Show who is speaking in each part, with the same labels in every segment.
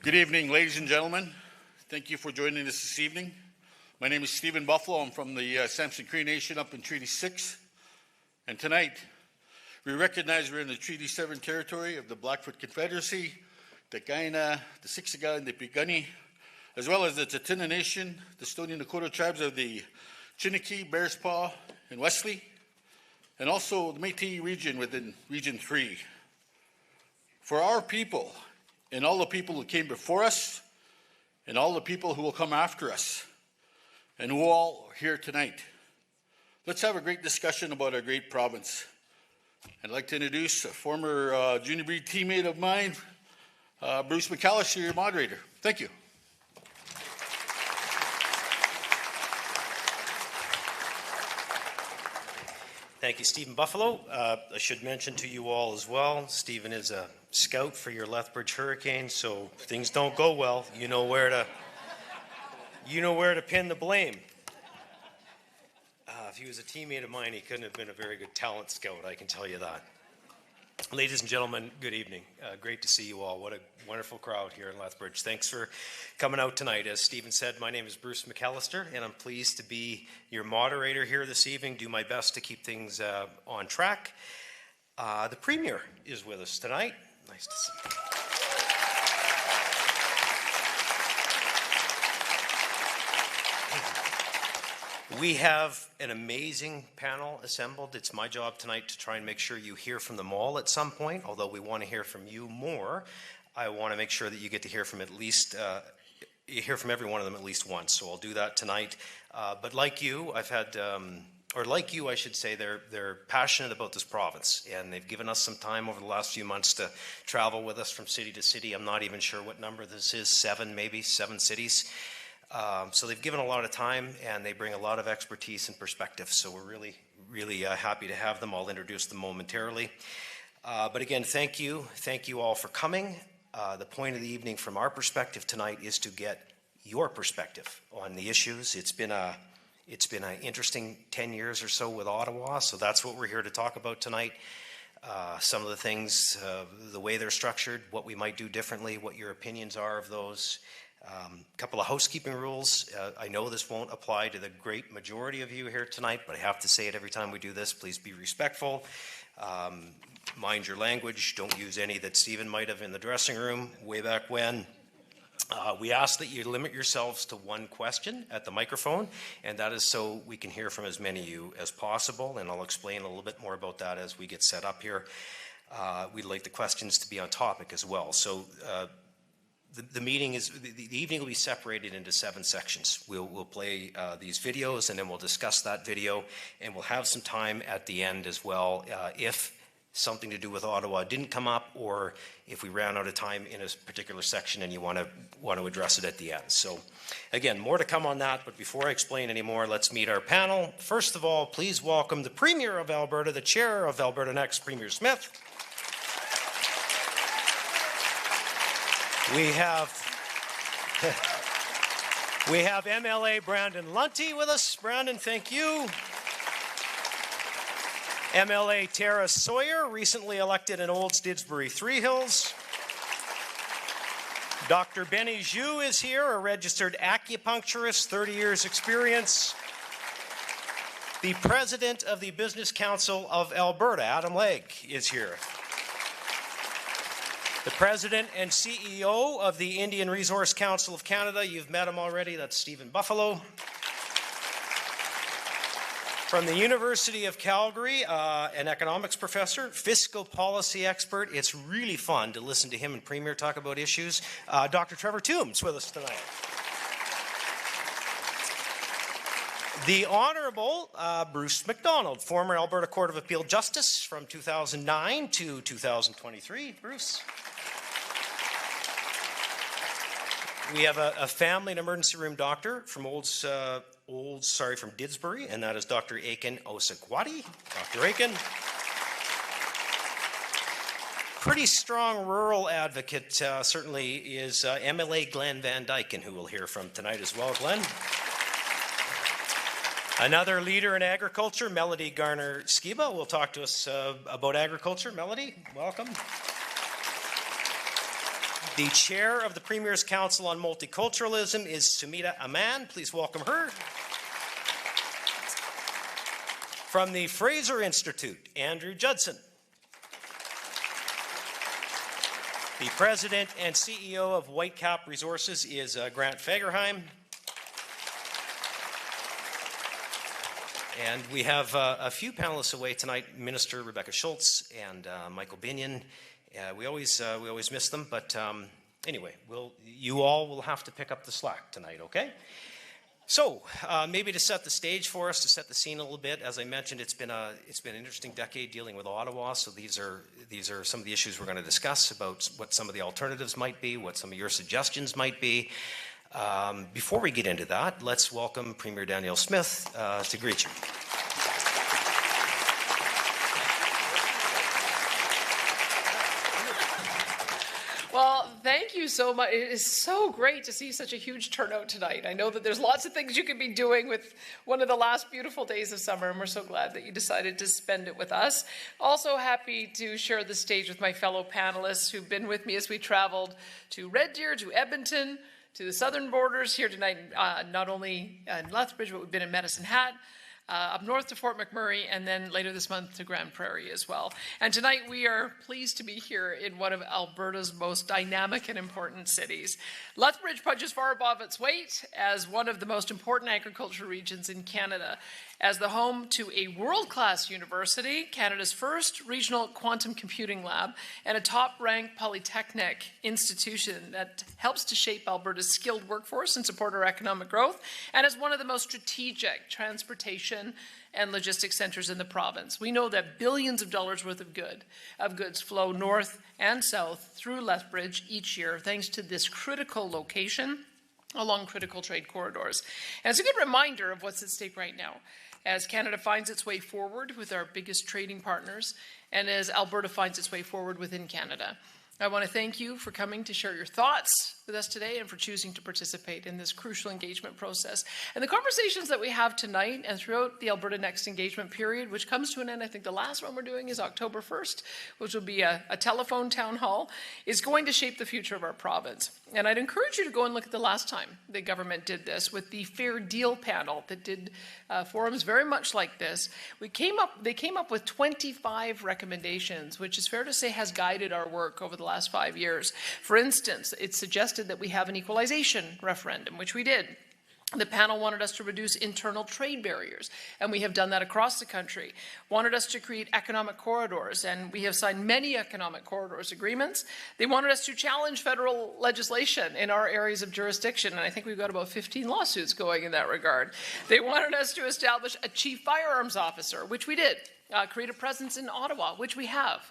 Speaker 1: Good evening, ladies and gentlemen. Thank you for joining us this evening. My name is Stephen Buffalo. I'm from the Samson Cree Nation up in Treaty 6. And tonight, we recognize we're in the Treaty 7 territory of the Blackfoot Confederacy, the Kainai, the Siksika, and the Piikani, as well as the Tsuut'ina Nation, the Stoney Nakoda tribes of the Chiniki, Bears Paw, and Wesley, and also the Métis region within Region 3. For our people, and all the people who came before us, and all the people who will come after us, and who all are here tonight, let's have a great discussion about our great province. I'd like to introduce a former junior breed teammate of mine, Bruce McAllister, your moderator. Thank you.
Speaker 2: Thank you, Stephen Buffalo. I should mention to you all as well, Stephen is a scout for your Lethbridge Hurricanes, so if things don't go well, you know where to pin the blame. If he was a teammate of mine, he couldn't have been a very good talent scout, I can tell you that. Ladies and gentlemen, good evening. Great to see you all. What a wonderful crowd here in Lethbridge. Thanks for coming out tonight. As Stephen said, my name is Bruce McAllister, and I'm pleased to be your moderator here this evening. Do my best to keep things on track. The Premier is with us tonight. Nice to see you. We have an amazing panel assembled. It's my job tonight to try and make sure you hear from them all at some point, although we want to hear from you more. I want to make sure that you get to hear from you hear from every one of them at least once, so I'll do that tonight. But like you, I should say, they're passionate about this province, and they've given us some time over the last few months to travel with us from city to city. I'm not even sure what number this is, maybe seven cities. So they've given a lot of time, and they bring a lot of expertise and perspective. So we're really, really happy to have them. I'll introduce them momentarily. But again, thank you all for coming. The point of the evening from our perspective tonight is to get your perspective on the issues. It's been an interesting 10 years or so with Ottawa, so that's what we're here to talk about tonight. Some of the things, the way they're structured, what we might do differently, what your opinions are of those. A couple of housekeeping rules. I know this won't apply to the great majority of you here tonight, but I have to say it every time we do this. Please be respectful. Mind your language. Don't use any that Stephen might have in the dressing room way back when. We ask that you limit yourselves to one question at the microphone, and that is so we can hear from as many of you as possible, and I'll explain a little bit more about that as we get set up here. We'd like the questions to be on topic as well. So the evening will be separated into 7 sections. We'll play these videos, and then we'll discuss that video, and we'll have some time at the end as well if something to do with Ottawa didn't come up, or if we ran out of time in a particular section and you want to address it at the end. So again, more to come on that, but before I explain any more, let's meet our panel. First of all, please welcome the Premier of Alberta, the Chair of Alberta Next, Premier Smith. We have MLA Brandon Lunty with us. Brandon, thank you. MLA Tara Sawyer, recently elected in Olds Didsbury Three Hills. Dr. Benny Zhu is here, a registered acupuncturist, 30 years experience. The President of the Business Council of Alberta, Adam Legg, is here. The President and CEO of the Indian Resource Council of Canada, you've met him already, that's Stephen Buffalo. From the University of Calgary, an economics professor, fiscal policy expert. It's really fun to listen to him and Premier talk about issues. Dr. Trevor Toombs with us tonight. The Honourable Bruce MacDonald, former Alberta Court of Appeal Justice from 2009 to 2023. Bruce. We have a family and emergency room doctor from from Didsbury, and that is Dr. Aiken Osakwati. Dr. Aiken. Pretty strong rural advocate, certainly, is MLA Glenn Van Dyken, who we'll hear from tonight as well. Glenn. Another leader in agriculture, Melody Garner-Skiba, will talk to us about agriculture. Melody, welcome. The chair of the Premier's Council on Multiculturalism is Sumita Aman. Please welcome her. From the Fraser Institute, Andrew Judson. The president and CEO of Whitecap Resources is Grant Fagerheim. And we have a few panelists away tonight, Minister Rebecca Schultz and Michael Binion. We always miss them, but anyway, you all will have to pick up the slack tonight, okay? So maybe to set the stage for us, to set the scene a little bit, as I mentioned, it's been an interesting decade dealing with Ottawa. So these are some of the issues we're going to discuss about what some of the alternatives might be, what some of your suggestions might be. Before we get into that, let's welcome Premier Danielle Smith to greet you.
Speaker 3: Well, thank you so much. It is so great to see such a huge turnout tonight. I know that there's lots of things you could be doing with one of the last beautiful days of summer, and we're so glad that you decided to spend it with us. Also happy to share the stage with my fellow panelists who've been with me as we traveled to Red Deer, to Edmonton, to the southern borders here tonight, not only in Lethbridge, but we've been in Medicine Hat, up north to Fort McMurray, and then later this month to Grand Prairie as well. And tonight we are pleased to be here in one of Alberta's most dynamic and important cities. Lethbridge punches far above its weight as one of the most important agricultural regions in Canada, as the home to a world-class university, Canada's first regional quantum computing lab, and a top-ranked polytechnic institution that helps to shape Alberta's skilled workforce and support our economic growth, and as one of the most strategic transportation and logistics centers in the province. We know that billions of dollars worth of goods flow north and south through Lethbridge each year, thanks to this critical location along critical trade corridors. And it's a good reminder of what's at stake right now, as Canada finds its way forward with our biggest trading partners, and as Alberta finds its way forward within Canada. I want to thank you for coming to share your thoughts with us today and for choosing to participate in this crucial engagement process. And the conversations that we have tonight and throughout the Alberta Next engagement period, which comes to an end, I think the last one we're doing is October 1st, which will be a telephone town hall, is going to shape the future of our province. And I'd encourage you to go and look at the last time the government did this with the Fair Deal panel that did forums very much like this. They came up with 25 recommendations, which is fair to say has guided our work over the last 5 years. For instance, it suggested that we have an equalization referendum, which we did. The panel wanted us to reduce internal trade barriers, and we have done that across the country. Wanted us to create economic corridors, and we have signed many economic corridors agreements. They wanted us to challenge federal legislation in our areas of jurisdiction, and I think we've got about 15 lawsuits going in that regard. They wanted us to establish a chief firearms officer, which we did. Create a presence in Ottawa, which we have.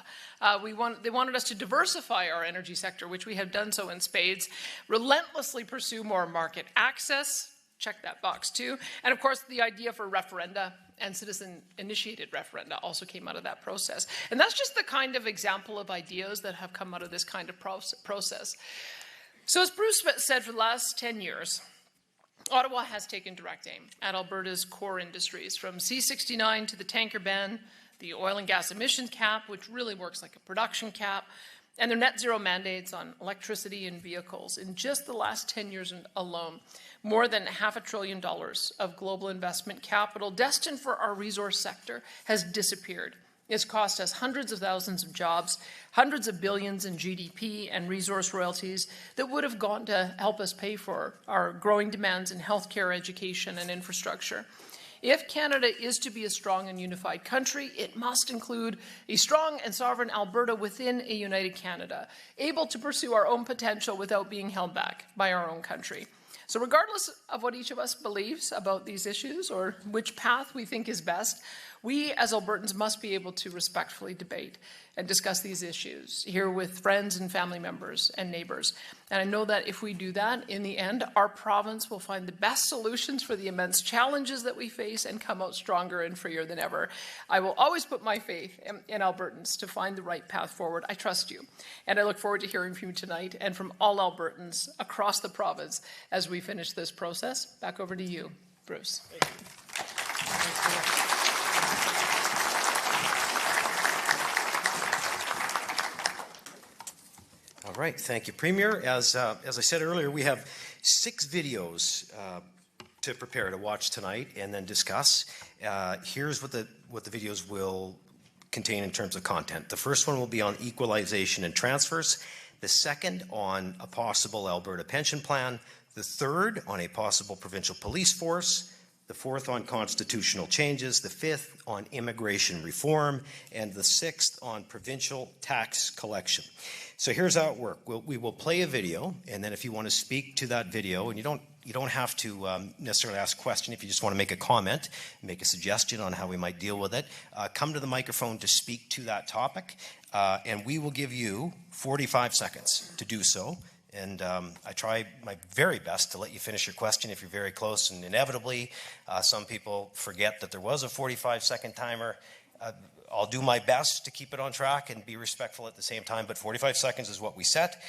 Speaker 3: They wanted us to diversify our energy sector, which we have done so in spades. Relentlessly pursue more market access. Check that box too. And of course, the idea for referenda and citizen-initiated referenda also came out of that process. And that's just the kind of example of ideas that have come out of this kind of process. So as Bruce said, for the last 10 years, Ottawa has taken direct aim at Alberta's core industries, from C-69 to the tanker ban, the oil and gas emissions cap, which really works like a production cap, and their net zero mandates on electricity and vehicles. In just the last 10 years alone, more than $500 billion of global investment capital destined for our resource sector has disappeared. It's cost us hundreds of thousands of jobs, hundreds of billions in GDP and resource royalties that would have gone to help us pay for our growing demands in healthcare, education, and infrastructure. If Canada is to be a strong and unified country, it must include a strong and sovereign Alberta within a united Canada, able to pursue our own potential without being held back by our own country. So regardless of what each of us believes about these issues or which path we think is best, we as Albertans must be able to respectfully debate and discuss these issues here with friends and family members and neighbors. And I know that if we do that, in the end, our province will find the best solutions for the immense challenges that we face and come out stronger and freer than ever. I will always put my faith in Albertans to find the right path forward. I trust you. And I look forward to hearing from you tonight and from all Albertans across the province as we finish this process. Back over to you, Bruce. Thank you.
Speaker 2: All right, thank you, Premier. As I said earlier, we have 6 videos to prepare to watch tonight and then discuss. Here's what the videos will contain in terms of content. The first one will be on equalization and transfers. The second on a possible Alberta pension plan. The third on a possible provincial police force. The fourth on constitutional changes, the fifth on immigration reform, and the sixth on provincial tax collection. So here's how it works. We will play a video, and then if you want to speak to that video, and you don't have to necessarily ask a question. If you just want to make a comment, make a suggestion on how we might deal with it, come to the microphone to speak to that topic, and we will give you 45 seconds to do so. And I try my very best to let you finish your question if you're very close. And inevitably, some people forget that there was a 45-second timer. I'll do my best to keep it on track and be respectful at the same time, but 45 seconds is what we set.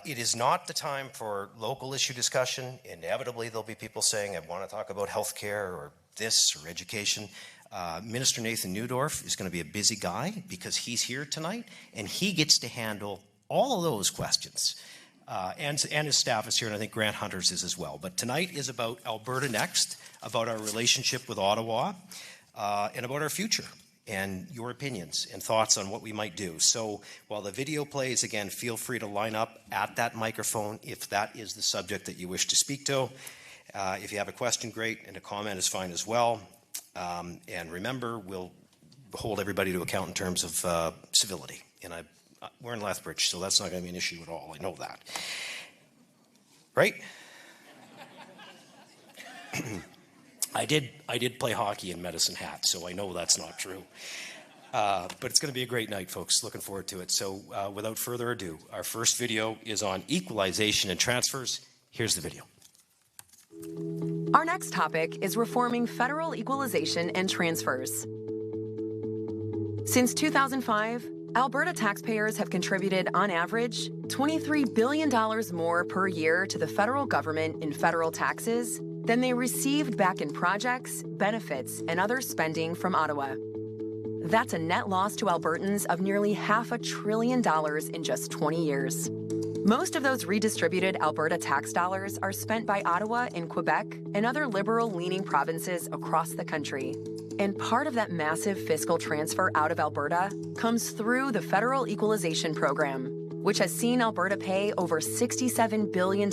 Speaker 2: It is not the time for local issue discussion. Inevitably, there'll be people saying, I want to talk about healthcare or this or education. Minister Nathan Neudorf is going to be a busy guy because he's here tonight, and he gets to handle all of those questions. And his staff is here, and I think Grant Hunters is as well. But tonight is about Alberta Next, about our relationship with Ottawa, and about our future, and your opinions and thoughts on what we might do. So while the video plays, again, feel free to line up at that microphone if that is the subject that you wish to speak to. If you have a question, great, and a comment is fine as well. And remember, we'll hold everybody to account in terms of civility. And we're in Lethbridge, so that's not going to be an issue at all. I know that. Right? I did play hockey in Medicine Hat, so I know that's not true. But it's going to be a great night, folks. Looking forward to it. So without further ado, our first video is on equalization and transfers. Here's the video.
Speaker 4: Our next topic is reforming federal equalization and transfers. Since 2005, Alberta taxpayers have contributed, on average, $23 billion more per year to the federal government in federal taxes than they received back in projects, benefits, and other spending from Ottawa. That's a net loss to Albertans of nearly $500 billion in just 20 years. Most of those redistributed Alberta tax dollars are spent by Ottawa and Quebec and other liberal-leaning provinces across the country. And part of that massive fiscal transfer out of Alberta comes through the Federal Equalization Program, which has seen Alberta pay over $67 billion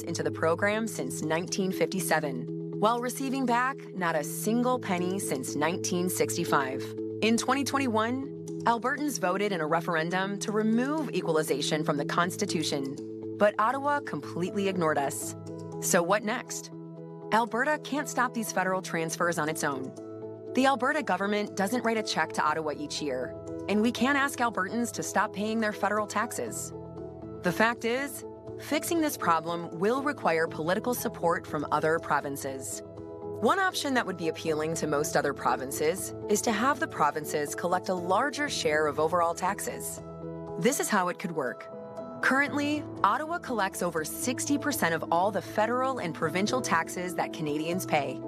Speaker 4: into the program since 1957, while receiving back not a single penny since 1965. In 2021, Albertans voted in a referendum to remove equalization from the Constitution, but Ottawa completely ignored us. So what next? Alberta can't stop these federal transfers on its own. The Alberta government doesn't write a check to Ottawa each year, and we can't ask Albertans to stop paying their federal taxes. The fact is, fixing this problem will require political support from other provinces. One option that would be appealing to most other provinces is to have the provinces collect a larger share of overall taxes. This is how it could work. Currently, Ottawa collects over 60% of all the federal and provincial taxes that Canadians pay.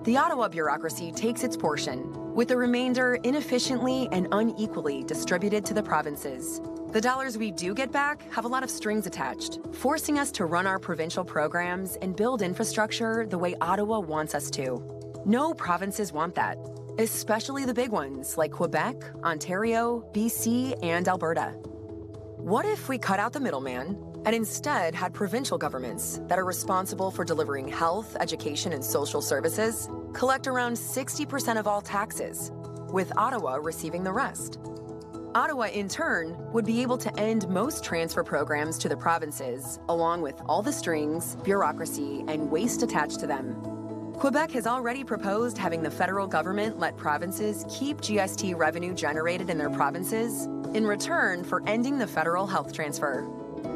Speaker 4: The Ottawa bureaucracy takes its portion, with the remainder inefficiently and unequally distributed to the provinces. The dollars we do get back have a lot of strings attached, forcing us to run our provincial programs and build infrastructure the way Ottawa wants us to. No provinces want that, especially the big ones like Quebec, Ontario, BC, and Alberta. What if we cut out the middleman and instead had provincial governments that are responsible for delivering health, education, and social services collect around 60% of all taxes, with Ottawa receiving the rest? Ottawa, in turn, would be able to end most transfer programs to the provinces, along with all the strings, bureaucracy, and waste attached to them. Quebec has already proposed having the federal government let provinces keep GST revenue generated in their provinces in return for ending the federal health transfer.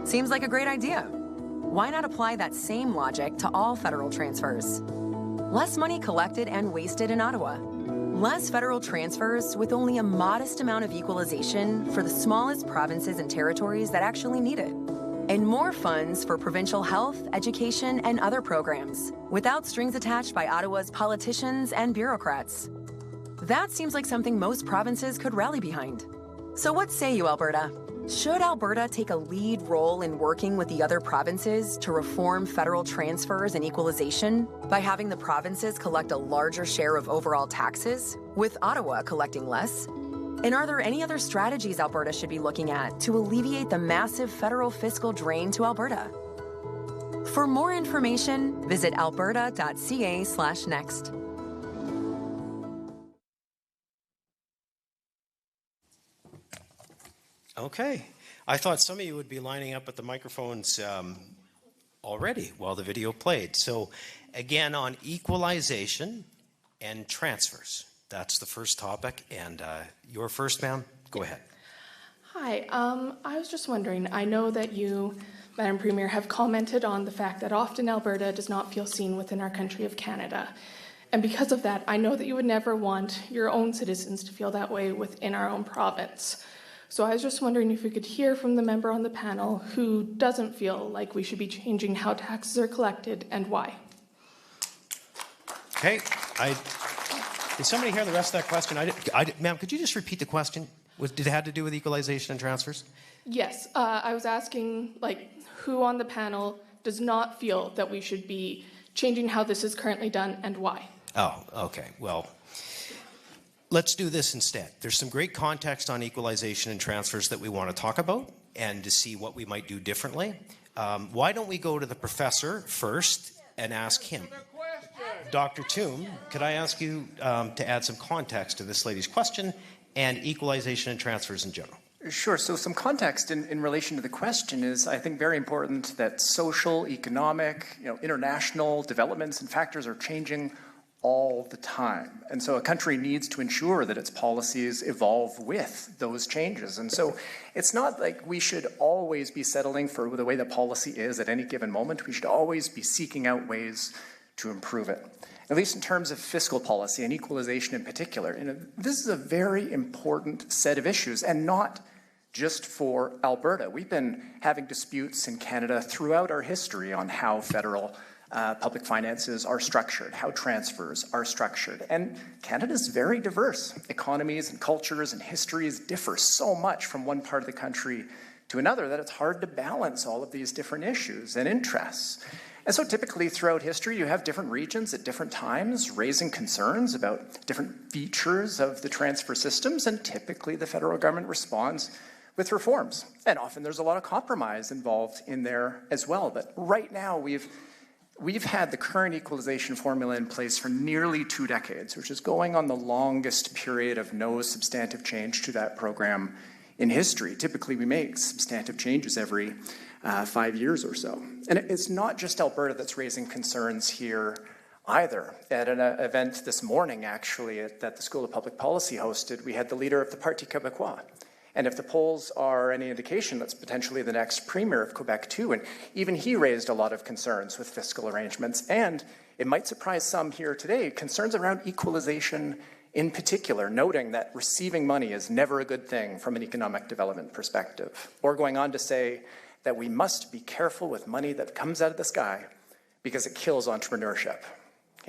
Speaker 4: Seems like a great idea. Why not apply that same logic to all federal transfers? Less money collected and wasted in Ottawa. Less federal transfers with only a modest amount of equalization for the smallest provinces and territories that actually need it. And more funds for provincial health, education, and other programs, without strings attached by Ottawa's politicians and bureaucrats. That seems like something most provinces could rally behind. So what say you, Alberta? Should Alberta take a lead role in working with the other provinces to reform federal transfers and equalization by having the provinces collect a larger share of overall taxes, with Ottawa collecting less? And are there any other strategies Alberta should be looking at to alleviate the massive federal fiscal drain to Alberta? For more information, visit alberta.ca/next.
Speaker 2: Okay. I thought some of you would be lining up at the microphones already while the video played. So again, on equalization and transfers. That's the first topic. And you're first, ma'am. Go ahead.
Speaker 5: Hi. I was just wondering, I know that you, Madam Premier, have commented on the fact that often Alberta does not feel seen within our country of Canada. And because of that, I know that you would never want your own citizens to feel that way within our own province. So I was just wondering if we could hear from the member on the panel who doesn't feel like we should be changing how taxes are collected and why.
Speaker 2: Okay. Did somebody hear the rest of that question? Ma'am, could you just repeat the question? Did it have to do with equalization and transfers?
Speaker 5: Yes. I was asking, who on the panel does not feel that we should be changing how this is currently done and why?
Speaker 2: Oh, okay. Well, let's do this instead. There's some great context on equalization and transfers that we want to talk about and to see what we might do differently. Why don't we go to the professor first and ask him? Dr. Toom, could I ask you to add some context to this lady's question and equalization and transfers in general?
Speaker 6: Sure. So some context in relation to the question is, I think, very important that social, economic, international developments and factors are changing all the time. And so a country needs to ensure that its policies evolve with those changes. And so it's not like we should always be settling for the way the policy is at any given moment. We should always be seeking out ways to improve it. At least in terms of fiscal policy and equalization in particular. This is a very important set of issues, and not just for Alberta. We've been having disputes in Canada throughout our history on how federal public finances are structured, how transfers are structured. And Canada's very diverse. Economies and cultures and histories differ so much from one part of the country to another that it's hard to balance all of these different issues and interests. And so typically throughout history, you have different regions at different times raising concerns about different features of the transfer systems, and typically the federal government responds with reforms. And often there's a lot of compromise involved in there as well. But right now, we've had the current equalization formula in place for nearly 2 decades, which is going on the longest period of no substantive change to that program in history. Typically, we make substantive changes every 5 years or so. And it's not just Alberta that's raising concerns here either. At an event this morning, actually, that the School of Public Policy hosted, we had the leader of the Parti Québécois. And if the polls are any indication, that's potentially the next premier of Quebec too. And even he raised a lot of concerns with fiscal arrangements. And it might surprise some here today, concerns around equalization in particular, noting that receiving money is never a good thing from an economic development perspective. Or going on to say that we must be careful with money that comes out of the sky because it kills entrepreneurship.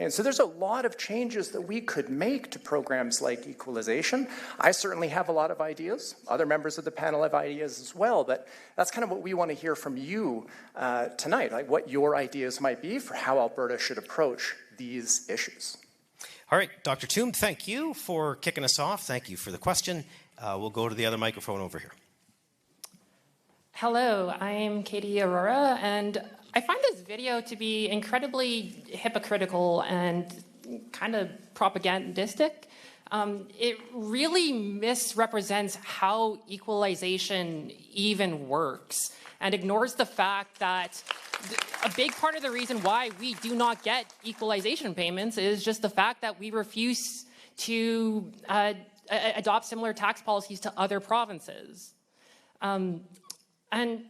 Speaker 6: And so there's a lot of changes that we could make to programs like equalization. I certainly have a lot of ideas. Other members of the panel have ideas as well, but that's kind of what we want to hear from you tonight, like what your ideas might be for how Alberta should approach these issues.
Speaker 2: All right, Dr. Toom, thank you for kicking us off. Thank you for the question. We'll go to the other microphone over here.
Speaker 7: Hello, I'm Katie Aurora, and I find this video to be incredibly hypocritical and kind of propagandistic. It really misrepresents how equalization even works and ignores the fact that a big part of the reason why we do not get equalization payments is just the fact that we refuse to adopt similar tax policies to other provinces. And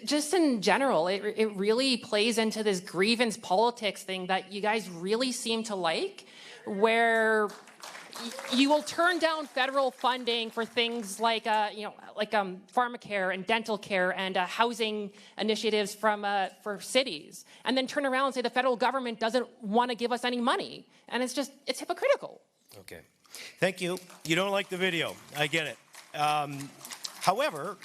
Speaker 7: just in general, it really plays into this grievance politics thing that you guys really seem to like, where you will turn down federal funding for things like pharmacare and dental care and housing initiatives for cities, and then turn around and say the federal government doesn't want to give us any money, and it's hypocritical.
Speaker 2: Okay, thank you. You don't like the video, I get it. However,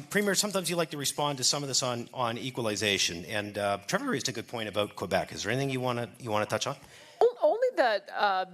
Speaker 2: Premier, sometimes you like to respond to some of this on equalization, and Trevor raised a good point about Quebec. Is there anything you want to touch on?
Speaker 3: Only that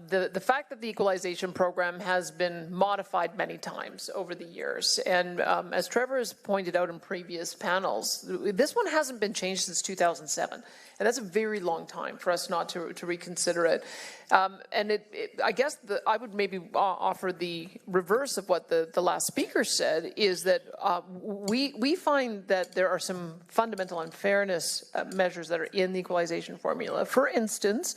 Speaker 3: the fact that the equalization program has been modified many times over the years, and as Trevor has pointed out in previous panels, this one hasn't been changed since 2007, and that's a very long time for us not to reconsider it. And I guess I would maybe offer the reverse of what the last speaker said, is that we find that there are some fundamental unfairness measures that are in the equalization formula. For instance,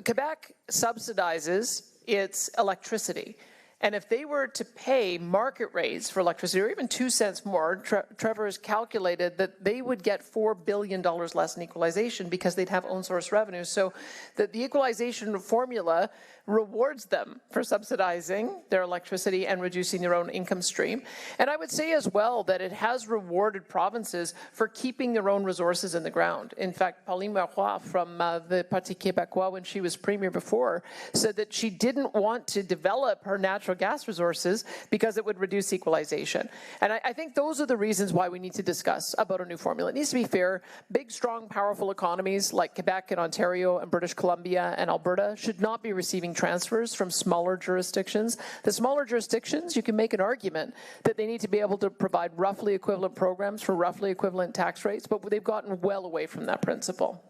Speaker 3: Quebec subsidizes its electricity. And if they were to pay market rates for electricity, or even 2 cents more, Trevor has calculated that they would get $4 billion less in equalization because they'd have own source revenue. So the equalization formula rewards them for subsidizing their electricity and reducing their own income stream. And I would say as well that it has rewarded provinces for keeping their own resources in the ground. In fact, Pauline Marois from the Parti Québécois, when she was premier before, said that she didn't want to develop her natural gas resources because it would reduce equalization. And I think those are the reasons why we need to discuss about a new formula. It needs to be fair. Big, strong, powerful economies like Quebec and Ontario and British Columbia and Alberta should not be receiving transfers from smaller jurisdictions. The smaller jurisdictions, you can make an argument that they need to be able to provide roughly equivalent programs for roughly equivalent tax rates, but they've gotten well away from that principle.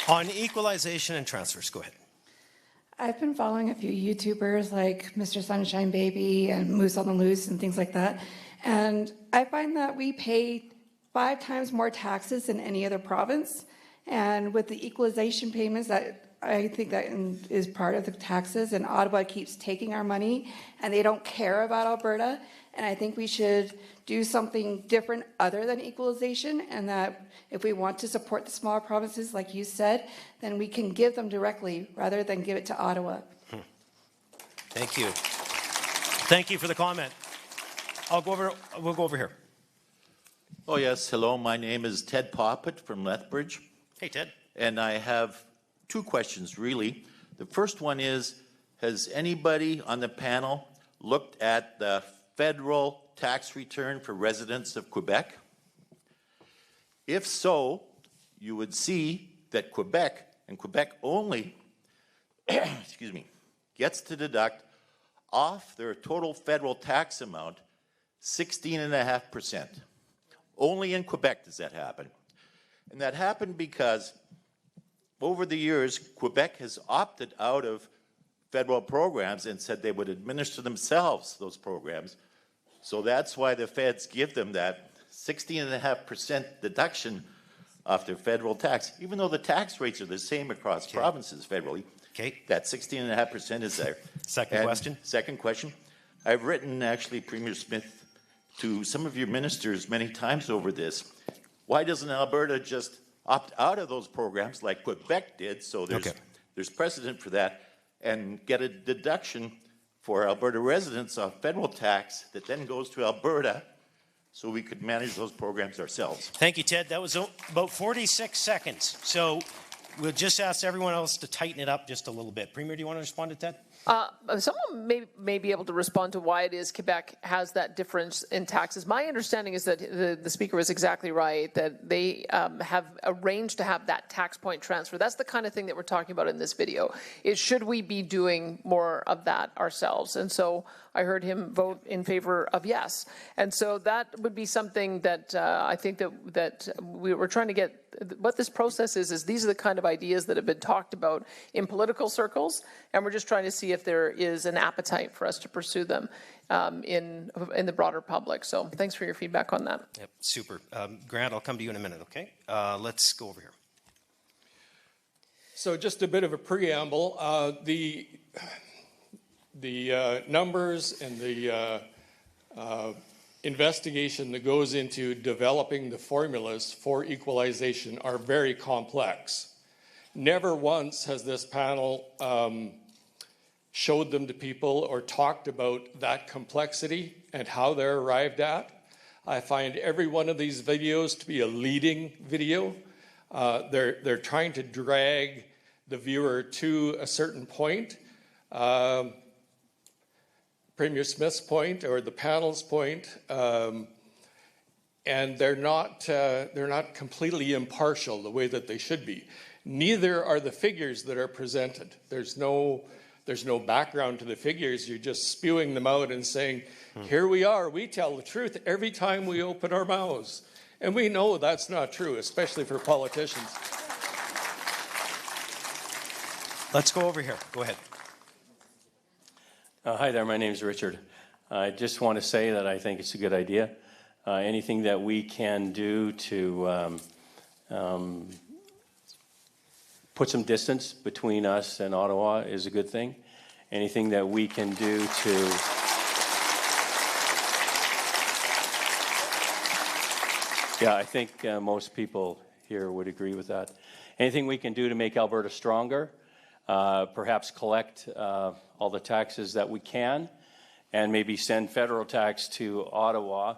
Speaker 2: On equalization and transfers, go ahead.
Speaker 8: I've been following a few YouTubers like Mr. Sunshine Baby and Moose on the Loose and things like that. And I find that we pay 5 times more taxes than any other province. And with the equalization payments, that I think that is part of the taxes. And Ottawa keeps taking our money and they don't care about Alberta. And I think we should do something different other than equalization, and that if we want to support the smaller provinces, like you said, then we can give them directly rather than give it to Ottawa.
Speaker 2: Thank you. Thank you for the comment. We'll go over here.
Speaker 9: Oh, yes. Hello. My name is Ted Poppett from Lethbridge.
Speaker 2: Hey, Ted.
Speaker 9: And I have 2 questions, really. The first one is, has anybody on the panel looked at the federal tax return for residents of Quebec? If so, you would see that Quebec, and Quebec only, excuse me, gets to deduct off their total federal tax amount 16.5%. Only in Quebec does that happen. And that happened because over the years, Quebec has opted out of federal programs and said they would administer themselves those programs. So that's why the feds give them that 16.5% deduction off their federal tax, even though the tax rates are the same across provinces federally.
Speaker 2: Okay.
Speaker 9: That 16.5% is there.
Speaker 2: Second question.
Speaker 9: Second question. I've written, actually, Premier Smith, to some of your ministers many times over this. Why doesn't Alberta just opt out of those programs like Quebec did, so there's precedent for that, and get a deduction for Alberta residents of federal tax that then goes to Alberta so we could manage those programs ourselves?
Speaker 2: Thank you, Ted. That was about 46 seconds. So we'll just ask everyone else to tighten it up just a little bit. Premier, do you want to respond to Ted?
Speaker 3: Someone may be able to respond to why it is Quebec has that difference in taxes. My understanding is that the speaker was exactly right, that they have arranged to have that tax point transfer. That's the kind of thing that we're talking about in this video, is should we be doing more of that ourselves? And so I heard him vote in favor of yes. And so that would be something that I think that we were trying to get. What this process is these are the kind of ideas that have been talked about in political circles, and we're just trying to see if there is an appetite for us to pursue them in the broader public. So thanks for your feedback on that.
Speaker 2: Yep, super. Grant, I'll come to you in a minute, okay? Let's go over here.
Speaker 10: So just a bit of a preamble. The numbers and the investigation that goes into developing the formulas for equalization are very complex. Never once has this panel showed them to people or talked about that complexity and how they're arrived at. I find every one of these videos to be a leading video. They're trying to drag the viewer to a certain point, Premier Smith's point or the panel's point, and they're not completely impartial the way that they should be. Neither are the figures that are presented. There's no background to the figures. You're just spewing them out and saying, here we are, we tell the truth every time we open our mouths. And we know that's not true, especially for politicians.
Speaker 2: Let's go over here. Go ahead.
Speaker 11: Hi there, my name is Richard. I just want to say that I think it's a good idea. Anything that we can do to put some distance between us and Ottawa is a good thing. Anything that we can do to I think most people here would agree with that. Anything we can do to make Alberta stronger, perhaps collect all the taxes that we can, and maybe send federal tax to Ottawa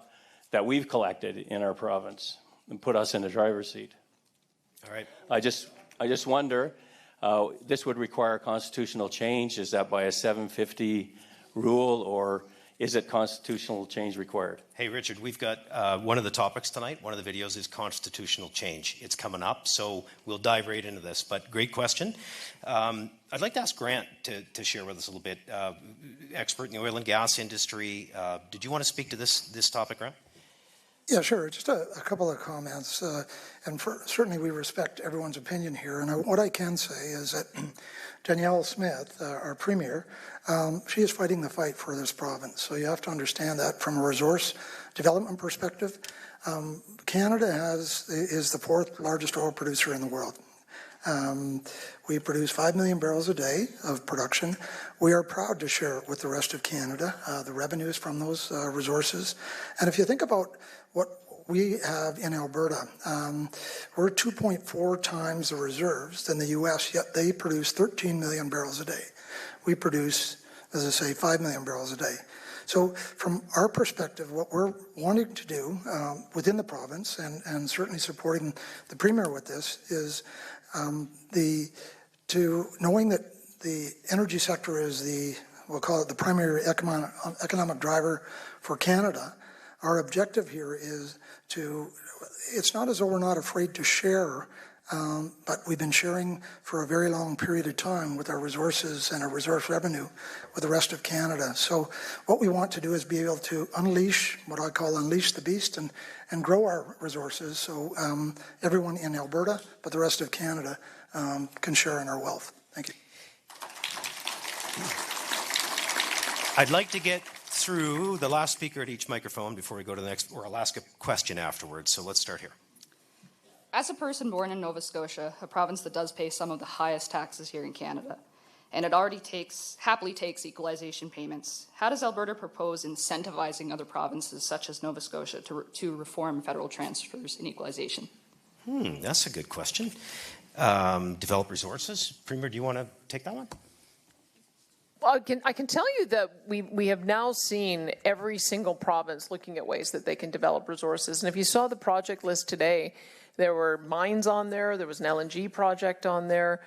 Speaker 11: that we've collected in our province and put us in the driver's seat.
Speaker 2: All right.
Speaker 11: I just wonder, this would require constitutional change. Is that by a 750 rule, or is it constitutional change required?
Speaker 2: Hey, Richard, we've got one of the topics tonight. One of the videos is constitutional change. It's coming up, so we'll dive right into this. But great question. I'd like to ask Grant to share with us a little bit. Expert in the oil and gas industry. Did you want to speak to this topic, Grant?
Speaker 12: Yeah, sure. Just a couple of comments. Certainly we respect everyone's opinion here. And what I can say is that Danielle Smith, our Premier, she is fighting the fight for this province. So you have to understand that from a resource development perspective. Canada is the fourth largest oil producer in the world. We produce 5 million barrels a day of production. We are proud to share it with the rest of Canada, the revenues from those resources. And if you think about what we have in Alberta, we're 2.4 times the reserves than the U.S., yet they produce 13 million barrels a day. We produce, as I say, 5 million barrels a day. So from our perspective, what we're wanting to do within the province, and certainly supporting the Premier with this, is knowing that the energy sector is we'll call it the primary economic driver for Canada. Our objective here is it's not as though we're not afraid to share, but we've been sharing for a very long period of time with our resources and our resource revenue with the rest of Canada. So what we want to do is be able to unleash, what I call unleash the beast, and grow our resources so everyone in Alberta, but the rest of Canada, can share in our wealth. Thank you.
Speaker 2: I'd like to get through the last speaker at each microphone before we go to the next, or I'll ask a question afterwards. So let's start here.
Speaker 13: As a person born in Nova Scotia, a province that does pay some of the highest taxes here in Canada, and it already happily takes equalization payments, how does Alberta propose incentivizing other provinces such as Nova Scotia to reform federal transfers in equalization?
Speaker 2: That's a good question. Develop resources. Premier, do you want to take that one?
Speaker 3: Well, I can tell you that we have now seen every single province looking at ways that they can develop resources. And if you saw the project list today, there were mines on there. There was an LNG project on there.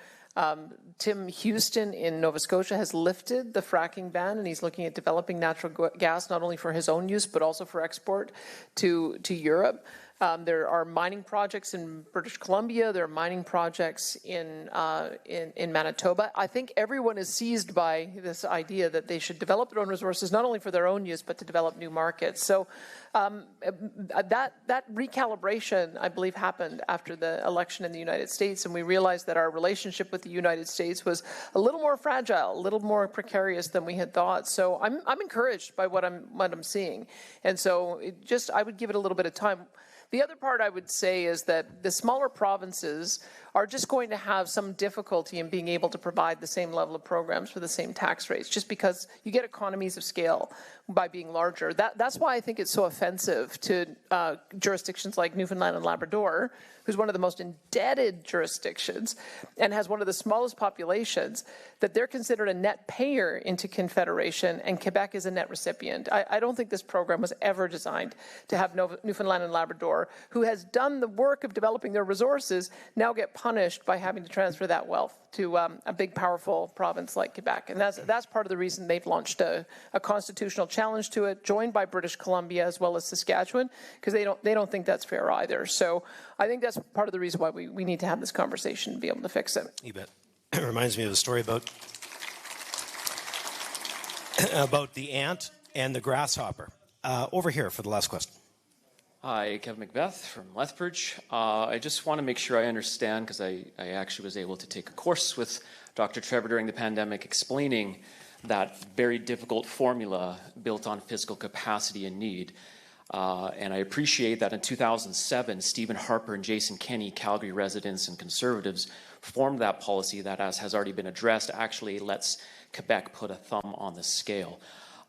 Speaker 3: Tim Houston in Nova Scotia has lifted the fracking ban, and he's looking at developing natural gas not only for his own use but also for export to Europe. There are mining projects in British Columbia. There are mining projects in Manitoba. I think everyone is seized by this idea that they should develop their own resources, not only for their own use, but to develop new markets. So that recalibration, I believe, happened after the election in the United States, and we realized that our relationship with the United States was a little more fragile, a little more precarious than we had thought. So I'm encouraged by what I'm seeing, and so I would give it a little bit of time. The other part I would say is that the smaller provinces are just going to have some difficulty in being able to provide the same level of programs for the same tax rates, just because you get economies of scale by being larger. That's why I think it's so offensive to jurisdictions like Newfoundland and Labrador, who's one of the most indebted jurisdictions and has one of the smallest populations, that they're considered a net payer into Confederation and Quebec is a net recipient. I don't think this program was ever designed to have Newfoundland and Labrador, who has done the work of developing their resources, now get punished by having to transfer that wealth to a big, powerful province like Quebec. And that's part of the reason they've launched a constitutional challenge to it, joined by British Columbia as well as Saskatchewan, because they don't think that's fair either. So I think that's part of the reason why we need to have this conversation and be able to fix it.
Speaker 2: You bet. It reminds me of a story about the ant and the grasshopper. Over here for the last question.
Speaker 14: Hi, Kevin McBeth from Lethbridge. I just want to make sure I understand, because I actually was able to take a course with Dr. Trevor during the pandemic explaining that very difficult formula built on fiscal capacity and need. And I appreciate that in 2007, Stephen Harper and Jason Kenney, Calgary residents and Conservatives, formed that policy that, as has already been addressed, actually lets Quebec put a thumb on the scale.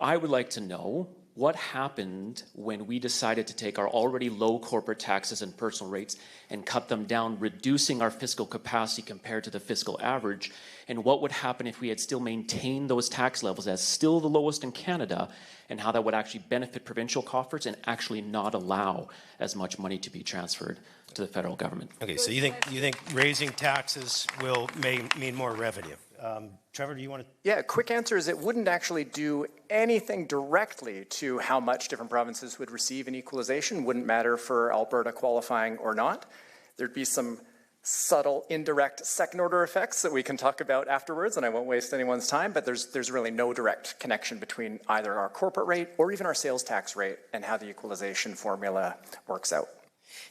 Speaker 14: I would like to know what happened when we decided to take our already low corporate taxes and personal rates and cut them down, reducing our fiscal capacity compared to the fiscal average, and what would happen if we had still maintained those tax levels as still the lowest in Canada, and how that would actually benefit provincial coffers and actually not allow as much money to be transferred to the federal government.
Speaker 2: Okay, so you think raising taxes may mean more revenue? Trevor, do you want to?
Speaker 6: Yeah, quick answer is it wouldn't actually do anything directly to how much different provinces would receive in equalization. Wouldn't matter for Alberta qualifying or not. There'd be some subtle, indirect second-order effects that we can talk about afterwards, and I won't waste anyone's time, but there's really no direct connection between either our corporate rate or even our sales tax rate and how the equalization formula works out.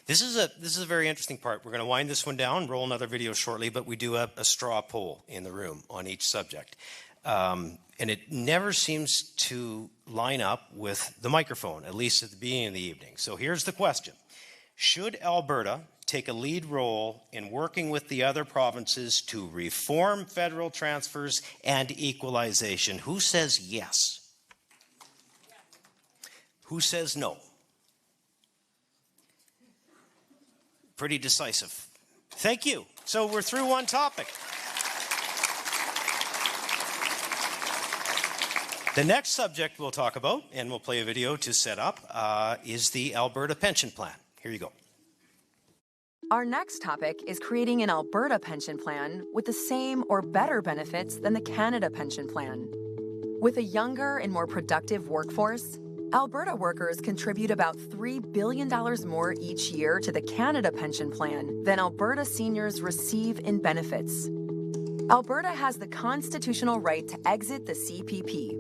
Speaker 2: This is a very interesting part. We're going to wind this one down, roll another video shortly, but we do a straw poll in the room on each subject. And it never seems to line up with the microphone, at least at the beginning of the evening. So here's the question. Should Alberta take a lead role in working with the other provinces to reform federal transfers and equalization? Who says yes? Who says no? Pretty decisive. Thank you. So we're through one topic. The next subject we'll talk about, and we'll play a video to set up, is the Alberta pension plan. Here you go.
Speaker 4: Our next topic is creating an Alberta pension plan with the same or better benefits than the Canada pension plan. With a younger and more productive workforce, Alberta workers contribute about $3 billion more each year to the Canada pension plan than Alberta seniors receive in benefits. Alberta has the constitutional right to exit the CPP.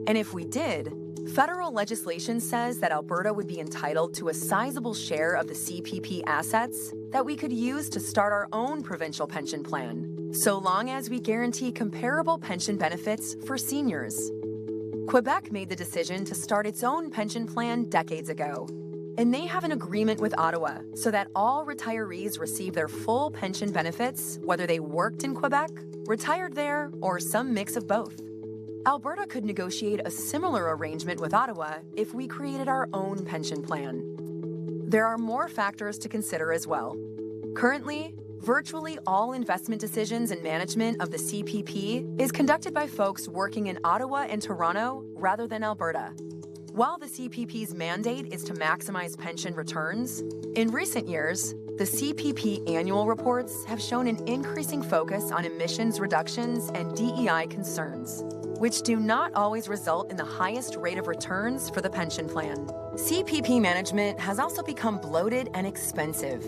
Speaker 4: And if we did, federal legislation says that Alberta would be entitled to a sizable share of the CPP assets that we could use to start our own provincial pension plan, so long as we guarantee comparable pension benefits for seniors. Quebec made the decision to start its own pension plan decades ago, and they have an agreement with Ottawa so that all retirees receive their full pension benefits, whether they worked in Quebec, retired there, or some mix of both. Alberta could negotiate a similar arrangement with Ottawa if we created our own pension plan. There are more factors to consider as well. Currently, virtually all investment decisions and management of the CPP is conducted by folks working in Ottawa and Toronto rather than Alberta. While the CPP's mandate is to maximize pension returns, in recent years, the CPP annual reports have shown an increasing focus on emissions reductions and DEI concerns, which do not always result in the highest rate of returns for the pension plan. CPP management has also become bloated and expensive.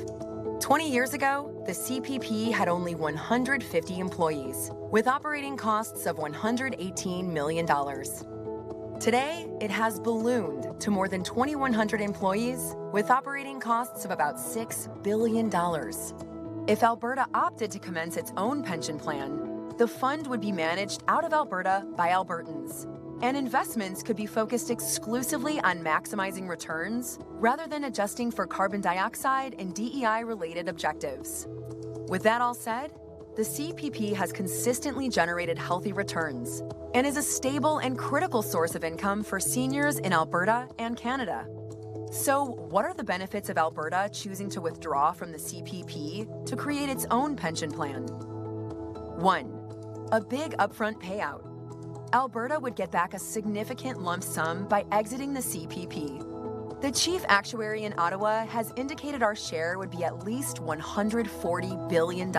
Speaker 4: 20 years ago, the CPP had only 150 employees, with operating costs of $118 million. Today, it has ballooned to more than 2,100 employees, with operating costs of about $6 billion. If Alberta opted to commence its own pension plan, the fund would be managed out of Alberta by Albertans, and investments could be focused exclusively on maximizing returns rather than adjusting for carbon dioxide and DEI-related objectives. With that all said, the CPP has consistently generated healthy returns and is a stable and critical source of income for seniors in Alberta and Canada. So, what are the benefits of Alberta choosing to withdraw from the CPP to create its own pension plan? 1. A big upfront payout. Alberta would get back a significant lump sum by exiting the CPP. The chief actuary in Ottawa has indicated our share would be at least $140 billion.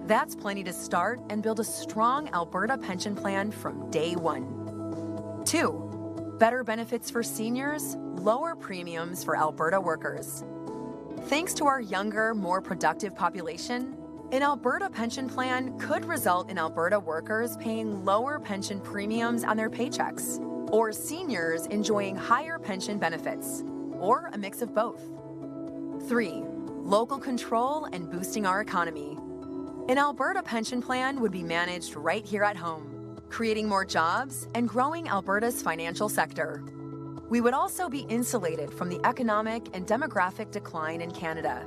Speaker 4: That's plenty to start and build a strong Alberta pension plan from day one. 2, better benefits for seniors, lower premiums for Alberta workers. Thanks to our younger, more productive population, an Alberta pension plan could result in Alberta workers paying lower pension premiums on their paychecks, or seniors enjoying higher pension benefits, or a mix of both. 3, local control and boosting our economy. An Alberta pension plan would be managed right here at home, creating more jobs and growing Alberta's financial sector. We would also be insulated from the economic and demographic decline in Canada.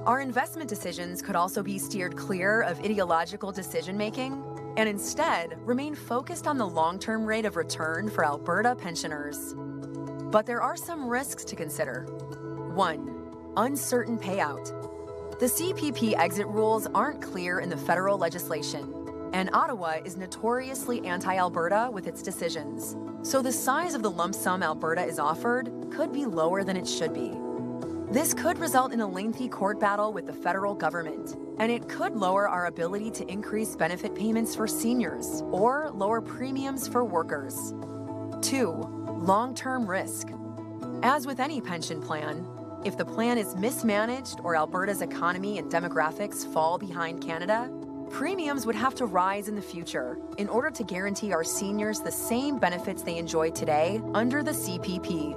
Speaker 4: Our investment decisions could also be steered clear of ideological decision-making and instead remain focused on the long-term rate of return for Alberta pensioners. But there are some risks to consider. 1, uncertain payout. The CPP exit rules aren't clear in the federal legislation, and Ottawa is notoriously anti-Alberta with its decisions. So the size of the lump sum Alberta is offered could be lower than it should be. This could result in a lengthy court battle with the federal government, and it could lower our ability to increase benefit payments for seniors or lower premiums for workers. 2, long-term risk. As with any pension plan, if the plan is mismanaged or Alberta's economy and demographics fall behind Canada, premiums would have to rise in the future in order to guarantee our seniors the same benefits they enjoy today under the CPP.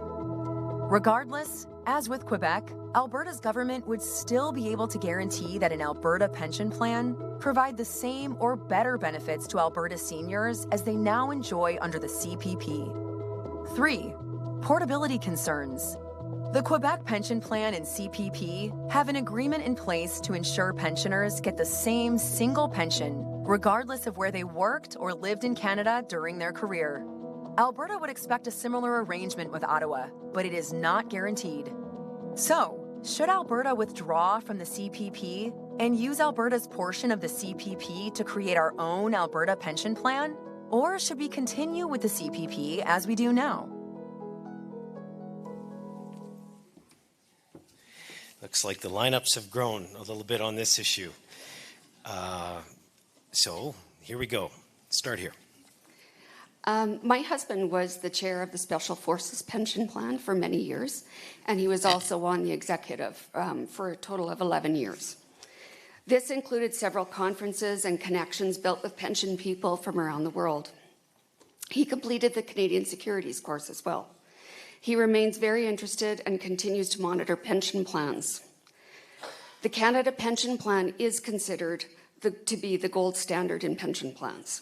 Speaker 4: Regardless, as with Quebec, Alberta's government would still be able to guarantee that an Alberta pension plan provide the same or better benefits to Alberta seniors as they now enjoy under the CPP. 3, portability concerns. The Quebec pension plan and CPP have an agreement in place to ensure pensioners get the same single pension, regardless of where they worked or lived in Canada during their career. Alberta would expect a similar arrangement with Ottawa, but it is not guaranteed. So, should Alberta withdraw from the CPP and use Alberta's portion of the CPP to create our own Alberta pension plan? Or should we continue with the CPP as we do now?
Speaker 2: Looks like the lineups have grown a little bit on this issue. So here we go. Start here.
Speaker 15: My husband was the chair of the Special Forces Pension Plan for many years, and he was also on the executive for a total of 11 years. This included several conferences and connections built with pension people from around the world. He completed the Canadian Securities course as well. He remains very interested and continues to monitor pension plans. The Canada Pension Plan is considered to be the gold standard in pension plans.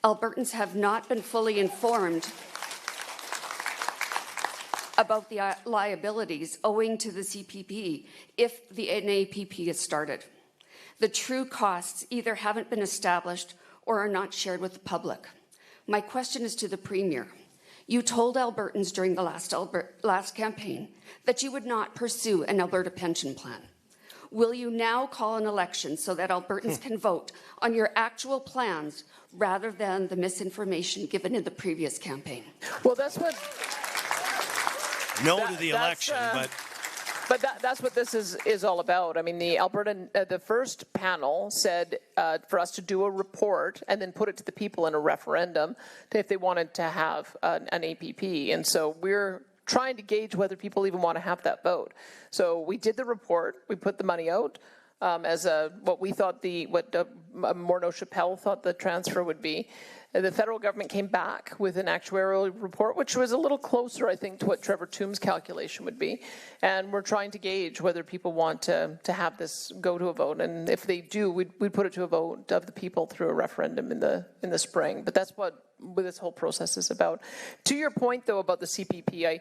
Speaker 15: Albertans have not been fully informed about the liabilities owing to the CPP if the NAPP is started. The true costs either haven't been established or are not shared with the public. My question is to the Premier. You told Albertans during the last campaign that you would not pursue an Alberta pension plan. Will you now call an election so that Albertans can vote on your actual plans rather than the misinformation given in the previous campaign?
Speaker 3: Well, that's what...
Speaker 2: No to the election,
Speaker 3: But that's what this is all about. I mean, the first panel said for us to do a report and then put it to the people in a referendum if they wanted to have an APP. And so we're trying to gauge whether people even want to have that vote. So we did the report. We put the money out as what we thought Morneau Chappelle thought the transfer would be. The federal government came back with an actuarial report, which was a little closer, I think, to what Trevor Toom's calculation would be. And we're trying to gauge whether people want to have this go to a vote. And if they do, we'd put it to a vote of the people through a referendum in the spring. But that's what this whole process is about. To your point, though, about the CPP,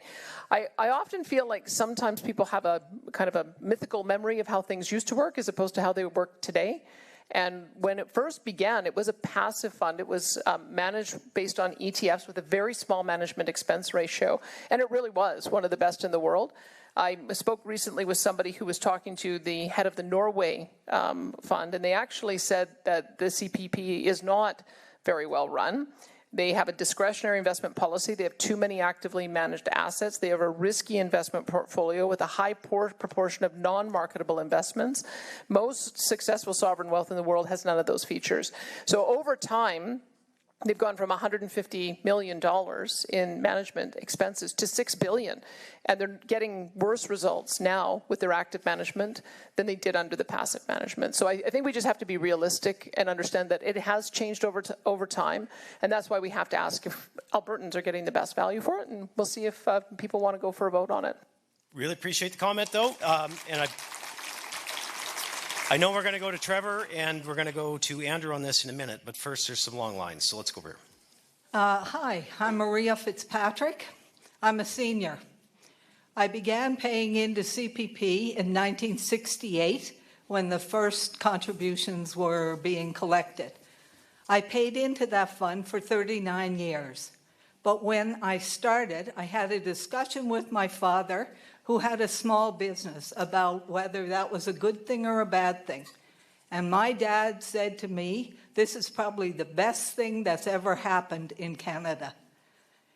Speaker 3: I often feel like sometimes people have a kind of a mythical memory of how things used to work as opposed to how they work today. And when it first began, it was a passive fund. It was managed based on ETFs with a very small management expense ratio. And it really was one of the best in the world. I spoke recently with somebody who was talking to the head of the Norway fund, and they actually said that the CPP is not very well run. They have a discretionary investment policy. They have too many actively managed assets. They have a risky investment portfolio with a high proportion of non-marketable investments. Most successful sovereign wealth in the world has none of those features. So over time, they've gone from $150 million in management expenses to $6 billion. And they're getting worse results now with their active management than they did under the passive management. So I think we just have to be realistic and understand that it has changed over time. And that's why we have to ask if Albertans are getting the best value for it. And we'll see if people want to go for a vote on it.
Speaker 2: Really appreciate the comment, though. And I know we're going to go to Trevor and we're going to go to Andrew on this in a minute, but first there's some long lines, so let's go over here.
Speaker 16: Hi, I'm Maria Fitzpatrick. I'm a senior. I began paying into CPP in 1968 when the first contributions were being collected. I paid into that fund for 39 years. But when I started, I had a discussion with my father, who had a small business, about whether that was a good thing or a bad thing. And my dad said to me, this is probably the best thing that's ever happened in Canada.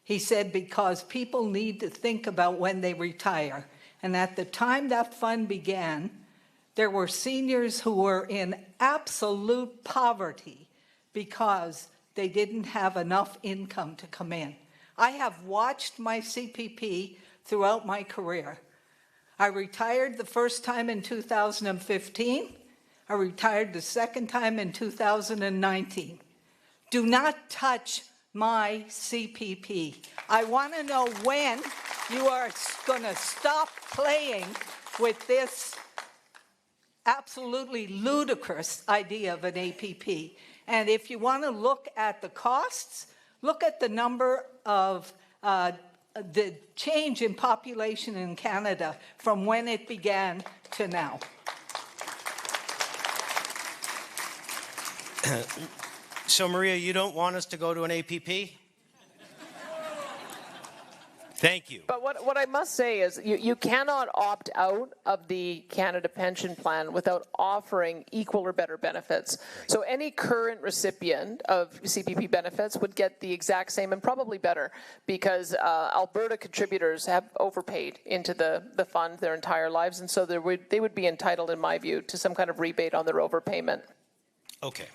Speaker 16: He said, because people need to think about when they retire. And at the time that fund began, there were seniors who were in absolute poverty because they didn't have enough income to come in. I have watched my CPP throughout my career. I retired the first time in 2015. I retired the second time in 2019. Do not touch my CPP. I want to know when you are going to stop playing with this absolutely ludicrous idea of an APP. And if you want to look at the costs, look at the number of the change in population in Canada from when it began to now.
Speaker 2: So, Maria, you don't want us to go to an APP? Thank you.
Speaker 3: But what I must say is you cannot opt out of the Canada Pension Plan without offering equal or better benefits. Right. So any current recipient of CPP benefits would get the exact same and probably better, because Alberta contributors have overpaid into the fund their entire lives, and so they would be entitled, in my view, to some kind of rebate on their overpayment.
Speaker 2: Okay.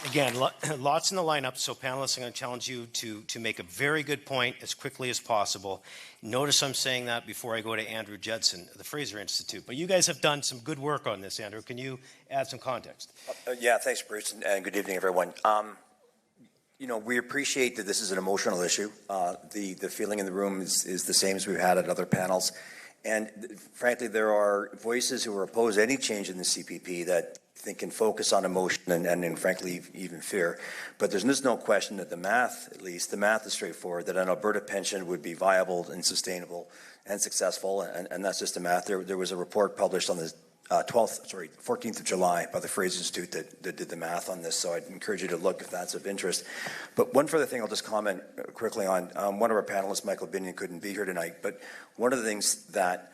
Speaker 2: Again, lots in the lineup, so panelists, I'm going to challenge you to make a very good point as quickly as possible. Notice I'm saying that before I go to Andrew Judson, the Fraser Institute. But you guys have done some good work on this, Andrew. Can you add some context?
Speaker 17: Yeah, thanks, Bruce, and good evening, everyone. You know, we appreciate that this is an emotional issue. The feeling in the room is the same as we've had at other panels. And frankly, there are voices who oppose any change in the CPP that think can focus on emotion and frankly, even fear. But there's just no question that the math, at least, the math is straightforward, that an Alberta pension would be viable and sustainable and successful, and that's just the math. There was a report published on the 14th of July by the Fraser Institute that did the math on this, so I'd encourage you to look if that's of interest. But one further thing I'll just comment quickly on. One of our panelists, Michael Binion, couldn't be here tonight, but one of the things that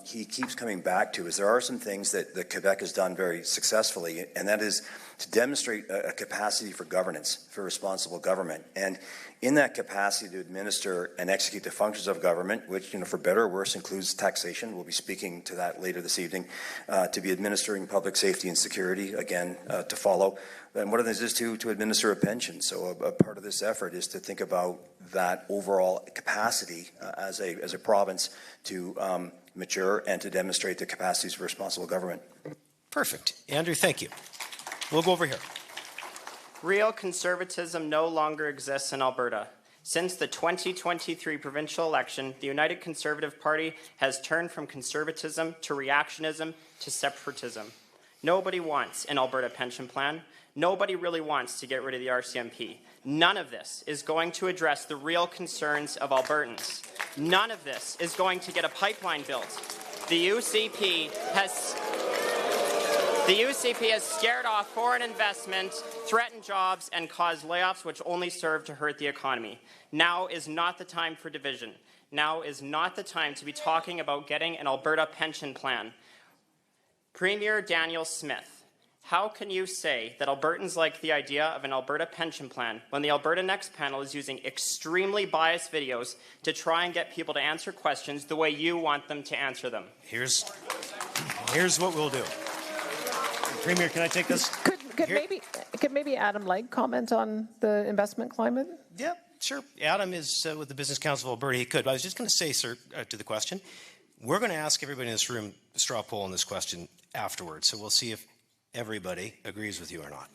Speaker 17: he keeps coming back to is there are some things that Quebec has done very successfully, and that is to demonstrate a capacity for governance, for responsible government. And in that capacity to administer and execute the functions of government, which, you know, for better or worse includes taxation, we'll be speaking to that later this evening, to be administering public safety and security, again, to follow. And one of the things is to administer a pension. So a part of this effort is to think about that overall capacity as a province to mature and to demonstrate the capacities for responsible government.
Speaker 2: Perfect. Andrew, thank you. We'll go over here.
Speaker 18: Real conservatism no longer exists in Alberta. Since the 2023 provincial election, the United Conservative Party has turned from conservatism to reactionism to separatism. Nobody wants an Alberta pension plan. Nobody really wants to get rid of the RCMP. None of this is going to address the real concerns of Albertans. None of this is going to get a pipeline built. The UCP has scared off foreign investment, threatened jobs, and caused layoffs which only serve to hurt the economy. Now is not the time for division. Now is not the time to be talking about getting an Alberta pension plan. Premier Daniel Smith How can you say that Albertans like the idea of an Alberta pension plan when the Alberta Next Panel is using extremely biased videos to try and get people to answer questions the way you want them to answer them?
Speaker 2: Here's what we'll do. Premier, can I take this?
Speaker 3: Could maybe Adam Legg comment on the investment climate?
Speaker 2: Yep, sure. Adam is with the Business Council of Alberta. He could. But I was just going to say, sir, to the question, we're going to ask everybody in this room a straw poll on this question afterwards. So we'll see if everybody agrees with you or not.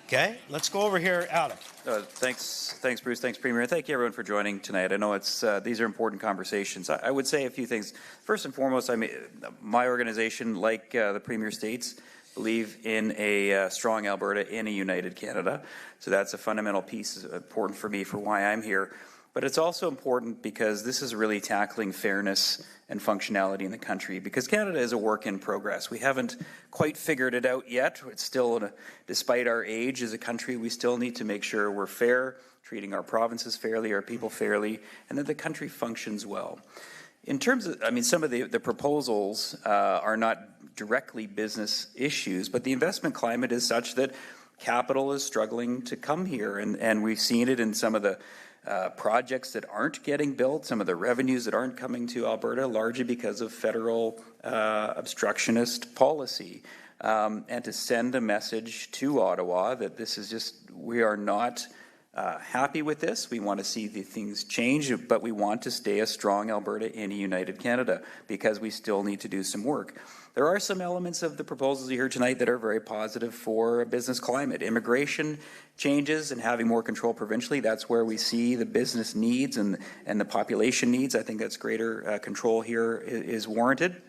Speaker 2: Okay, let's go over here, Adam.
Speaker 19: Thanks, Bruce. Thanks, Premier. And thank you, everyone, for joining tonight. I know these are important conversations. I would say a few things. First and foremost, my organization, like the Premier states, believe in a strong Alberta in a united Canada. So that's a fundamental piece, important for me for why I'm here. But it's also important because this is really tackling fairness and functionality in the country, because Canada is a work in progress. We haven't quite figured it out yet. It's still, despite our age as a country, we still need to make sure we're fair, treating our provinces fairly, our people fairly, and that the country functions well. In terms of, some of the proposals are not directly business issues, but the investment climate is such that capital is struggling to come here, and we've seen it in some of the projects that aren't getting built, some of the revenues that aren't coming to Alberta, largely because of federal obstructionist policy. And to send a message to Ottawa that this is just, we are not happy with this. We want to see the things change, but we want to stay a strong Alberta in a united Canada because we still need to do some work. There are some elements of the proposals you heard tonight that are very positive for a business climate. Immigration changes and having more control provincially, that's where we see the business needs and the population needs. I think that's greater control here is warranted.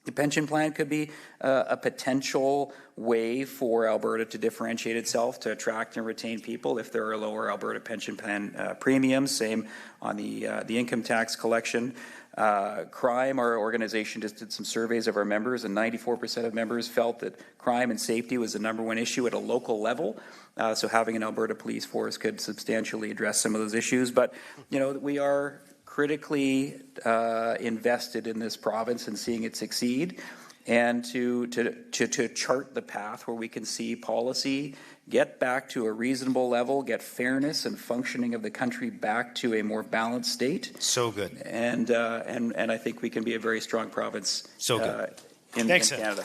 Speaker 19: The pension plan could be a potential way for Alberta to differentiate itself, to attract and retain people if there are lower Alberta pension plan premiums. Same on the income tax collection. Crime, our organization just did some surveys of our members, and 94% of members felt that crime and safety was the #1 issue at a local level. So having an Alberta police force could substantially address some of those issues. But, we are critically invested in this province and seeing it succeed, and to chart the path where we can see policy get back to a reasonable level, get fairness and functioning of the country back to a more balanced state.
Speaker 2: So good.
Speaker 19: And I think we can be a very strong province
Speaker 2: so good.
Speaker 19: In Canada.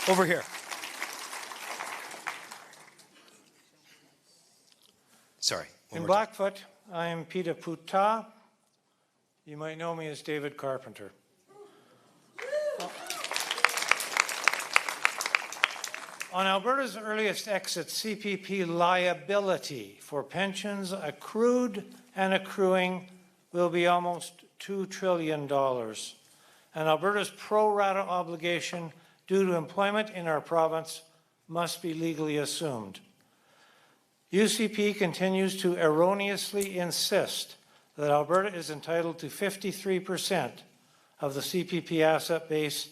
Speaker 2: Over here. Sorry.
Speaker 20: In Blackfoot, I am Peter Puta. You might know me as David Carpenter. On Alberta's earliest exit, CPP liability for pensions accrued and accruing will be almost $2 trillion. And Alberta's pro rata obligation due to employment in our province must be legally assumed. UCP continues to erroneously insist that Alberta is entitled to 53% of the CPP asset base,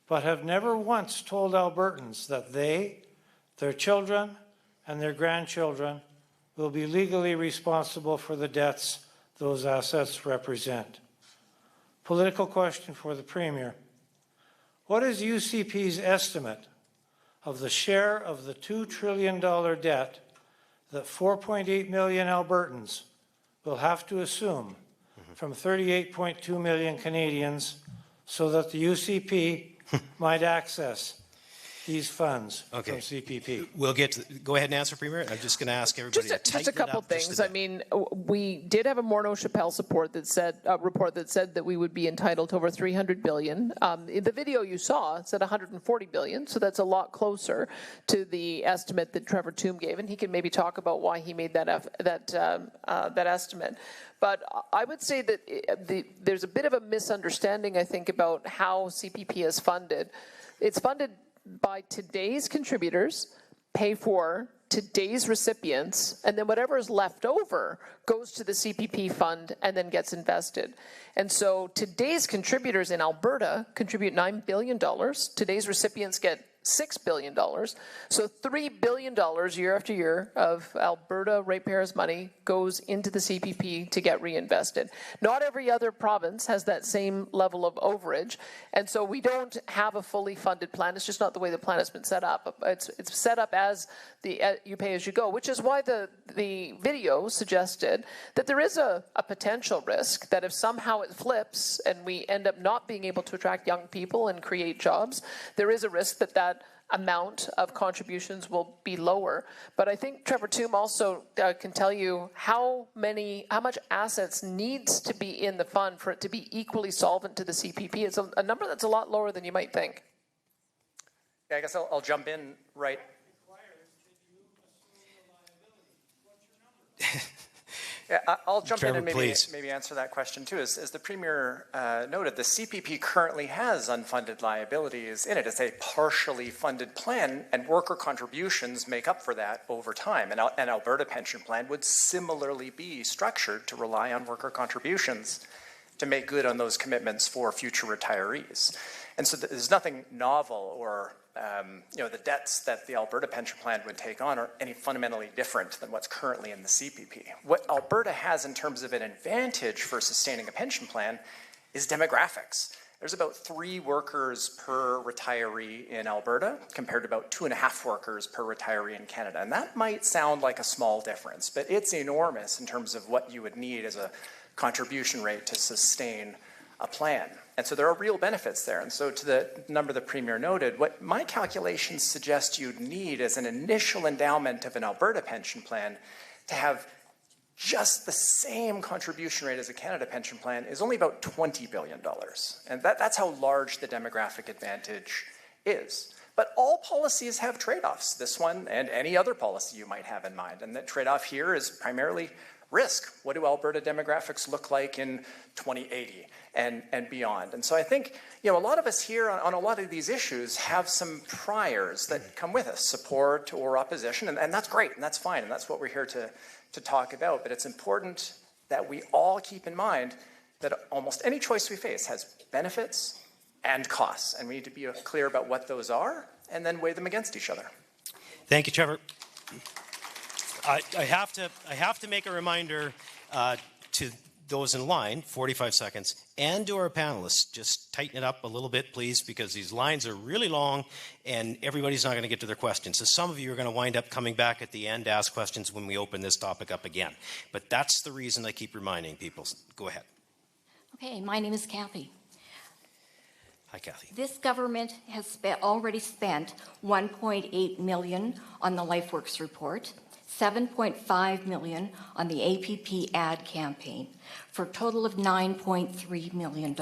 Speaker 20: but have never once told Albertans that they, their children, and their grandchildren will be legally responsible for the debts those assets represent. Political question for the Premier. What is UCP's estimate of the share of the $2 trillion debt that 4.8 million Albertans will have to assume from 38.2 million Canadians so that the UCP might access these funds from CPP?
Speaker 2: We'll get to, go ahead and answer, Premier. I'm just going to ask everybody to tighten
Speaker 3: just a couple
Speaker 2: it up
Speaker 3: things. We did have a Morneau Chappelle report that said that we would be entitled to over $300 billion. In the video you saw, it said $140 billion, so that's a lot closer to the estimate that Trevor Tombe gave, and he can maybe talk about why he made that estimate. But I would say that there's a bit of a misunderstanding, I think, about how CPP is funded. It's funded by today's contributors, pay for today's recipients, and then whatever is left over goes to the CPP fund and then gets invested. And so today's contributors in Alberta contribute $9 billion. Today's recipients get $6 billion. So $3 billion year after year of Alberta ratepayers' money goes into the CPP to get reinvested. Not every other province has that same level of overage, and so we don't have a fully funded plan. It's just not the way the plan has been set up. It's set up as the you pay as you go, which is why the video suggested that there is a potential risk that if somehow it flips and we end up not being able to attract young people and create jobs, there is a risk that that amount of contributions will be lower. But I think Trevor Tombe also can tell you how much assets needs to be in the fund for it to be equally solvent to the CPP. It's a number that's a lot lower than you might think.
Speaker 6: Yeah, I guess I'll jump in right. Yeah, I'll jump
Speaker 2: Trevor,
Speaker 6: in and maybe answer that question too. As the Premier noted, the CPP currently has unfunded liabilities in it. It's a partially funded plan, and worker contributions make up for that over time. And an Alberta pension plan would similarly be structured to rely on worker contributions to make good on those commitments for future retirees. And so there's nothing novel or the debts that the Alberta pension plan would take on are any fundamentally different than what's currently in the CPP. What Alberta has in terms of an advantage for sustaining a pension plan is demographics. There's about 3 workers per retiree in Alberta compared to about 2.5 workers per retiree in Canada. And that might sound like a small difference, but it's enormous in terms of what you would need as a contribution rate to sustain a plan. And so there are real benefits there. And so to the number the Premier noted, what my calculations suggest you'd need as an initial endowment of an Alberta pension plan to have just the same contribution rate as a Canada pension plan is only about $20 billion. And that's how large the demographic advantage is. But all policies have trade-offs, this one and any other policy you might have in mind. And the trade-off here is primarily risk. What do Alberta demographics look like in 2080 and beyond? And so I think, a lot of us here on a lot of these issues have some priors that come with us, support or opposition, and that's great, and that's fine, and that's what we're here to talk about. But it's important that we all keep in mind that almost any choice we face has benefits and costs, and we need to be clear about what those are and then weigh them against each other.
Speaker 2: Thank you, Trevor. I have to make a reminder to those in line, 45 seconds, and to our panelists, just tighten it up a little bit, please, because these lines are really long and everybody's not going to get to their questions. So some of you are going to wind up coming back at the end to ask questions when we open this topic up again. But that's the reason I keep reminding people. Go ahead.
Speaker 21: Okay, my name is Kathy.
Speaker 2: Hi, Kathy.
Speaker 21: This government has already spent $1.8 million on the LifeWorks report, $7.5 million on the APP ad campaign, for a total of $9.3 million.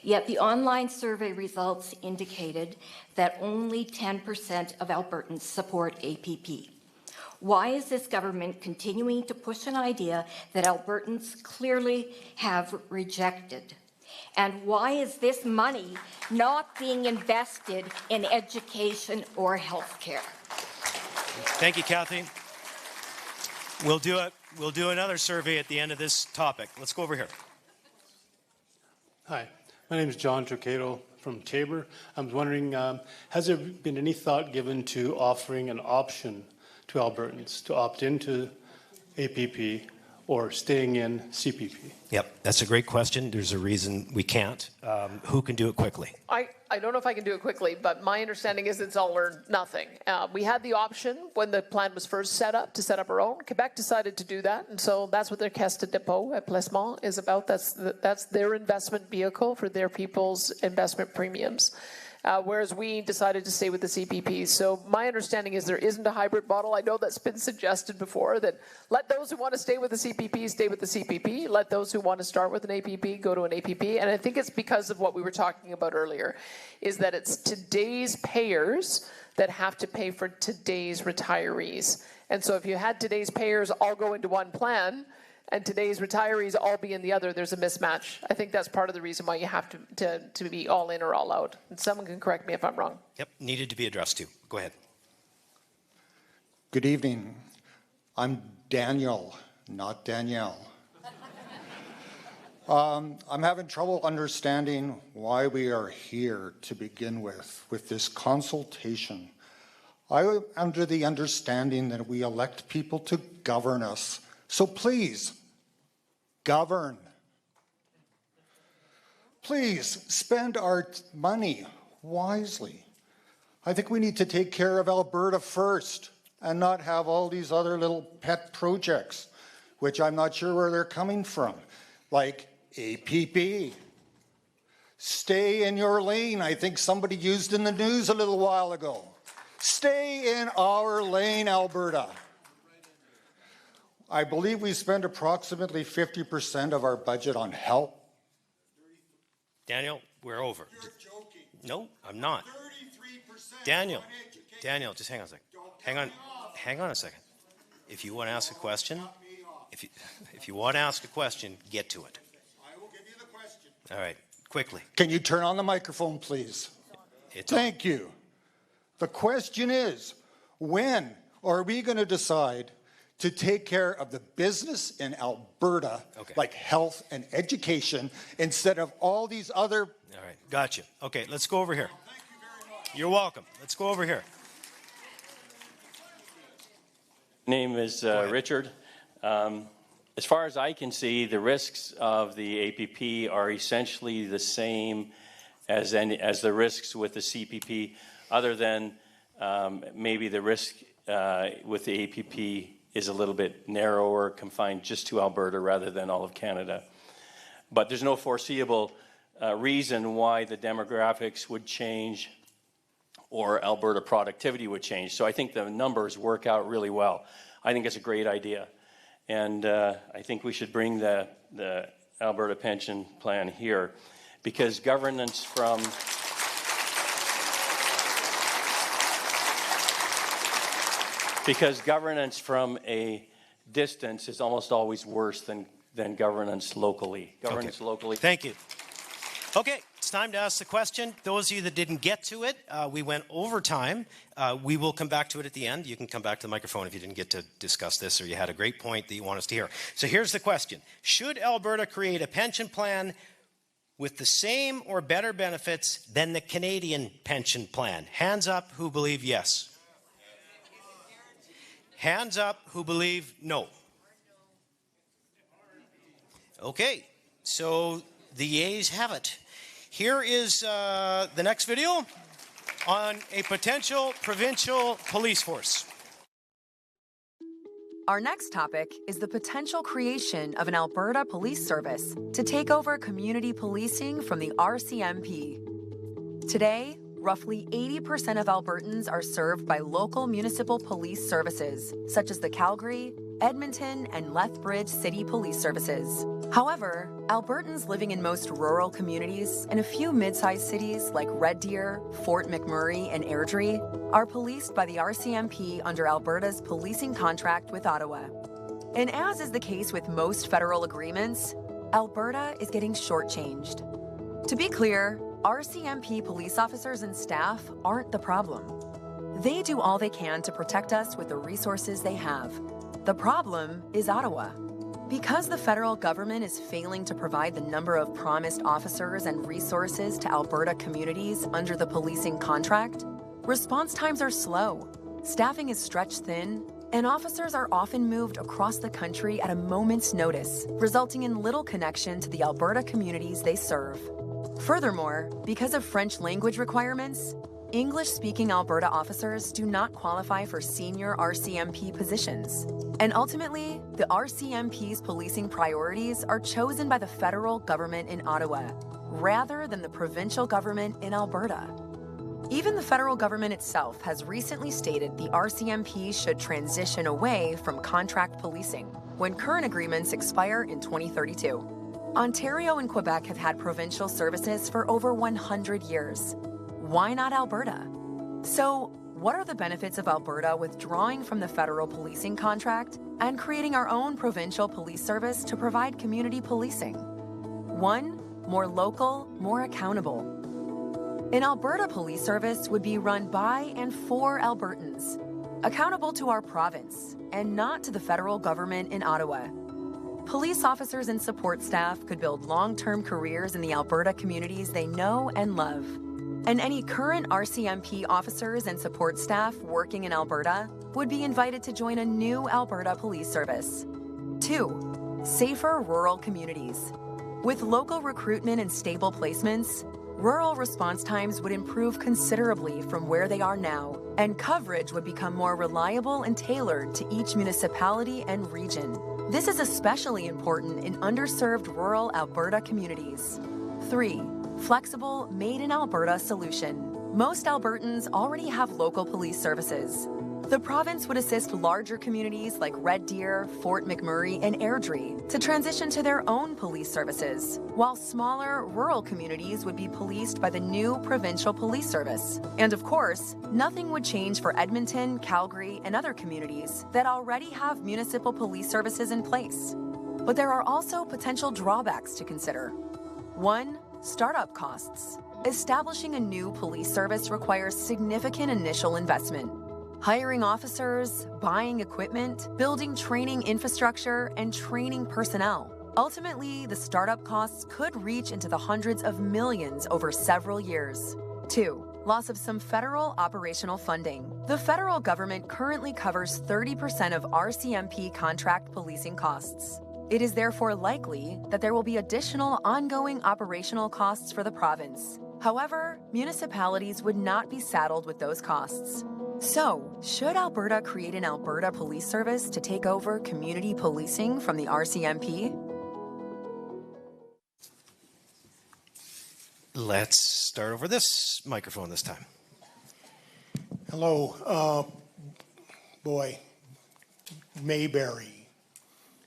Speaker 21: Yet the online survey results indicated that only 10% of Albertans support APP. Why is this government continuing to push an idea that Albertans clearly have rejected? And why is this money not being invested in education or health care?
Speaker 2: Thank you, Kathy. We'll do another survey at the end of this topic. Let's go over here.
Speaker 22: Hi, my name is John Trocato from Tabor. I was wondering, has there been any thought given to offering an option to Albertans to opt into APP or staying in CPP?
Speaker 2: Yep, that's a great question. There's a reason we can't. Who can do it quickly?
Speaker 3: I don't know if I can do it quickly, but my understanding is it's all or nothing. We had the option when the plan was first set up to set up our own. Quebec decided to do that, and so that's what their Caisse de dépôt et placement is about. That's their investment vehicle for their people's investment premiums. Whereas we decided to stay with the CPP. So my understanding is there isn't a hybrid model. I know that's been suggested before, that let those who want to stay with the CPP stay with the CPP. Let those who want to start with an APP go to an APP. And I think it's because of what we were talking about earlier, is that it's today's payers that have to pay for today's retirees. And so if you had today's payers all go into one plan, and today's retirees all be in the other, there's a mismatch. I think that's part of the reason why you have to be all in or all out. And someone can correct me if I'm wrong.
Speaker 2: Yep, needed to be addressed too. Go ahead.
Speaker 23: Good evening. I'm Daniel, not Danielle.
Speaker 1: I'm having trouble understanding why we are here to begin with this consultation. I'm under the understanding that we elect people to govern us. So please, govern. Please spend our money wisely. I think we need to take care of Alberta first and not have all these other little pet projects, which I'm not sure where they're coming from, like APP. Stay in your lane. I think somebody used in the news a little while ago. Stay in our lane, Alberta. I believe we spend approximately 50% of our budget on health.
Speaker 2: Daniel, we're over. You're joking. No, I'm not. 33%. Daniel, just hang on a second. Hang on a second. If you want to ask a question, if you want to ask a question, get to it.
Speaker 1: I will give you the question.
Speaker 2: All right, quickly.
Speaker 1: Can you turn on the microphone, please? Thank you. The question is, when are we going to decide to take care of the business in Alberta, like health and education, instead of all these other...
Speaker 2: All right, gotcha. Okay, let's go over here. Thank you very much. You're welcome. Let's go over here.
Speaker 11: Name is Richard. As far as I can see, the risks of the APP are essentially the same as the risks with the CPP, other than maybe the risk with the APP is a little bit narrower, confined just to Alberta rather than all of Canada. But there's no foreseeable reason why the demographics would change or Alberta productivity would change. So I think the numbers work out really well. I think it's a great idea. And I think we should bring the Alberta pension plan here, because governance from a distance is almost always worse than governance locally. Locally.
Speaker 2: Thank you. Okay, it's time to ask the question. Those of you that didn't get to it, we went over time. We will come back to it at the end. You can come back to the microphone if you didn't get to discuss this or you had a great point that you want us to hear. So here's the question. Should Alberta create a pension plan with the same or better benefits than the Canadian pension plan? Hands up who believe yes. Hands up who believe no. Okay, so the yeas have it. Here is the next video on a potential provincial police force.
Speaker 4: Our next topic is the potential creation of an Alberta police service to take over community policing from the RCMP. Today, roughly 80% of Albertans are served by local municipal police services, such as the Calgary, Edmonton, and Lethbridge City Police Services. However, Albertans living in most rural communities and a few mid-sized cities like Red Deer, Fort McMurray, and Airdrie are policed by the RCMP under Alberta's policing contract with Ottawa. And as is the case with most federal agreements, Alberta is getting shortchanged. To be clear, RCMP police officers and staff aren't the problem. They do all they can to protect us with the resources they have. The problem is Ottawa. Because the federal government is failing to provide the number of promised officers and resources to Alberta communities under the policing contract, response times are slow, staffing is stretched thin, and officers are often moved across the country at a moment's notice, resulting in little connection to the Alberta communities they serve. Furthermore, because of French language requirements, English-speaking Alberta officers do not qualify for senior RCMP positions. And ultimately, the RCMP's policing priorities are chosen by the federal government in Ottawa, rather than the provincial government in Alberta. Even the federal government itself has recently stated the RCMP should transition away from contract policing when current agreements expire in 2032. Ontario and Quebec have had provincial services for over 100 years. Why not Alberta? So, what are the benefits of Alberta withdrawing from the federal policing contract and creating our own provincial police service to provide community policing? 1, more local, more accountable. An Alberta police service would be run by and for Albertans, accountable to our province and not to the federal government in Ottawa. police officers and support staff could build long-term careers in the Alberta communities they know and love. And any current RCMP officers and support staff working in Alberta would be invited to join a new Alberta Police Service. 2. Safer rural communities. With local recruitment and stable placements, rural response times would improve considerably from where they are now, and coverage would become more reliable and tailored to each municipality and region. This is especially important in underserved rural Alberta communities. 3. Flexible, made-in-Alberta solution. Most Albertans already have local police services. The province would assist larger communities like Red Deer, Fort McMurray, and Airdrie to transition to their own police services, while smaller, rural communities would be policed by the new Provincial Police Service. And of course, nothing would change for Edmonton, Calgary, and other communities that already have municipal police services in place. But there are also potential drawbacks to consider. 1. Startup costs. Establishing a new police service requires significant initial investment. Hiring officers, buying equipment, building training infrastructure, and training personnel. Ultimately, the startup costs could reach into the hundreds of millions over several years. 2. Loss of some federal operational funding. The federal government currently covers 30% of RCMP contract policing costs. It is therefore likely that there will be additional ongoing operational costs for the province. However, municipalities would not be saddled with those costs. So, should Alberta create an Alberta Police Service to take over community policing from the RCMP?
Speaker 2: Let's start over this microphone this time.
Speaker 5: Hello. Boy, Mayberry.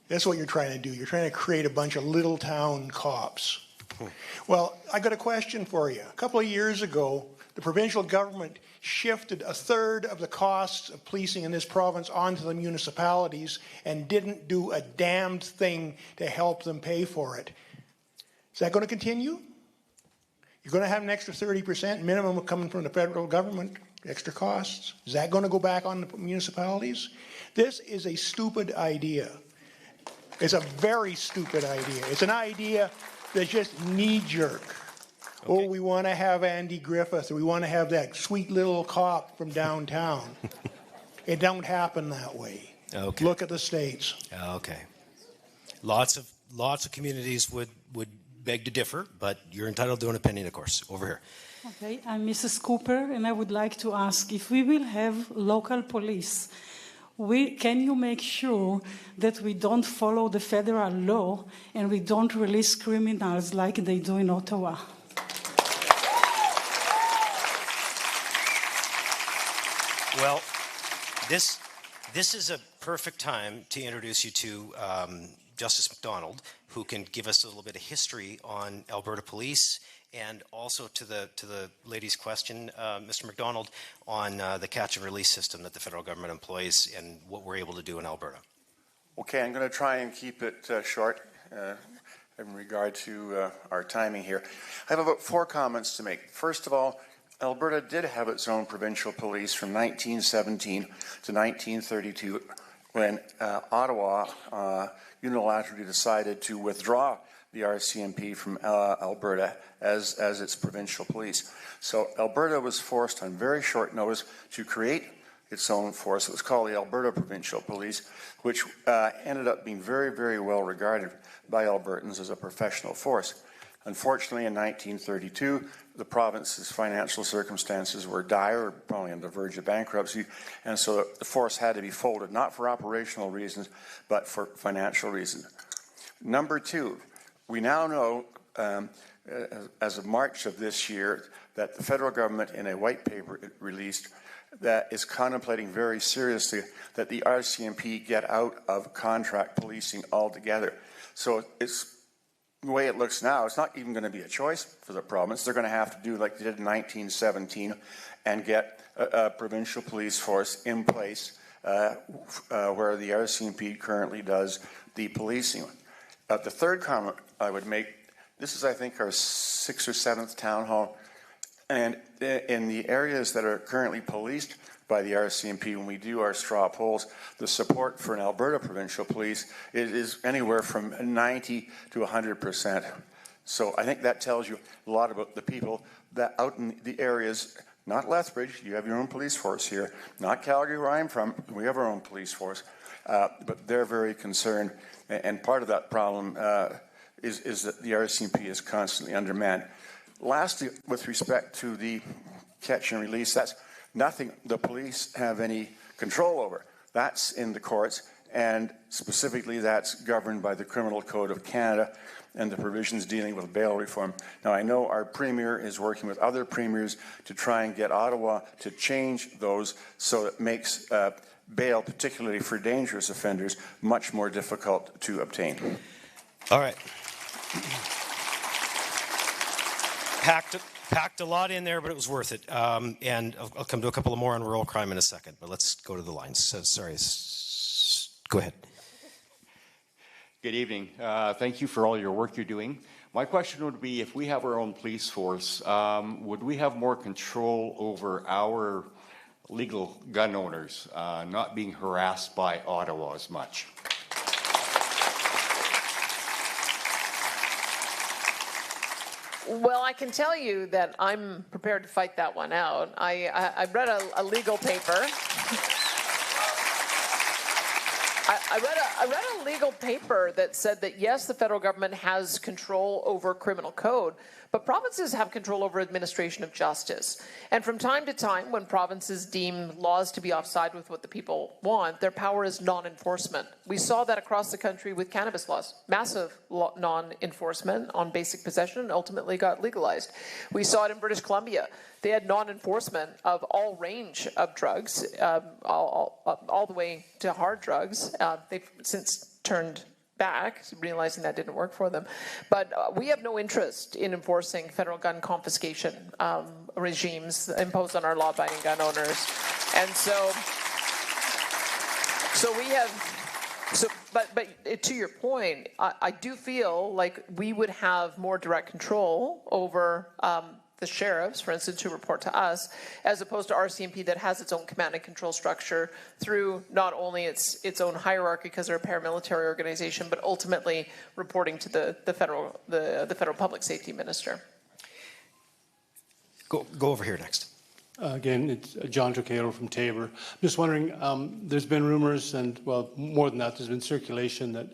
Speaker 5: That's what you're trying to do. You're trying to create a bunch of little town cops. Well, I got a question for you. A couple of years ago, the provincial government shifted a third of the costs of policing in this province onto the municipalities and didn't do a damned thing to help them pay for it. Is that going to continue? You're going to have an extra 30% minimum coming from the federal government, extra costs. Is that going to go back on the municipalities? This is a stupid idea. It's a very stupid idea. It's an idea that's just knee-jerk. Okay. Oh, we want to have Andy Griffith, or we want to have that sweet little cop from downtown. It don't happen that way. Okay. Look at the States.
Speaker 2: Okay. Lots of communities would beg to differ, but you're entitled to an opinion, of course. Over here.
Speaker 7: Okay, I'm Mrs. Cooper, and I would like to ask if we will have local police, can you make sure that we don't follow the federal law and we don't release criminals like they do in Ottawa?
Speaker 2: Well, this is a perfect time to introduce you to Justice MacDonald, who can give us a little bit of history on Alberta Police, and also to the lady's question, Mr. MacDonald, on the catch and release system that the federal government employs and what we're able to do in Alberta.
Speaker 23: Okay, I'm going to try and keep it short in regard to our timing here. I have about 4 comments to make. First of all, Alberta did have its own provincial police from 1917 to 1932 when Ottawa unilaterally decided to withdraw the RCMP from Alberta as its provincial police. So Alberta was forced on very short notice to create its own force. It was called the Alberta Provincial Police, which ended up being very, very well regarded by Albertans as a professional force. Unfortunately, in 1932, the province's financial circumstances were dire, probably on the verge of bankruptcy, and so the force had to be folded, not for operational reasons, but for financial reasons. Number 2, we now know, as of March of this year, that the federal government, in a white paper it released, that is contemplating very seriously that the RCMP get out of contract policing altogether. So it's the way it looks now, it's not even going to be a choice for the province. They're going to have to do like they did in 1917 and get a provincial police force in place where the RCMP currently does the policing. The third comment I would make, this is I think our 6th or 7th town hall, and in the areas that are currently policed by by the RCMP when we do our straw polls, the support for an Alberta Provincial Police is anywhere from 90 to 100%. So I think that tells you a lot about the people that out in the areas, not Lethbridge, you have your own police force here, not Calgary where I'm from, we have our own police force, but they're very concerned, and part of that problem is that the RCMP is constantly undermanned. Lastly, with respect to the catch and release, that's nothing the police have any control over. That's in the courts, and specifically that's governed by the Criminal Code of Canada and the provisions dealing with bail reform. Now, I know our Premier is working with other premiers to try and get Ottawa to change those so it makes bail, particularly for dangerous offenders, much more difficult to obtain.
Speaker 2: All right. Packed a lot in there, but it was worth it. And I'll come to a couple of more on rural crime in a second, but let's go to the lines. So, sorry, go ahead.
Speaker 8: Good evening. Thank you for all your work you're doing. My question would be, if we have our own police force, would we have more control over our legal gun owners not being harassed by Ottawa as much?
Speaker 3: Well, I can tell you that I'm prepared to fight that one out. I read a legal paper. I read a legal paper that said that, yes, the federal government has control over criminal code, but provinces have control over administration of justice. And from time to time, when provinces deem laws to be offside with what the people want, their power is non-enforcement. We saw that across the country with cannabis laws. Massive non-enforcement on basic possession and ultimately got legalized. We saw it in British Columbia. They had non-enforcement of all range of drugs, all the way to hard drugs. They've since turned back, realizing that didn't work for them. But we have no interest in enforcing federal gun confiscation regimes imposed on our law-abiding gun owners. And so we have, but to your point, I do feel like we would have more direct control over the sheriffs, for instance, who report to us, as opposed to RCMP that has its own command and control structure through not only its own hierarchy because they're a paramilitary organization, but ultimately reporting to the federal public safety minister.
Speaker 2: Go over here next.
Speaker 22: Again, it's John Trocadero from Tabor. I'm just wondering, there's been rumors, and well, more than that, there's been circulation that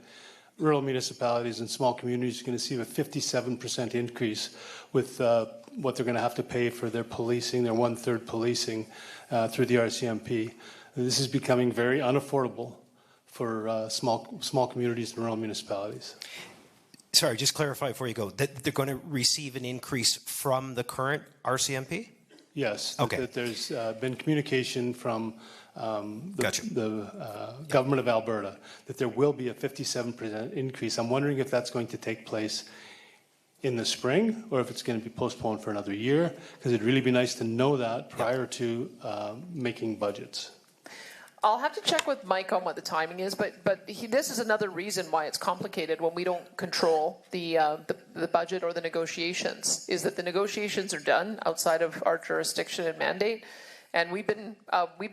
Speaker 22: rural municipalities and small communities are going to see a 57% increase with what they're going to have to pay for their policing, their one-third policing through the RCMP. This is becoming very unaffordable for small communities and rural municipalities.
Speaker 2: Sorry, just clarify before you go, that they're going to receive an increase from the current RCMP?
Speaker 22: Yes.
Speaker 2: Okay.
Speaker 22: That there's been communication from the government of Alberta that there will be a 57% increase. I'm wondering if that's going to take place in the spring or if it's going to be postponed for another year, because it'd really be nice to know that prior to making budgets.
Speaker 3: I'll have to check with Mike on what the timing is, but this is another reason why it's complicated when we don't control the budget or the negotiations, is that the negotiations are done outside of our jurisdiction and mandate. And we've been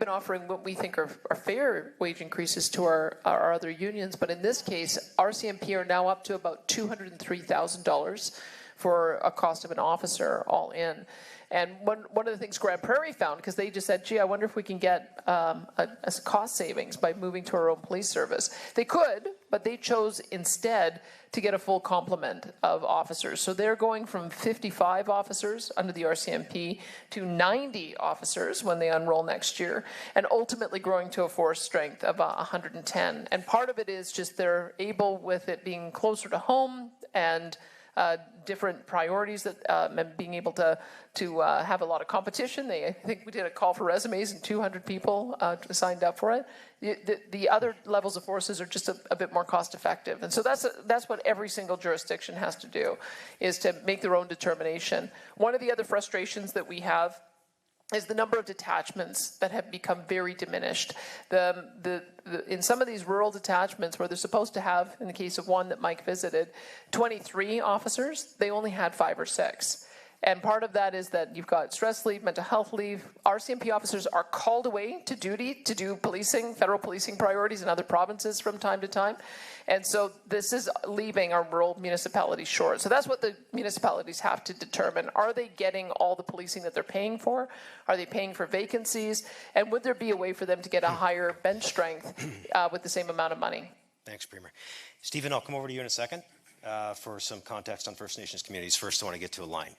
Speaker 3: offering what we think are fair wage increases to our other unions, but in this case, RCMP are now up to about $203,000 for a cost of an officer all in. And one of the things Grand Prairie found, because they just said, gee, I wonder if we can get a cost savings by moving to our own police service. They could, but they chose instead to get a full complement of officers. So they're going from 55 officers under the RCMP to 90 officers when they unroll next year, and ultimately growing to a force strength of 110. And part of it is just they're able, with it being closer to home and different priorities, that being able to have a lot of competition. I think we did a call for resumes and 200 people signed up for it. The other levels of forces are just a bit more cost effective. And so that's what every single jurisdiction has to do, is to make their own determination. One of the other frustrations that we have is the number of detachments that have become very diminished. In some of these rural detachments where they're supposed to have, in the case of one that Mike visited, 23 officers, they only had 5 or 6. And part of that is that you've got stress leave, mental health leave. RCMP officers are called away to duty to do policing, federal policing priorities in other provinces from time to time. And so this is leaving our rural municipalities short. So that's what the municipalities have to determine. Are they getting all the policing that they're paying for? Are they paying for vacancies? And would there be a way for them to get a higher bench strength with the same amount of money?
Speaker 2: Thanks, Premier. Stephen, I'll come over to you in a second for some context on First Nations communities. First, I want to get to a line.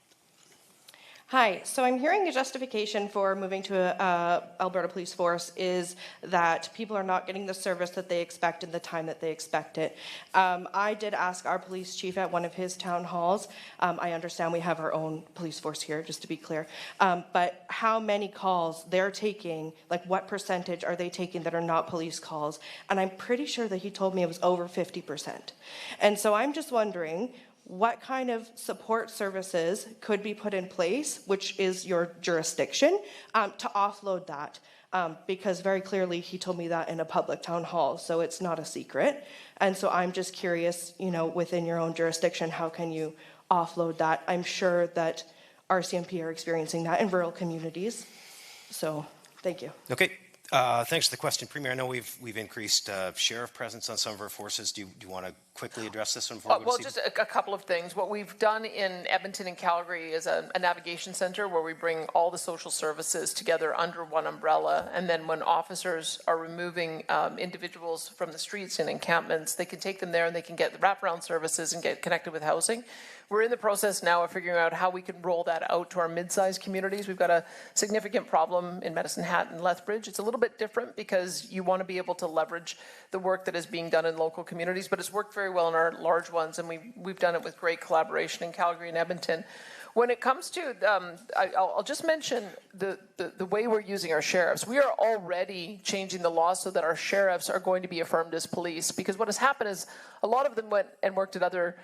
Speaker 9: Hi, so I'm hearing the justification for moving to Alberta Police Force is that people are not getting the service that they expect in the time that they expect it. I did ask our police chief at one of his town halls. I understand we have our own police force here, just to be clear. But how many calls they're taking, like what percentage are they taking that are not police calls? And I'm pretty sure that he told me it was over 50%. And so I'm just wondering, what kind of support services could be put in place, which is your jurisdiction, to offload that? Because very clearly he told me that in a public town hall, so it's not a secret. And so I'm just curious, you know, within your own jurisdiction, how can you offload that? I'm sure that RCMP are experiencing that in rural communities. So thank you.
Speaker 2: Okay. Thanks for the question, Premier. I know we've increased sheriff presence on some of our forces. Do you want to quickly address this one?
Speaker 3: Well, just a couple of things. What we've done in Edmonton and Calgary is a navigation center where we bring all the social services together under one umbrella. And then when officers are removing individuals from the streets and encampments, they can take them there and they can get the wraparound services and get connected with housing. We're in the process now of figuring out how we can roll that out to our mid-sized communities. We've got a significant problem in Medicine Hat and Lethbridge. It's a little bit different because you want to be able to leverage the work that is being done in local communities, but it's worked very well in our large ones, and we've done it with great collaboration in Calgary and Edmonton. When it comes to, I'll just mention the way we're using our sheriffs. We are already changing the law so that our sheriffs are going to be affirmed as police, because what has happened is a lot of them went and worked at other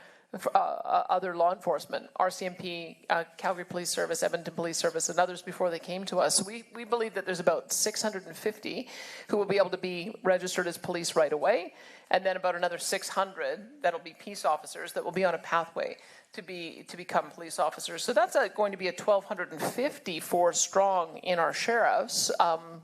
Speaker 3: law enforcement, RCMP, Calgary Police Service, Edmonton Police Service, and others before they came to us. So we believe that there's about 650 who will be able to be registered as police right away, and then about another 600 that'll be peace officers that will be on a pathway to become police officers. So that's going to be a 1,254 strong in our sheriffs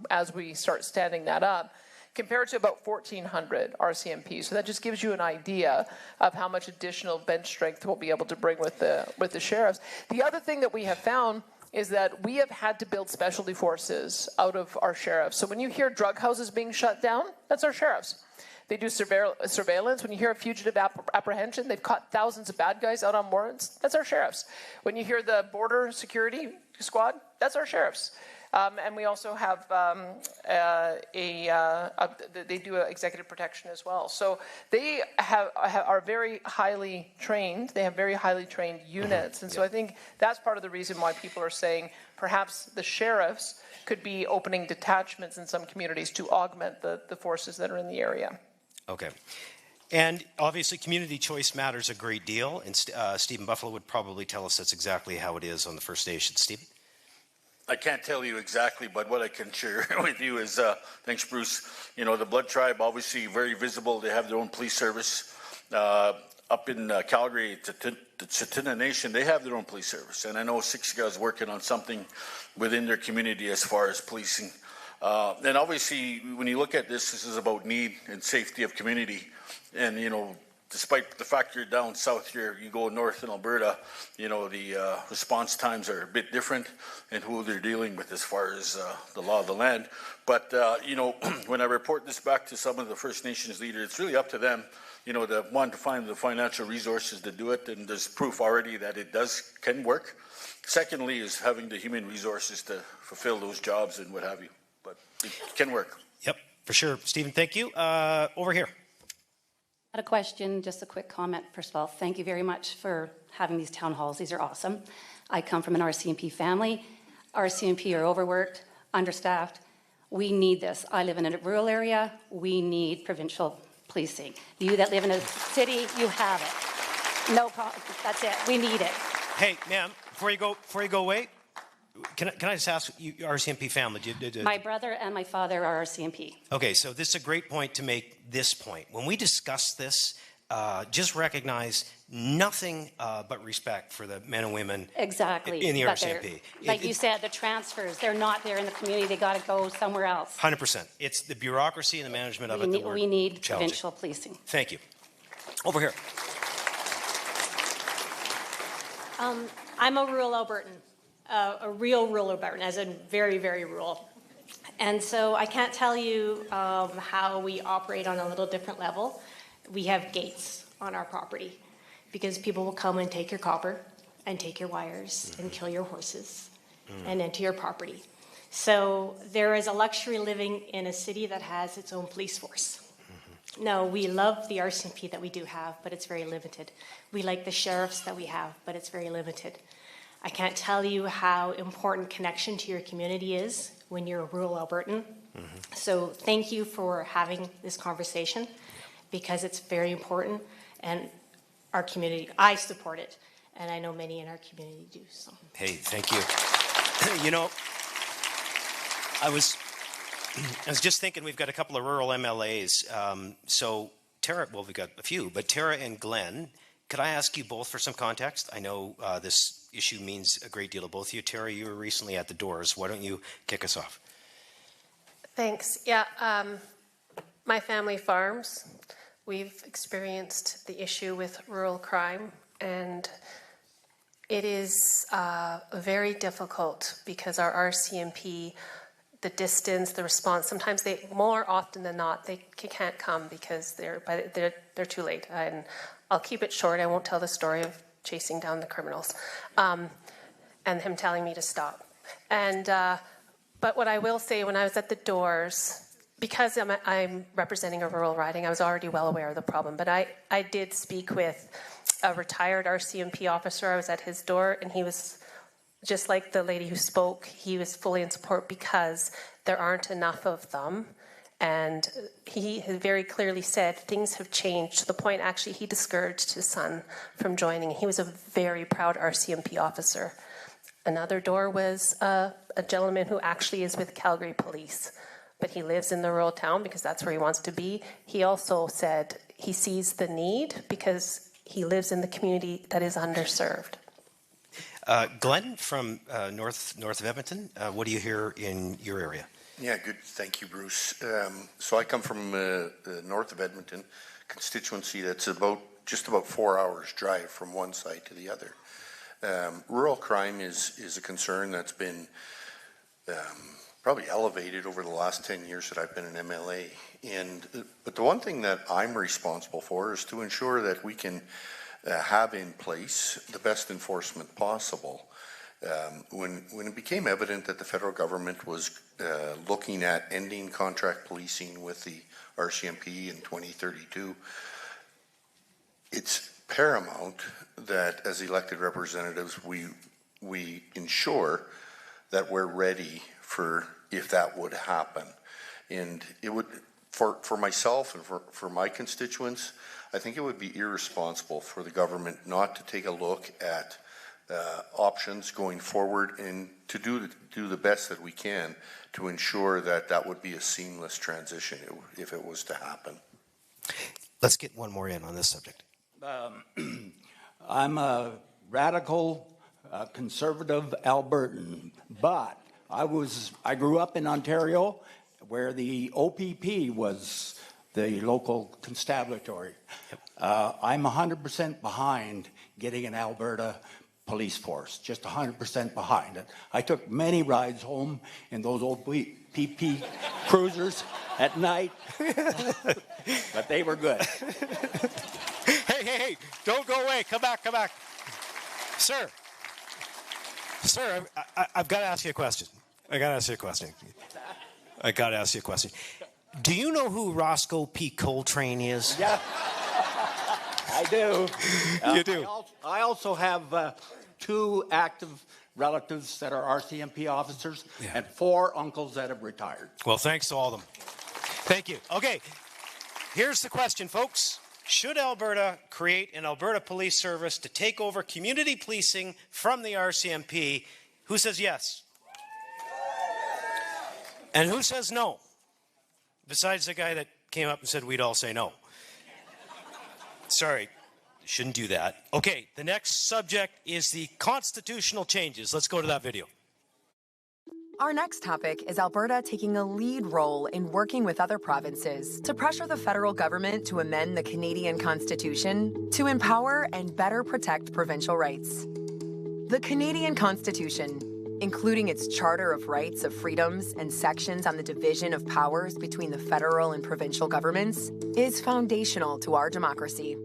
Speaker 3: as we start standing that up, compared to about 1,400 RCMP. So that just gives you an idea of how much additional bench strength we'll be able to bring with the sheriffs. The other thing that we have found is that we have had to build specialty forces out of our sheriffs. So when you hear drug houses being shut down, that's our sheriffs. They do surveillance. When you hear a fugitive apprehension, they've caught thousands of bad guys out on warrants. That's our sheriffs. When you hear the border security squad, that's our sheriffs. And we also have they do executive protection as well. So they are very highly trained. They have very highly trained units. And so I think that's part of the reason why people are saying perhaps the sheriffs could be opening detachments in some communities to augment the forces that are in the area.
Speaker 2: Okay. And obviously community choice matters a great deal. And Stephen Buffalo would probably tell us that's exactly how it is on the First Nations. Stephen?
Speaker 10: I can't tell you exactly, but what I can share with you is, thanks, Bruce. You know, the Blood Tribe, obviously very visible. They have their own police service. Up in Calgary, the Tsuut'ina Nation, they have their own police service. And I know Siksika is working on something within their community as far as policing. And obviously, when you look at this, this is about need and safety of community. And, you know, despite the fact you're down south here, you go north in Alberta, you know, the response times are a bit different in who they're dealing with as far as the law of the land. But, you know, when I report this back to some of the First Nations leaders, it's really up to them, you know, to find the financial resources to do it. And there's proof already that it can work. Secondly is having the human resources to fulfill those jobs and what have you. But it can work.
Speaker 2: Yep, for sure. Stephen, thank you. Over here.
Speaker 12: I had a question, just a quick comment. First of all, thank you very much for having these town halls. These are awesome. I come from an RCMP family. RCMP are overworked, understaffed. We need this. I live in a rural area. We need provincial policing. You that live in a city, you have it. No problem. That's it. We need it.
Speaker 2: Hey, ma'am, before you go away, can I just ask you, RCMP family?
Speaker 12: My brother and my father are RCMP.
Speaker 2: Okay, so this is a great point to make this point. When we discuss this, just recognize nothing but respect for the men and women
Speaker 12: Exactly.
Speaker 2: in the
Speaker 12: But
Speaker 2: RCMP.
Speaker 12: like you said, the transfers, they're not there in the community. They got to go somewhere else.
Speaker 2: 100%. It's the bureaucracy and the management of it that
Speaker 12: We need
Speaker 2: challenging.
Speaker 12: provincial policing.
Speaker 2: Thank you. Over here.
Speaker 13: I'm a rural Albertan, a real rural Albertan, as in very, very rural. And so I can't tell you how we operate on a little different level. We have gates on our property because people will come and take your copper and take your wires and kill your horses and enter your property. So there is a luxury living in a city that has its own police force. No, we love the RCMP that we do have, but it's very limited. We like the sheriffs that we have, but it's very limited. I can't tell you how important connection to your community is when you're a rural Albertan. So thank you for having this conversation because it's very important and our community, I support it, and I know many in our community do. So.
Speaker 2: Hey, thank you. You know, I was just thinking we've got a couple of rural MLAs. So Tara, well, we've got a few, but Tara and Glenn, could I ask you both for some context? I know this issue means a great deal to both of you. Tara, you were recently at the doors. Why don't you kick us off?
Speaker 14: Thanks. Yeah, my family farms. We've experienced the issue with rural crime, and it is very difficult because our RCMP, the distance, the response, sometimes they, more often than not, they can't come because they're too late. And I'll keep it short. I won't tell the story of chasing down the criminals and him telling me to stop. And but what I will say, when I was at the doors, because I'm representing a rural riding, I was already well aware of the problem. But I did speak with a retired RCMP officer. I was at his door, and he was just like the lady who spoke. He was fully in support because there aren't enough of them. And he had very clearly said things have changed to the point, actually, he discouraged his son from joining. He was a very proud RCMP officer. Another door was a gentleman who actually is with Calgary Police, but he lives in the rural town because that's where he wants to be. He also said he sees the need because he lives in the community that is underserved.
Speaker 2: Glenn from north of Edmonton, what do you hear in your area?
Speaker 15: Yeah, good. Thank you, Bruce. So I come from north of Edmonton, constituency that's just about 4 hours drive from one side to the other. Rural crime is a concern that's been probably elevated over the last 10 years that I've been an MLA. But the one thing that I'm responsible for is to ensure that we can have in place the best enforcement possible. When it became evident that the federal government was looking at ending contract policing with the RCMP in 2032, it's paramount that as elected representatives we ensure that we're ready for if that would happen. And it would, for myself and for my constituents, I think it would be irresponsible for the government not to take a look at options going forward and to do the best that we can to ensure that that would be a seamless transition if it was to happen.
Speaker 2: Let's get one more in on this subject.
Speaker 24: I'm a radical conservative Albertan, but I grew up in Ontario where the OPP was the local constabulary. I'm 100% behind getting an Alberta police force, just 100% behind it. I took many rides home in those old PP cruisers at night, but they were good.
Speaker 2: Hey, don't go away. Come back. Sir, I've got to ask you a question. Do you know who Roscoe P. Coltrane is?
Speaker 24: Yeah, I do.
Speaker 2: You do?
Speaker 24: I also have 2 active relatives that are RCMP officers and 4 uncles that have retired.
Speaker 2: Well, thanks to all of them. Thank you. Okay, here's the question, folks. Should Alberta create an Alberta Police Service to take over community policing from the RCMP? Who says yes? And who says no? Besides the guy that came up and said we'd all say no. Sorry, shouldn't do that. Okay, the next subject is the constitutional changes. Let's go to that video.
Speaker 4: Our next topic is Alberta taking a lead role in working with other provinces to pressure the federal government to amend the Canadian Constitution to empower and better protect provincial rights. The Canadian Constitution, including its Charter of Rights of Freedoms and sections on the division of powers between the federal and provincial governments, is foundational to our democracy.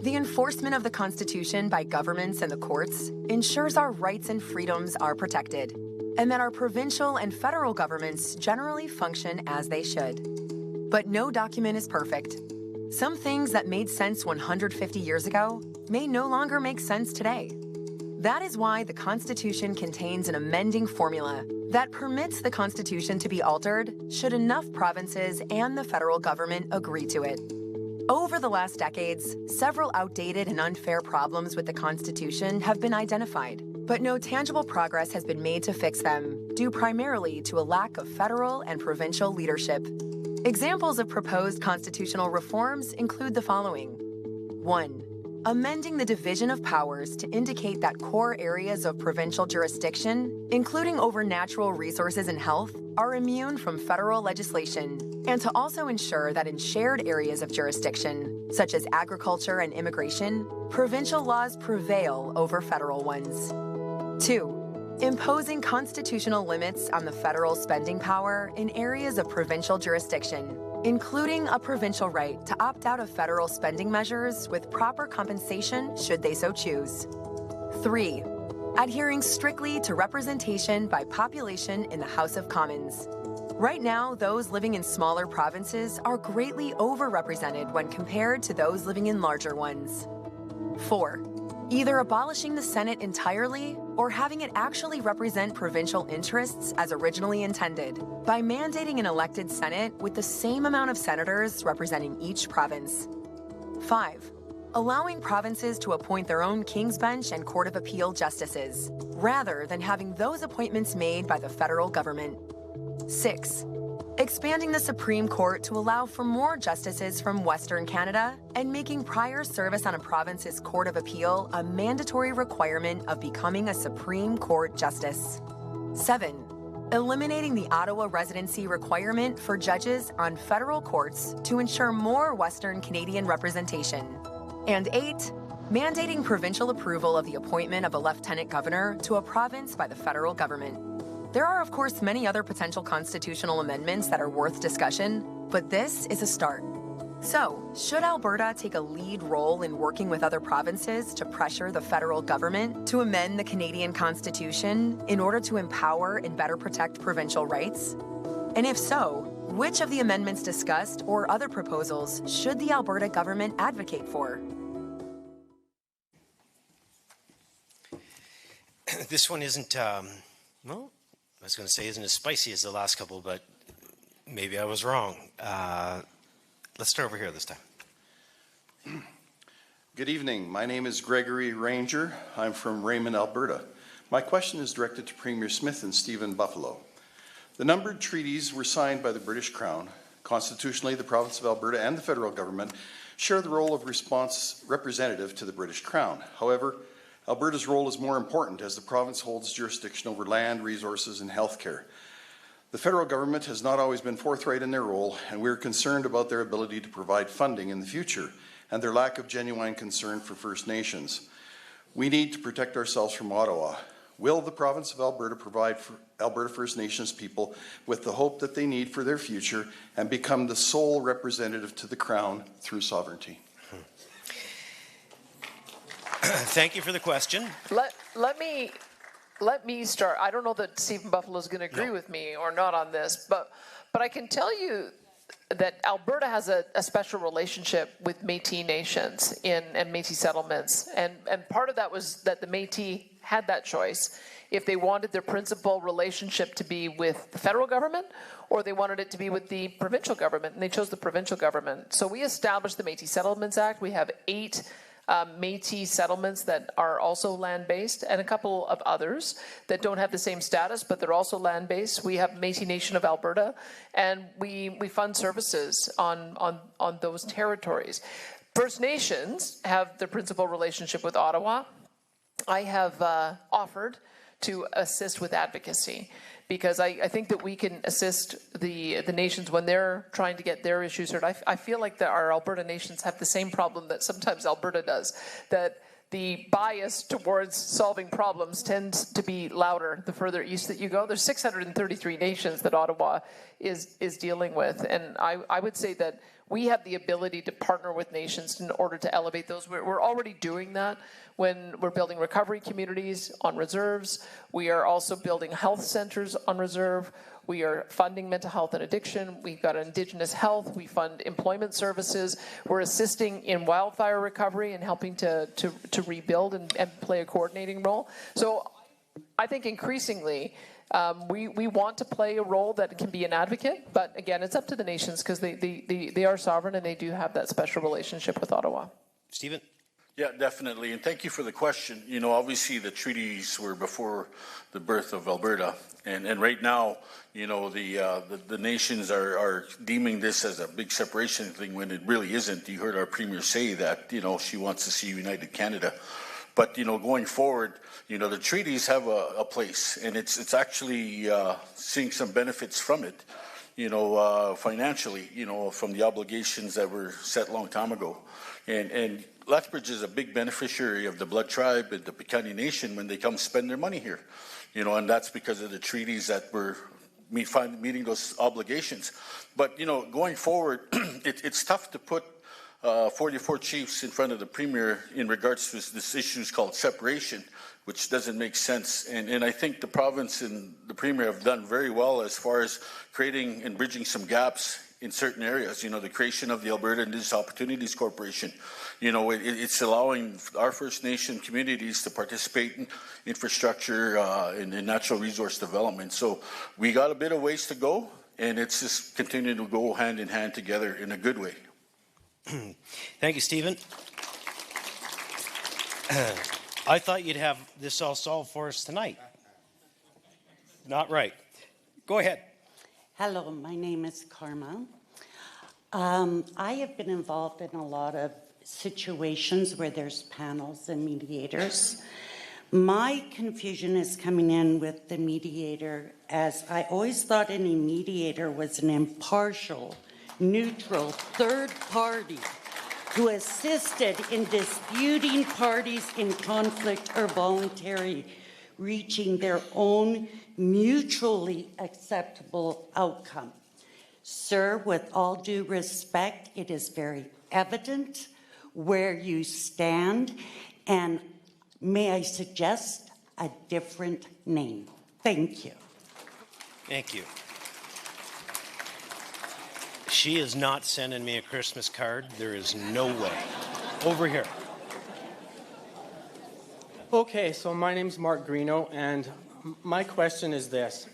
Speaker 4: The enforcement of the Constitution by governments and the courts ensures our rights and freedoms are protected, and that our provincial and federal governments generally function as they should. But no document is perfect. Some things that made sense 150 years ago may no longer make sense today. That is why the Constitution contains an amending formula that permits the Constitution to be altered should enough provinces and the federal government agree to it. Over the last decades, several outdated and unfair problems with the Constitution have been identified, but no tangible progress has been made to fix them, due primarily to a lack of federal and provincial leadership. Examples of proposed constitutional reforms include the following. 1. Amending the division of powers to indicate that core areas of provincial jurisdiction, including over natural resources and health, are immune from federal legislation, and to also ensure that in shared areas of jurisdiction, such as agriculture and immigration, provincial laws prevail over federal ones. 2. Imposing constitutional limits on the federal spending power in areas of provincial jurisdiction, including a provincial right to opt out of federal spending measures with proper compensation should they so choose. 3. Adhering strictly to representation by population in the House of Commons. Right now, those living in smaller provinces are greatly overrepresented when compared to those living in larger ones. 4. Either abolishing the Senate entirely or having it actually represent provincial interests as originally intended by mandating an elected Senate with the same amount of senators representing each province. 5. Allowing provinces to appoint their own King's Bench and Court of Appeal justices, rather than having those appointments made by the federal government. 6. Expanding the Supreme Court to allow for more justices from Western Canada and making prior service on a province's Court of Appeal a mandatory requirement of becoming a Supreme Court justice. 7. Eliminating the Ottawa residency requirement for judges on federal courts to ensure more Western Canadian representation. And 8. Mandating provincial approval of the appointment of a lieutenant governor to a province by the federal government. There are, of course, many other potential constitutional amendments that are worth discussion, but this is a start. So, should Alberta take a lead role in working with other provinces to pressure the federal government to amend the Canadian Constitution in order to empower and better protect provincial rights? And if so, which of the amendments discussed or other proposals should the Alberta government advocate for?
Speaker 2: This one isn't, well, I was going to say isn't as spicy as the last couple, but maybe I was wrong. Let's start over here this time.
Speaker 16: Good evening. My name is Gregory Ranger. I'm from Raymond, Alberta. My question is directed to Premier Smith and Stephen Buffalo. The numbered treaties were signed by the British Crown. Constitutionally, the province of Alberta and the federal government share the role of response representative to the British Crown. However, Alberta's role is more important as the province holds jurisdiction over land, resources, and healthcare. The federal government has not always been forthright in their role, and we are concerned about their ability to provide funding in the future and their lack of genuine concern for First Nations. We need to protect ourselves from Ottawa. Will the province of Alberta provide for Alberta First Nations people with the hope that they need for their future and become the sole representative to the Crown through sovereignty?
Speaker 2: Thank you for the question.
Speaker 3: Let me start. I don't know that Stephen Buffalo is going to agree with me or not on this, but I can tell you that Alberta has a special relationship with Métis nations and Métis settlements, and part of that was that the Métis had that choice if they wanted their principal relationship to be with the federal government or they wanted it to be with the provincial government, and they chose the provincial government. So we established the Métis Settlements Act. We have 8 Métis settlements that are also land-based, and a couple of others that don't have the same status, but they're also land-based. We have Métis Nation of Alberta, and we fund services on those territories. First Nations have the principal relationship with Ottawa. I have offered to assist with advocacy, because I think that we can assist the nations when they're trying to get their issues heard. I feel like that our Alberta nations have the same problem that sometimes Alberta does, that the bias towards solving problems tends to be louder the further east that you go. There's 633 nations that Ottawa is dealing with, and I would say that we have the ability to partner with nations in order to elevate those. We're already doing that when we're building recovery communities on reserves. We are also building health centers on reserve. We are funding mental health and addiction. We've got Indigenous health. We fund employment services. We're assisting in wildfire recovery and helping to rebuild and play a coordinating role. So I think increasingly we want to play a role that can be an advocate, but again, it's up to the nations, because they are sovereign and they do have that special relationship with Ottawa. Stephen?
Speaker 10: Yeah, definitely. And thank you for the question. You know, obviously the treaties were before the birth of Alberta. And right now, you know, the nations are deeming this as a big separation thing when it really isn't. You heard our Premier say that, you know, she wants to see United Canada. But, you know, going forward, you know, the treaties have a place, and it's actually seeing some benefits from it, you know, financially, you know, from the obligations that were set a long time ago. And Lethbridge is a big beneficiary of the Blood Tribe and the Piikani Nation when they come spend their money here, you know, and that's because of the treaties that were meeting those obligations. But, you know, going forward, it's tough to put 44 chiefs in front of the Premier in regards to this issue called separation, which doesn't make sense. And I think the province and the Premier have done very well as far as creating and bridging some gaps in certain areas. You know, the creation of the Alberta Indigenous Opportunities Corporation, you know, it's allowing our First Nation communities to participate in infrastructure and in natural resource development. So we got a bit of ways to go, and it's just continuing to go hand in hand together in a good way.
Speaker 2: Thank you, Stephen. I thought you'd have this all solved for us tonight. Not right. Go ahead.
Speaker 17: Hello, my name is Karma. I have been involved in a lot of situations where there's panels and mediators. My confusion is coming in with the mediator, as I always thought any mediator was an impartial, neutral third party who assisted in disputing parties in conflict or voluntary reaching their own mutually acceptable outcome. Sir, with all due respect, it is very evident where you stand, and may I suggest a different name? Thank you.
Speaker 2: Thank you. She is not sending me a Christmas card. There is no way. Over here.
Speaker 18: Okay, so my name's Mark Greeno, and my question is this.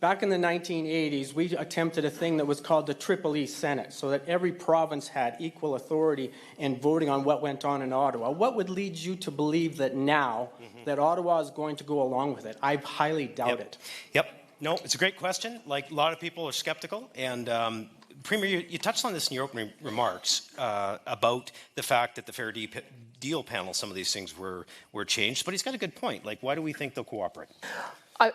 Speaker 18: Back in the 1980s, we attempted a thing that was called the Triple E Senate, so that every province had equal authority in voting on what went on in Ottawa. What would lead you to believe that now that Ottawa is going to go along with it? I highly doubt it.
Speaker 2: Yep. No, it's a great question. Like, a lot of people are skeptical, and Premier, you touched on this in your opening remarks about the fact that the Fair Deal panel, some of these things were changed, but he's got a good point. Like, why do we think they'll cooperate?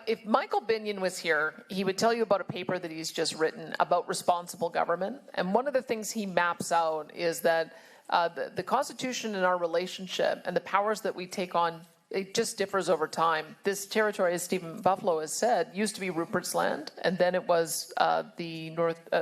Speaker 3: If Michael Binion was here, he would tell you about a paper that he's just written about responsible government. And one of the things he maps out is that the Constitution and our relationship and the powers that we take on, it just differs over time. This territory, as Stephen Buffalo has said, used to be Rupert's land, and then it was the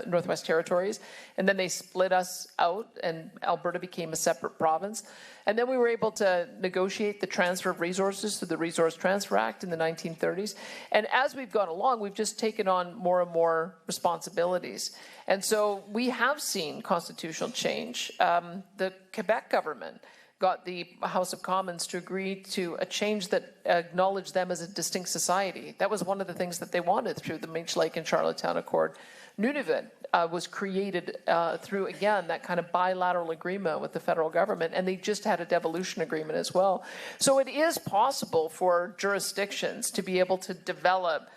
Speaker 3: Northwest Territories, and then they split us out, and Alberta became a separate province. And then we were able to negotiate the transfer of resources through the Resource Transfer Act in the 1930s. And as we've gone along, we've just taken on more and more responsibilities. And so we have seen constitutional change. The Quebec government got the House of Commons to agree to a change that acknowledged them as a distinct society. That was one of the things that they wanted through the Mage Lake and Charlottetown Accord. Nunavut was created through, again, that kind of bilateral agreement with the federal government, and they just had a devolution agreement as well. So it is possible for jurisdictions to be able to develop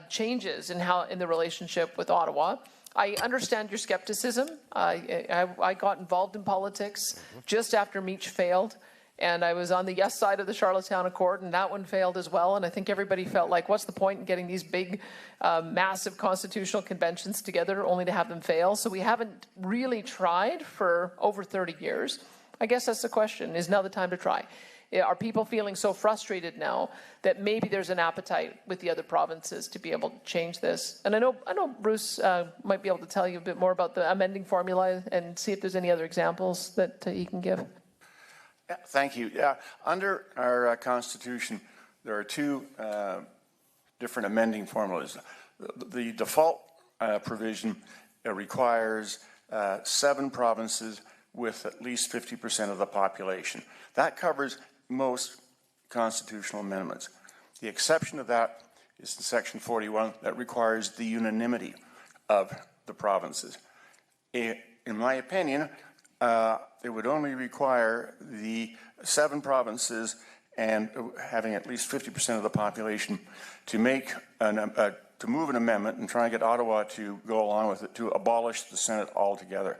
Speaker 3: changes in the relationship with Ottawa. I understand your skepticism. I got involved in politics just after Meach failed, and I was on the yes side of the Charlottetown Accord, and that one failed as well. And I think everybody felt like, what's the point in getting these big, massive constitutional conventions together only to have them fail? So we haven't really tried for over 30 years. I guess that's the question, is now the time to try? Are people feeling so frustrated now that maybe there's an appetite with the other provinces to be able to change this? And I know Bruce might be able to tell you a bit more about the amending formula and see if there's any other examples that he can give.
Speaker 23: Yeah, thank you. Yeah, under our Constitution, there are two different amending formulas. The default provision requires 7 provinces with at least 50% of the population. That covers most constitutional amendments. The exception of that is in Section 41 that requires the unanimity of the provinces. In my opinion, it would only require the 7 provinces and having at least 50% of the population to make to move an amendment and try and get Ottawa to go along with it to abolish the Senate altogether.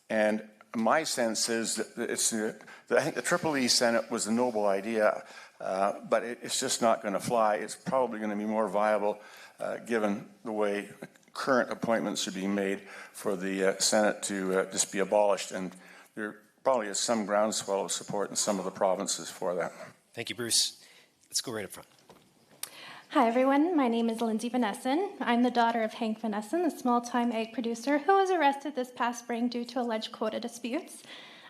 Speaker 23: And my sense is that I think the Triple E Senate was a noble idea, but it's just not going to fly. It's probably going to be more viable given the way current appointments are being made for the Senate to just be abolished. And there probably is some groundswell of support in some of the provinces for that.
Speaker 2: Thank you, Bruce. Let's go right up front.
Speaker 6: Hi, everyone. My name is Lindsay Van Essen. I'm the daughter of Hank Van Essen, the small-time egg producer who was arrested this past spring due to alleged quota disputes.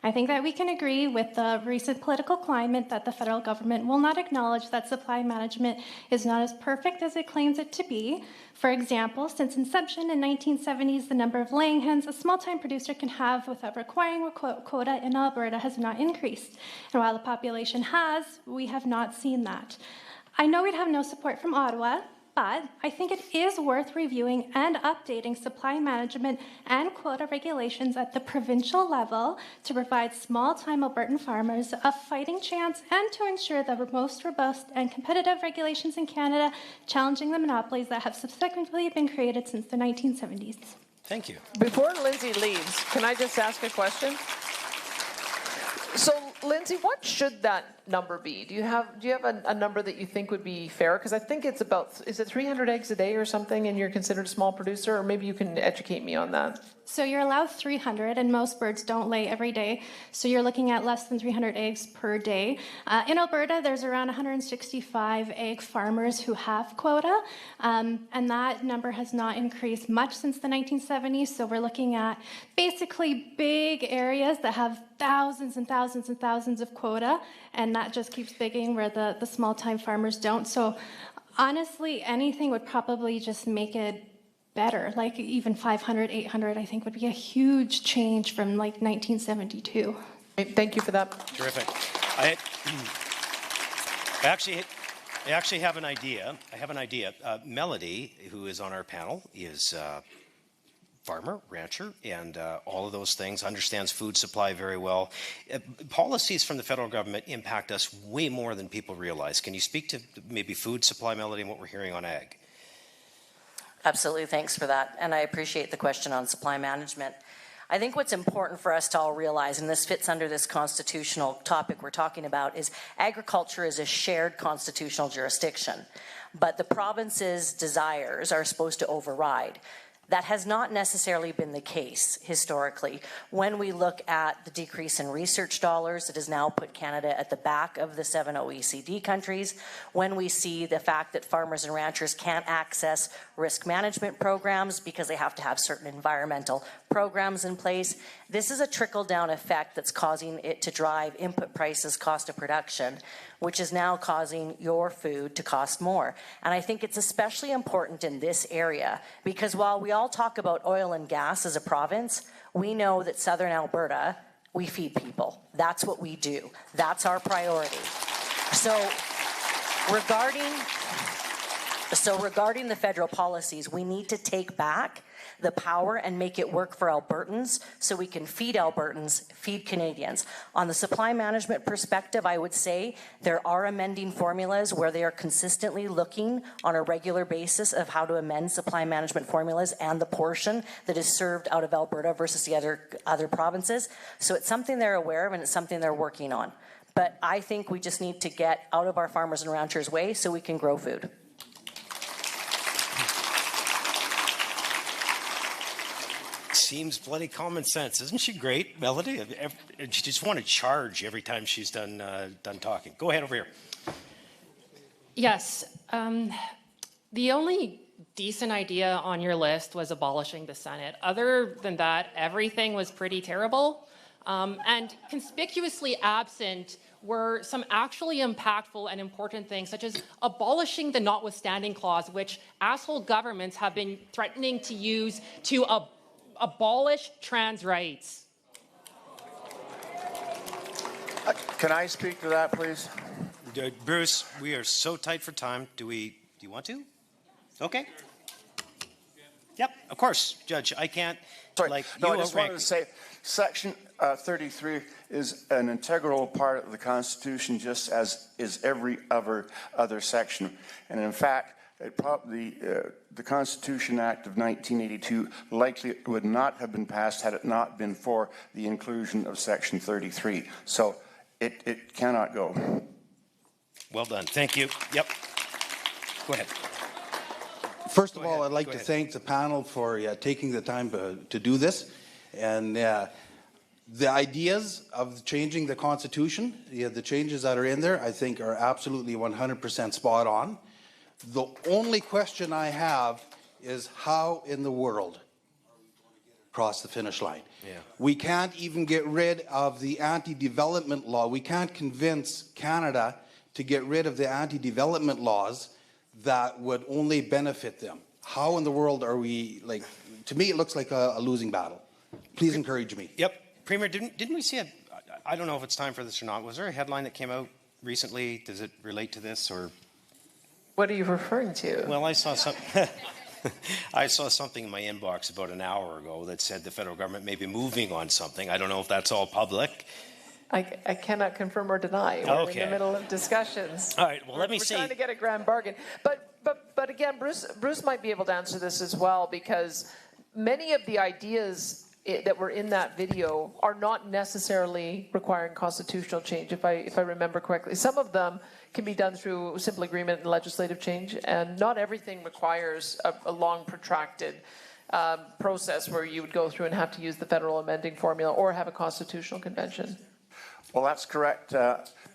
Speaker 6: I think that we can agree with the recent political climate that the federal government will not acknowledge that supply management is not as perfect as it claims it to be. For example, since inception in 1970s, the number of laying hens a small-time producer can have without requiring a quota in Alberta has not increased. And while the population has, we have not seen that. I know we'd have no support from Ottawa, but I think it is worth reviewing and updating supply management and quota regulations at the provincial level to provide small-time Albertan farmers a fighting chance and to ensure the most robust and competitive regulations in Canada, challenging the monopolies that have subsequently been created since the 1970s.
Speaker 2: Thank you.
Speaker 3: Before Lindsay leaves, can I just ask a question? So, Lindsay, what should that number be? Do you have a number that you think would be fair? Because I think it's about, is it 300 eggs a day or something, and you're considered a small producer? Or maybe you can educate me on that.
Speaker 6: So you're allowed 300, and most birds don't lay every day. So you're looking at less than 300 eggs per day. In Alberta, there's around 165 egg farmers who have quota, and that number has not increased much since the 1970s. So we're looking at basically big areas that have thousands and thousands and thousands of quota, and that just keeps bigging where the small-time farmers don't. So honestly, anything would probably just make it better, like even 500, 800, I think would be a huge change from like 1972.
Speaker 3: Thank you for that.
Speaker 2: Terrific. I actually have an idea. Melody, who is on our panel, is farmer, rancher, and all of those things, understands food supply very well. Policies from the federal government impact us way more than people realize. Can you speak to maybe food supply, Melody, and what we're hearing on ag?
Speaker 19: Absolutely, thanks for that. And I appreciate the question on supply management. I think what's important for us to all realize, and this fits under this constitutional topic we're talking about, is agriculture is a shared constitutional jurisdiction, but the province's desires are supposed to override. That has not necessarily been the case historically. When we look at the decrease in research dollars, it has now put Canada at the back of the 7 OECD countries. When we see the fact that farmers and ranchers can't access risk management programs because they have to have certain environmental programs in place, this is a trickle-down effect that's causing it to drive input prices, cost of production, which is now causing your food to cost more. And I think it's especially important in this area because while we all talk about oil and gas as a province, we know that Southern Alberta, we feed people. That's what we do. That's our priority. So regarding So regarding the federal policies, we need to take back the power and make it work for Albertans so we can feed Albertans, feed Canadians. On the supply management perspective, I would say there are amending formulas where they are consistently looking on a regular basis of how to amend supply management formulas and the portion that is served out of Alberta versus the other provinces. So it's something they're aware of and it's something they're working on. But I think we just need to get out of our farmers and ranchers' way so we can grow food.
Speaker 2: Seems bloody common sense. Isn't she great, Melody? She just want to charge every time she's done talking. Go ahead over here.
Speaker 1: Yes. The only decent idea on your list was abolishing the Senate. Other than that, everything was pretty terrible. And conspicuously absent were some actually impactful and important things, such as abolishing the notwithstanding clause, which asshole governments have been threatening to use to abolish trans rights.
Speaker 23: Can I speak to that, please?
Speaker 2: Bruce, we are so tight for time. Do you want to? Okay. Yep, of course, Judge. I can't.
Speaker 23: Sorry,
Speaker 2: like
Speaker 23: no,
Speaker 2: you
Speaker 23: I just wanted to say Section 33 is an integral part of the Constitution, just as is every other section. And in fact, the Constitution Act of 1982 likely would not have been passed had it not been for the inclusion of Section 33. So it cannot go.
Speaker 2: Well done. Thank you. Yep. Go ahead.
Speaker 11: First of all, I'd like to thank the panel for taking the time to do this. And the ideas of changing the Constitution, the changes that are in there, I think are absolutely 100% spot on. The only question I have is how in the world cross the finish line? Yeah. We can't even get rid of the anti-development law. We can't convince Canada to get rid of the anti-development laws that would only benefit them. How in the world are we, like, to me it looks like a losing battle. Please encourage me.
Speaker 2: Yep. Premier, didn't we see I don't know if it's time for this or not. Was there a headline that came out recently? Does it relate to this or?
Speaker 3: What are you referring to?
Speaker 2: Well, I saw something in my inbox about an hour ago that said the federal government may be moving on something. I don't know if that's all public.
Speaker 3: I cannot confirm or deny. We're in the middle of discussions.
Speaker 2: All right, well, let me see.
Speaker 3: We're trying to get a grand bargain. But again, Bruce might be able to answer this as well, because many of the ideas that were in that video are not necessarily requiring constitutional change, if I remember correctly. Some of them can be done through simple agreement and legislative change, and not everything requires a long, protracted process where you would go through and have to use the federal amending formula or have a constitutional convention.
Speaker 23: Well, that's correct,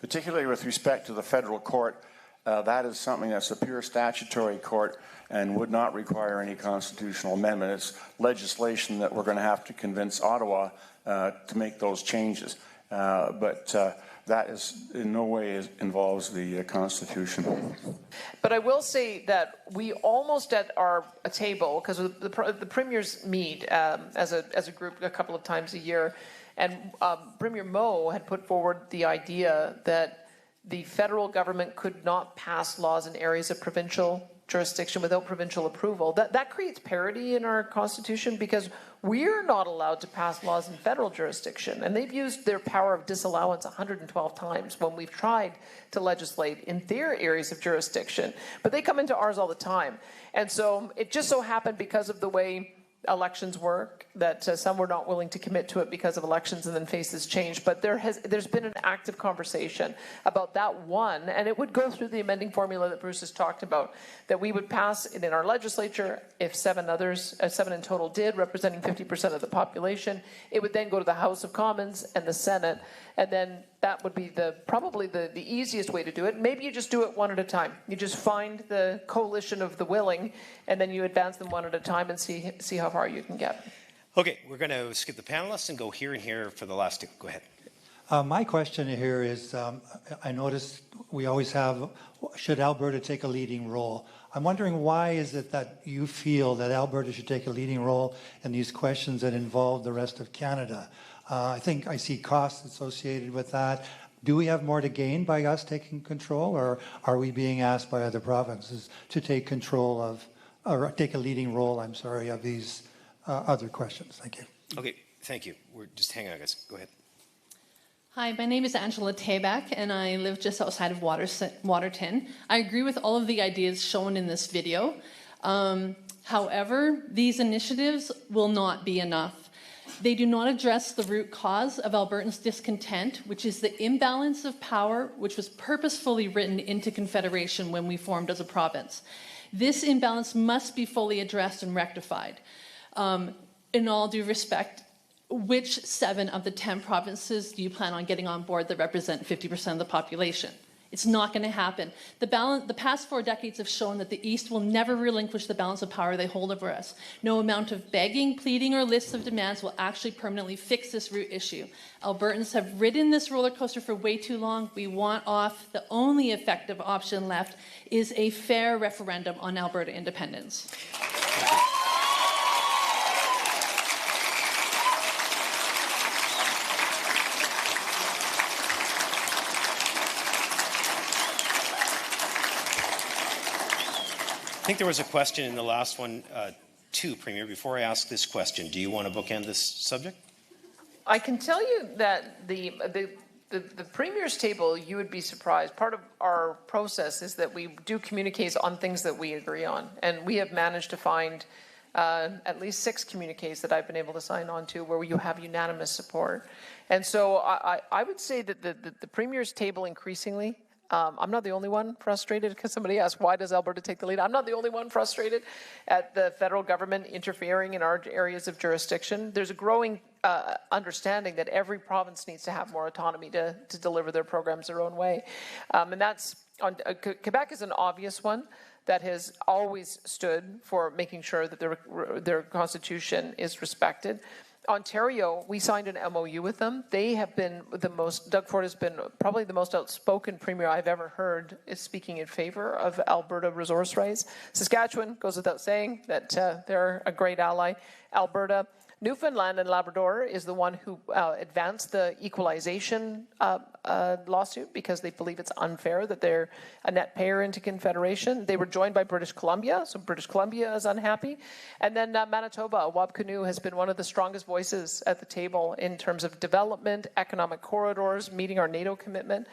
Speaker 23: particularly with respect to the federal court. That is something that's a pure statutory court and would not require any constitutional amendment. It's legislation that we're going to have to convince Ottawa to make those changes. But that is in no way involves the Constitution.
Speaker 3: But I will say that we almost at our table, because the premiers meet as a group a couple of times a year, and Premier Moe had put forward the idea that the federal government could not pass laws in areas of provincial jurisdiction without provincial approval. That creates parity in our Constitution, because we're not allowed to pass laws in federal jurisdiction, and they've used their power of disallowance 112 times when we've tried to legislate in their areas of jurisdiction, but they come into ours all the time. And so it just so happened, because of the way elections work, that some were not willing to commit to it because of elections, and then faces changed. But there's been an active conversation about that one, and it would go through the amending formula that Bruce has talked about, that we would pass it in our legislature. If seven in total did, representing 50% of the population, it would then go to the House of Commons and the Senate, and then that would be probably the easiest way to do it. Maybe you just do it one at a time. You just find the coalition of the willing, and then you advance them one at a time and see how far you can get.
Speaker 2: Okay, we're going to skip the panelists and go here and here for the last two. Go ahead.
Speaker 20: My question here is, I noticed we always have, should Alberta take a leading role? I'm wondering, why is it that you feel that Alberta should take a leading role in these questions that involve the rest of Canada? I think I see costs associated with that, Do we have more to gain by us taking control, or are we being asked by other provinces to take control of, or take a leading role, I'm sorry, of these other questions? Thank you.
Speaker 2: Okay, thank you. We're just hang on, guys. Go ahead.
Speaker 5: Hi, my name is Angela Tabak, and I live just outside of Waterton. I agree with all of the ideas shown in this video. However, these initiatives will not be enough. They do not address the root cause of Albertans' discontent, which is the imbalance of power, which was purposefully written into Confederation when we formed as a province. This imbalance must be fully addressed and rectified. In all due respect, which 7 of the 10 provinces do you plan on getting on board that represent 50% of the population? It's not going to happen. The past 4 decades have shown that the East will never relinquish the balance of power they hold over us. No amount of begging, pleading, or lists of demands will actually permanently fix this root issue. Albertans have ridden this roller coaster for way too long. We want off. The only effective option left is a fair referendum on Alberta independence.
Speaker 2: I think there was a question in the last one, too, Premier. Before I ask this question, do you want to bookend this subject?
Speaker 3: I can tell you that the Premier's table, you would be surprised. Part of our process is that we do communiques on things that we agree on. And we have managed to find at least 6 communiques that I've been able to sign on to where you have unanimous support. And so I would say that the Premier's table increasingly, I'm not the only one frustrated, because somebody asked, why does Alberta take the lead? I'm not the only one frustrated at the federal government interfering in our areas of jurisdiction. There's a growing understanding that every province needs to have more autonomy to deliver their programs their own way. And that's, Quebec is an obvious one that has always stood for making sure that their constitution is respected. Ontario, we signed an MOU with them. They have been Doug Ford has been probably the most outspoken Premier I've ever heard is speaking in favor of Alberta resource rights. Saskatchewan, goes without saying that they're a great ally. Alberta, Newfoundland and Labrador is the one who advanced the Equalization lawsuit because they believe it's unfair that they're a net payer into Confederation. They were joined by British Columbia, so British Columbia is unhappy. And then Manitoba, Wabkanu has been one of the strongest voices at the table in terms of development, economic corridors, meeting our NATO commitment.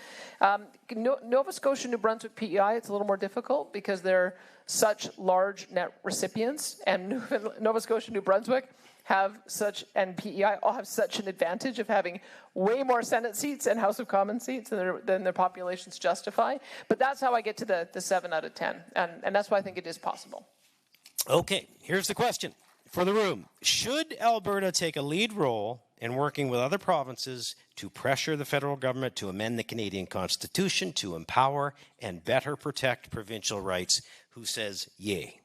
Speaker 3: Nova Scotia, New Brunswick, PEI, it's a little more difficult because they're such large net recipients, and Nova Scotia, New Brunswick have such, and PEI all have such an advantage of having way more Senate seats and House of Commons seats than their populations justify. But that's how I get to the 7 out of 10. And that's why I think it is possible.
Speaker 2: Okay, here's the question for the room. Should Alberta take a lead role in working with other provinces to pressure the federal government to amend the Canadian Constitution to empower and better protect provincial rights? Who says yay?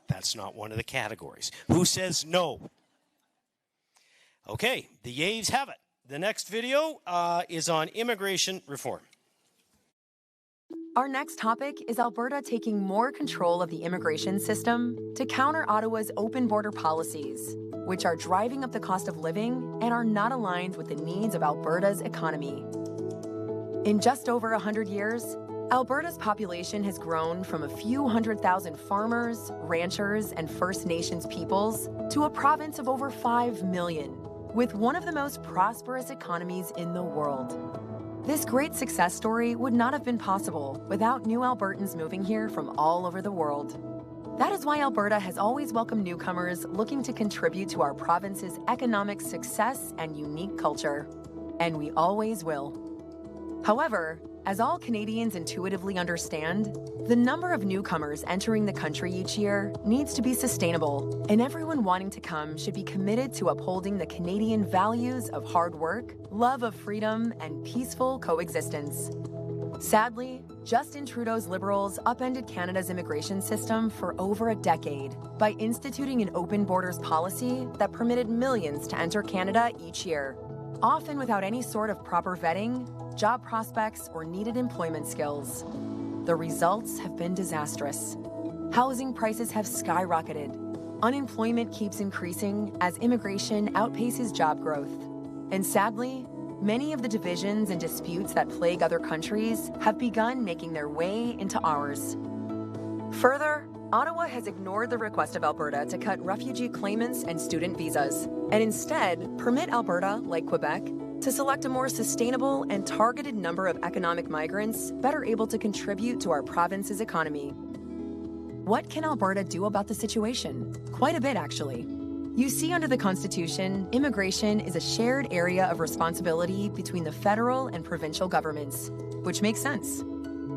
Speaker 2: That's not one of the categories. Who says no? Okay, the yays have it. The next video is on immigration reform.
Speaker 4: Our next topic is Alberta taking more control of the immigration system to counter Ottawa's open border policies, which are driving up the cost of living and are not aligned with the needs of Alberta's economy. In just over 100 years, Alberta's population has grown from a few 100,000 farmers, ranchers, and First Nations peoples to a province of over 5 million, with one of the most prosperous economies in the world. This great success story would not have been possible without new Albertans moving here from all over the world. That is why Alberta has always welcomed newcomers looking to contribute to our province's economic success and unique culture. And we always will. However, as all Canadians intuitively understand, the number of newcomers entering the country each year needs to be sustainable, and everyone wanting to come should be committed to upholding the Canadian values of hard work, love of freedom, and peaceful coexistence. Sadly, Justin Trudeau's Liberals upended Canada's immigration system for over a decade by instituting an open borders policy that permitted millions to enter Canada each year, often without any sort of proper vetting, job prospects, or needed employment skills. The results have been disastrous. Housing prices have skyrocketed. Unemployment keeps increasing as immigration outpaces job growth. And sadly, many of the divisions and disputes that plague other countries have begun making their way into ours. Further, Ottawa has ignored the request of Alberta to cut refugee claimants and student visas, and instead permit Alberta, like Quebec, to select a more sustainable and targeted number of economic migrants better able to contribute to our province's economy. What can Alberta do about the situation? Quite a bit, actually. You see, under the Constitution, immigration is a shared area of responsibility between the federal and provincial governments, which makes sense.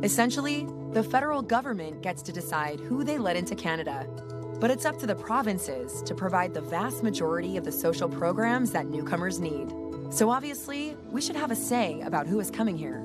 Speaker 4: Essentially, the federal government gets to decide who they let into Canada, but it's up to the provinces to provide the vast majority of the social programs that newcomers need. So obviously, we should have a say about who is coming here.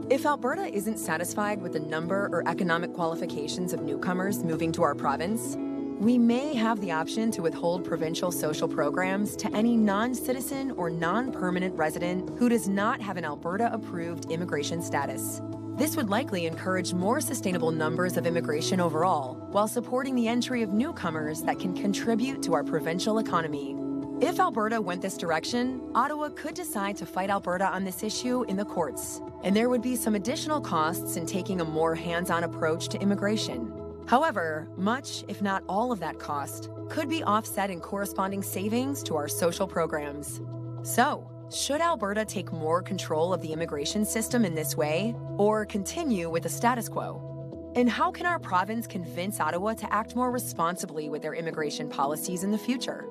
Speaker 4: If Alberta isn't satisfied with the number or economic qualifications of newcomers moving to our province, we may have the option to withhold provincial social programs to any non-citizen or non-permanent resident who does not have an Alberta-approved immigration status. This would likely encourage more sustainable numbers of immigration overall, while supporting the entry of newcomers that can contribute to our provincial economy. If Alberta went this direction, Ottawa could decide to fight Alberta on this issue in the courts, and there would be some additional costs in taking a more hands-on approach to immigration. However, much, if not all of that cost, could be offset in corresponding savings to our social programs. So, should Alberta take more control of the immigration system in this way, or continue with the status quo? And how can our province convince Ottawa to act more responsibly with their immigration policies in the future?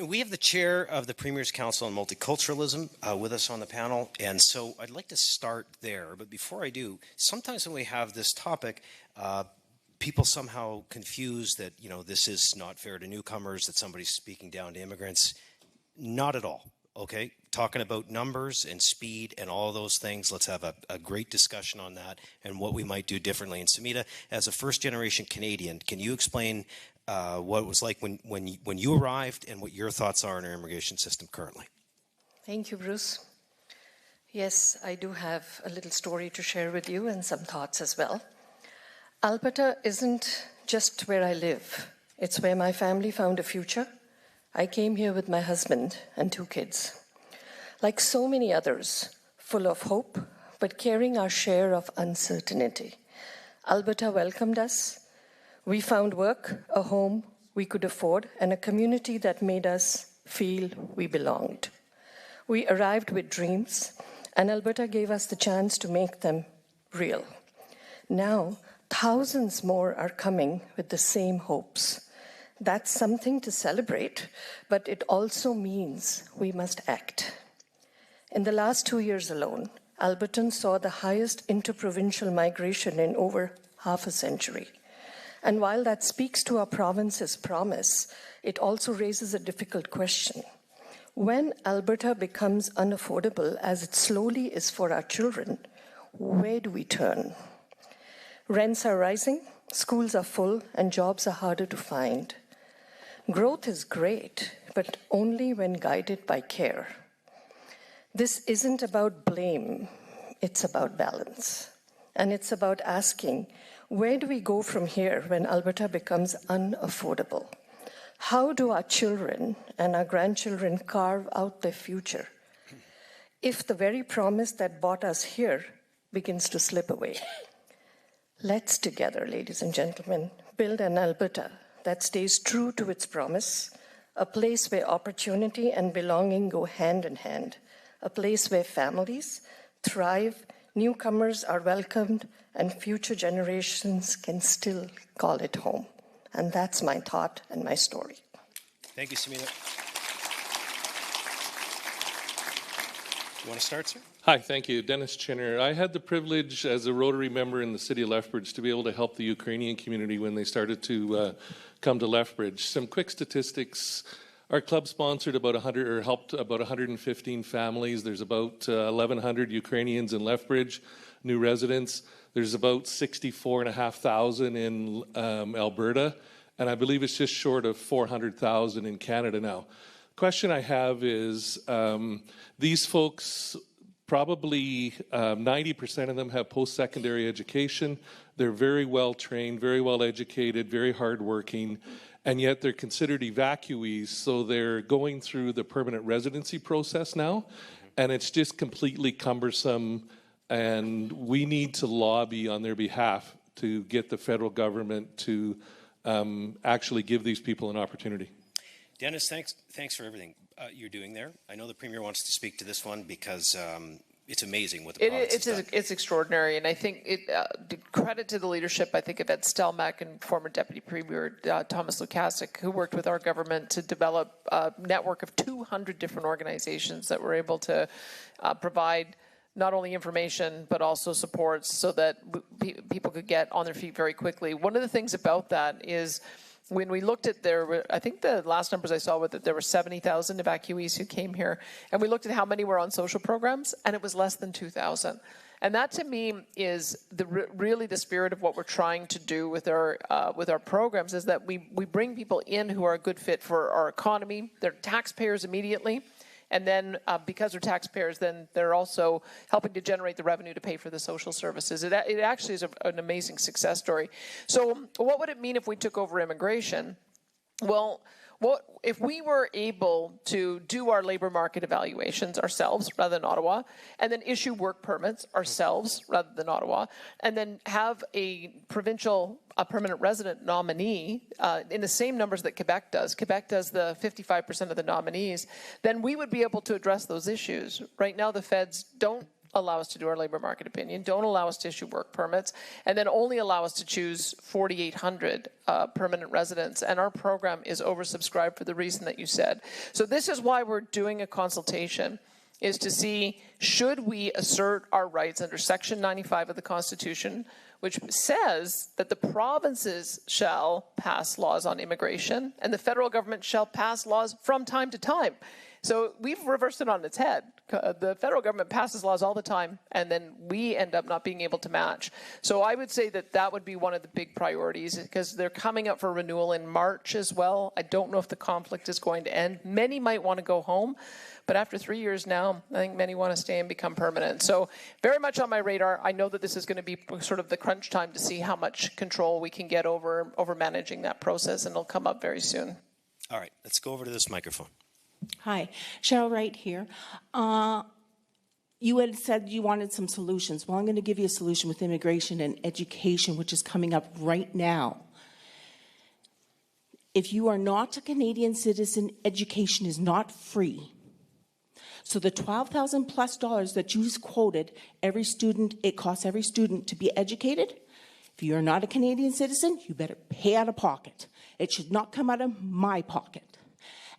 Speaker 2: We have the chair of the Premier's Council on Multiculturalism with us on the panel, and so I'd like to start there. But before I do, sometimes when we have this topic, people somehow confuse that, you know, this is not fair to newcomers, that somebody's speaking down to immigrants. Not at all, okay? Talking about numbers and speed and all those things, let's have a great discussion on that and what we might do differently. And Samita, as a first-generation Canadian, can you explain what it was like when you arrived and what your thoughts are on our immigration system currently?
Speaker 7: Thank you, Bruce. Yes, I do have a little story to share with you and some thoughts as well. Alberta isn't just where I live. It's where my family found a future. I came here with my husband and 2 kids. Like so many others, full of hope, but carrying our share of uncertainty. Alberta welcomed us. We found work, a home we could afford, and a community that made us feel we belonged. We arrived with dreams, and Alberta gave us the chance to make them real. Now, thousands more are coming with the same hopes. That's something to celebrate, but it also means we must act. In the last 2 years alone, Albertans saw the highest interprovincial migration in over half a century. And while that speaks to our province's promise, it also raises a difficult question. When Alberta becomes unaffordable, as it slowly is for our children, where do we turn? Rents are rising, schools are full, and jobs are harder to find. Growth is great, but only when guided by care. This isn't about blame, it's about balance. And it's about asking, where do we go from here when Alberta becomes unaffordable? How do our children and our grandchildren carve out their future if the very promise that brought us here begins to slip away? Let's together, ladies and gentlemen, build an Alberta that stays true to its promise, a place where opportunity and belonging go hand in hand, a place where families thrive, newcomers are welcomed, and future generations can still call it home. And that's my thought and my story.
Speaker 2: Thank you, Samita. You want to start, sir?
Speaker 8: Hi, thank you. Dennis Chinner. I had the privilege as a Rotary member in the city of Lethbridge to be able to help the Ukrainian community when they started to come to Lethbridge. Some quick statistics. Our club sponsored about 100, or helped about 115 families. There's about 1,100 Ukrainians in Lethbridge, new residents. There's about 64,500 in Alberta, and I believe it's just short of 400,000 in Canada now. Question I have is, these folks, probably 90% of them have post-secondary education. They're very well trained, very well educated, very hardworking. and yet they're considered evacuees, so they're going through the permanent residency process now, and it's just completely cumbersome, and we need to lobby on their behalf to get the federal government to actually give these people an opportunity.
Speaker 2: Dennis, thanks for everything you're doing there. I know the Premier wants to speak to this one because it's amazing what the province has done.
Speaker 3: It's extraordinary, and I think credit to the leadership, I think, of Ed Stelmach and former Deputy Premier Thomas Lukasik, who worked with our government to develop a network of 200 different organizations that were able to provide not only information but also supports so that people could get on their feet very quickly. One of the things about that is when we looked at I think the last numbers I saw were that there were 70,000 evacuees who came here, and we looked at how many were on social programs, and it was less than 2,000. And that to me is really the spirit of what we're trying to do with our programs, is that we bring people in who are a good fit for our economy. They're taxpayers immediately. And then because they're taxpayers, then they're also helping to generate the revenue to pay for the social services. It actually is an amazing success story. So what would it mean if we took over immigration? Well, if we were able to do our labor market evaluations ourselves rather than Ottawa, and then issue work permits ourselves rather than Ottawa, and then have a provincial permanent resident nominee in the same numbers that Quebec does the 55% of the nominees, then we would be able to address those issues. Right now the feds don't allow us to do our labor market opinion, don't allow us to issue work permits, and then only allow us to choose 4,800 permanent residents. And our program is oversubscribed for the reason that you said. So this is why we're doing a consultation, is to see, should we assert our rights under Section 95 of the Constitution, which says that the provinces shall pass laws on immigration and the federal government shall pass laws from time to time. So we've reversed it on its head. The federal government passes laws all the time, and then we end up not being able to match. So I would say that would be one of the big priorities, because they're coming up for renewal in March as well. I don't know if the conflict is going to end. Many might want to go home, but after 3 years now, I think many want to stay and become permanent. So very much on my radar. I know that this is going to be sort of the crunch time to see how much control we can get over managing that process, and it'll come up very soon.
Speaker 2: All right, let's go over to this microphone.
Speaker 9: Hi, Cheryl Wright here. You had said you wanted some solutions. Well, I'm going to give you a solution with immigration and education, which is coming up right now. If you are not a Canadian citizen, education is not free. So the $12,000 plus that you just quoted, it costs every student to be educated. If you're not a Canadian citizen, you better pay out of pocket. It should not come out of my pocket.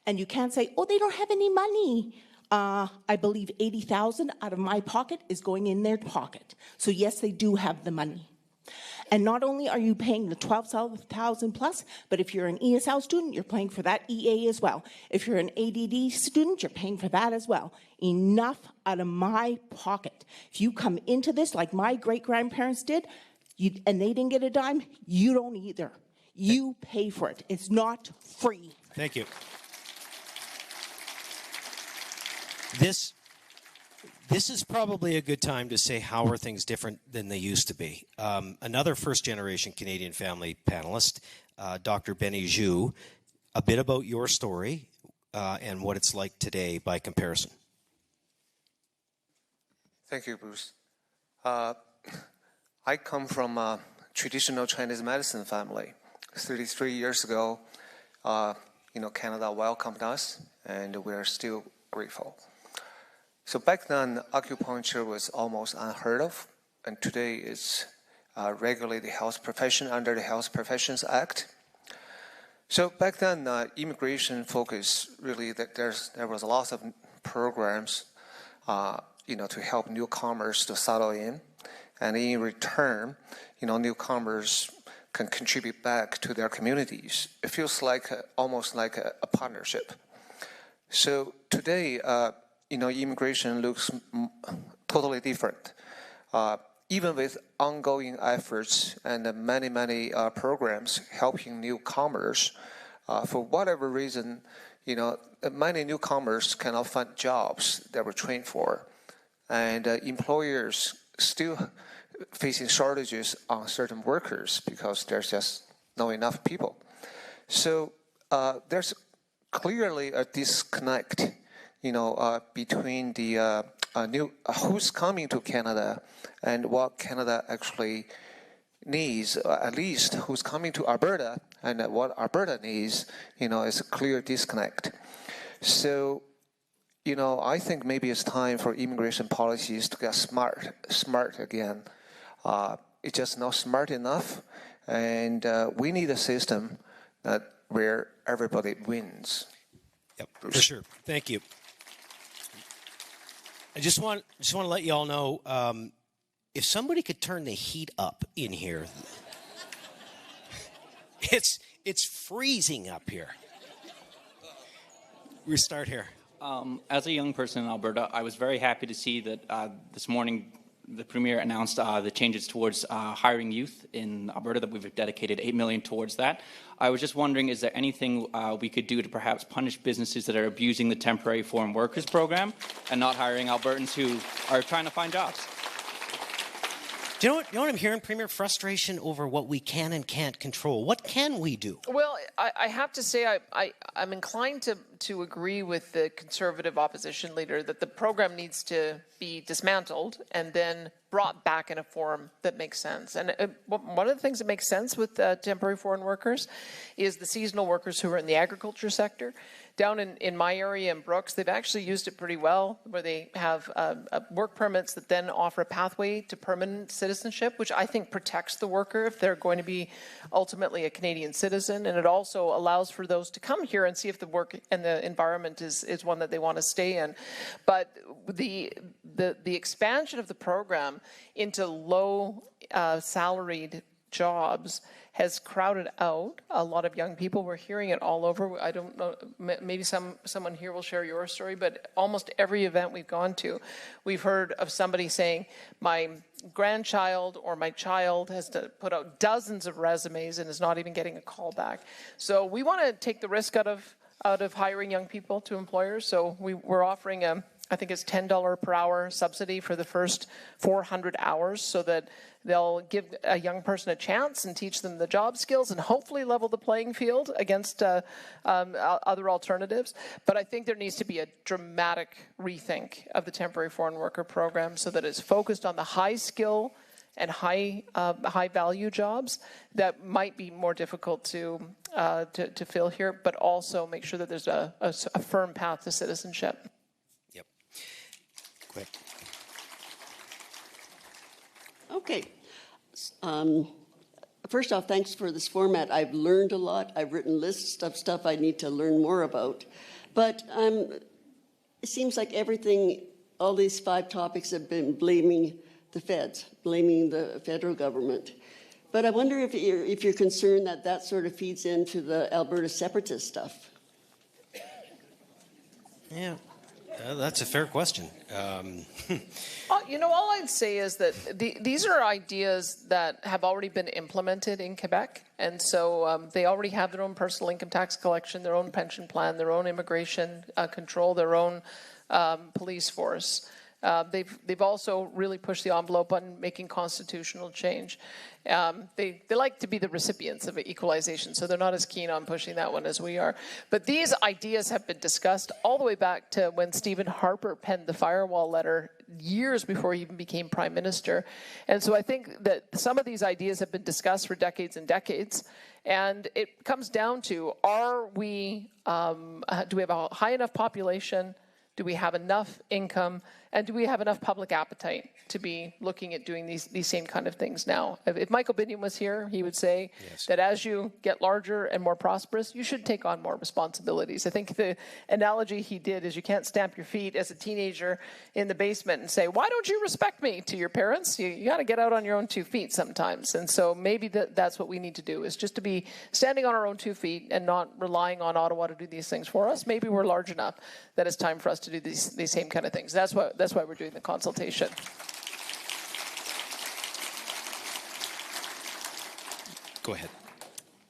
Speaker 9: And you can't say, oh, they don't have any money. I believe $80,000 out of my pocket is going in their pocket. So yes, they do have the money. And not only are you paying the $12,000 plus, but if you're an ESL student, you're paying for that EA as well. If you're an ADD student, you're paying for that as well. Enough out of my pocket. If you come into this like my great-grandparents did, and they didn't get a dime, you don't either. You pay for it. It's not free.
Speaker 2: Thank you. This is probably a good time to say, how are things different than they used to be? Another first-generation Canadian family panelist, Dr. Benny Zhu, a bit about your story and what it's like today by comparison.
Speaker 12: Thank you, Bruce. I come from a traditional Chinese medicine family. 33 years ago, Canada welcomed us, and we are still grateful. So back then, acupuncture was almost unheard of, and today it's regulated health profession under the Health Professions Act. So back then, immigration focus really that there was a lot of programs, to help newcomers to settle in, and in return, newcomers can contribute back to their communities. It feels like almost like a partnership. So today, immigration looks totally different. Even with ongoing efforts and many programs helping newcomers, for whatever reason, many newcomers cannot find jobs they were trained for, and employers still facing shortages on certain workers because there's just not enough people. So there's clearly a disconnect, between the who's coming to Canada and what Canada actually needs, at least who's coming to Alberta and what Alberta needs, is a clear disconnect. So, I think maybe it's time for immigration policies to get smart again. It's just not smart enough, and we need a system where everybody wins.
Speaker 2: Yep, for sure. Thank you. I just want to let you all know, if somebody could turn the heat up in here, it's freezing up here. We start here.
Speaker 13: As a young person in Alberta, I was very happy to see that this morning the Premier announced the changes towards hiring youth in Alberta, that we've dedicated $8 million towards that. I was just wondering, is there anything we could do to perhaps punish businesses that are abusing the temporary foreign workers program and not hiring Albertans who are trying to find jobs?
Speaker 2: Do you know what I'm hearing, Premier? Frustration over what we can and can't control. What can we do?
Speaker 3: Well, I have to say I'm inclined to agree with the Conservative opposition leader that the program needs to be dismantled and then brought back in a form that makes sense. And one of the things that makes sense with temporary foreign workers is the seasonal workers who are in the agriculture sector. Down in my area in Brooks, they've actually used it pretty well, where they have work permits that then offer a pathway to permanent citizenship, which I think protects the worker if they're going to be ultimately a Canadian citizen. And it also allows for those to come here and see if the work and the environment is one that they want to stay in. But the expansion of the program into low salaried jobs has crowded out a lot of young people. We're hearing it all over. I don't know, maybe someone here will share your story, but almost every event we've gone to, we've heard of somebody saying, my grandchild or my child has to put out dozens of resumes and is not even getting a call back. So we want to take the risk out of hiring young people to employers. So we're offering I think it's $10 per hour subsidy for the first 400 hours so that they'll give a young person a chance and teach them the job skills and hopefully level the playing field against other alternatives. But I think there needs to be a dramatic rethink of the temporary foreign worker program so that it's focused on the high skill and high value jobs that might be more difficult to fill here, but also make sure that there's a firm path to citizenship.
Speaker 2: Quick.
Speaker 14: Okay. First off, thanks for this format. I've learned a lot. I've written lists of stuff I need to learn more about. But it seems like all these 5 topics have been blaming the feds, blaming the federal government. But I wonder if you're concerned that sort of feeds into the Alberta separatist stuff.
Speaker 2: Yeah. That's a fair question.
Speaker 3: All I'd say is that these are ideas that have already been implemented in Quebec. And so they already have their own personal income tax collection, their own pension plan, their own immigration control, their own police force. They've also really pushed the envelope on making constitutional change. They like to be the recipients of Equalization, so they're not as keen on pushing that one as we are. But these ideas have been discussed all the way back to when Stephen Harper penned the firewall letter years before he even became Prime Minister. And so I think that some of these ideas have been discussed for decades and decades. And it comes down to, do we have a high enough population? Do we have enough income? And do we have enough public appetite to be looking at doing these same kind of things now? If Michael Binion was here, he would say that as you get larger and more prosperous, you should take on more responsibilities. I think the analogy he did is you can't stamp your feet as a teenager in the basement and say, why don't you respect me, to your parents? You got to get out on your own 2 feet sometimes. And so maybe that's what we need to do, is just to be standing on our own 2 feet and not relying on Ottawa to do these things for us. Maybe we're large enough that it's time for us to do these same kind of things. That's why we're doing the consultation.
Speaker 2: Go ahead.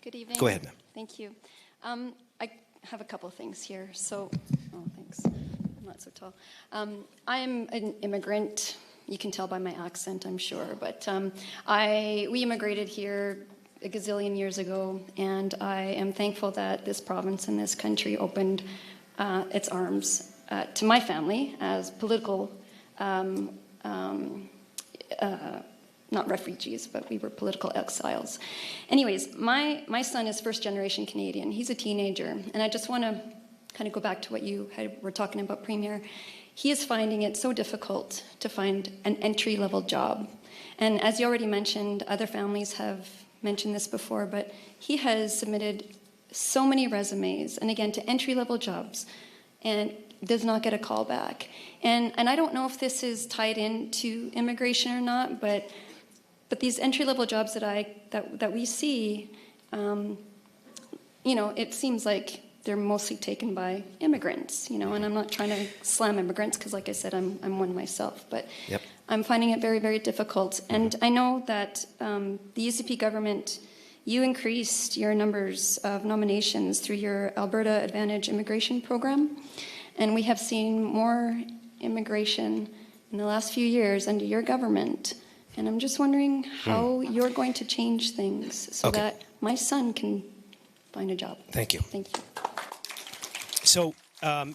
Speaker 21: Good evening.
Speaker 2: Go ahead, ma'am.
Speaker 21: Thank you. I have a couple of things here. Thanks. I'm not so tall. I am an immigrant. You can tell by my accent, I'm sure. But we immigrated here a gazillion years ago, and I am thankful that this province and this country opened its arms to my family as political, not refugees, but we were political exiles. Anyways, my son is first-generation Canadian. He's a teenager, and I just want to kind of go back to what you were talking about, Premier. He is finding it so difficult to find an entry-level job. And as you already mentioned, other families have mentioned this before, but he has submitted so many resumes, and again, to entry-level jobs, and does not get a call back. And I don't know if this is tied into immigration or not, but these entry-level jobs that we see, it seems like they're mostly taken by immigrants, and I'm not trying to slam immigrants because, like I said, I'm one myself, but yep. I'm finding it very, very difficult. And I know that the UCP government, you increased your numbers of nominations through your Alberta Advantage immigration program, and we have seen more immigration in the last few years under your government. And I'm just wondering how you're going to change things so that my son can find a job.
Speaker 2: Thank you.
Speaker 21: Thank you.
Speaker 15: So,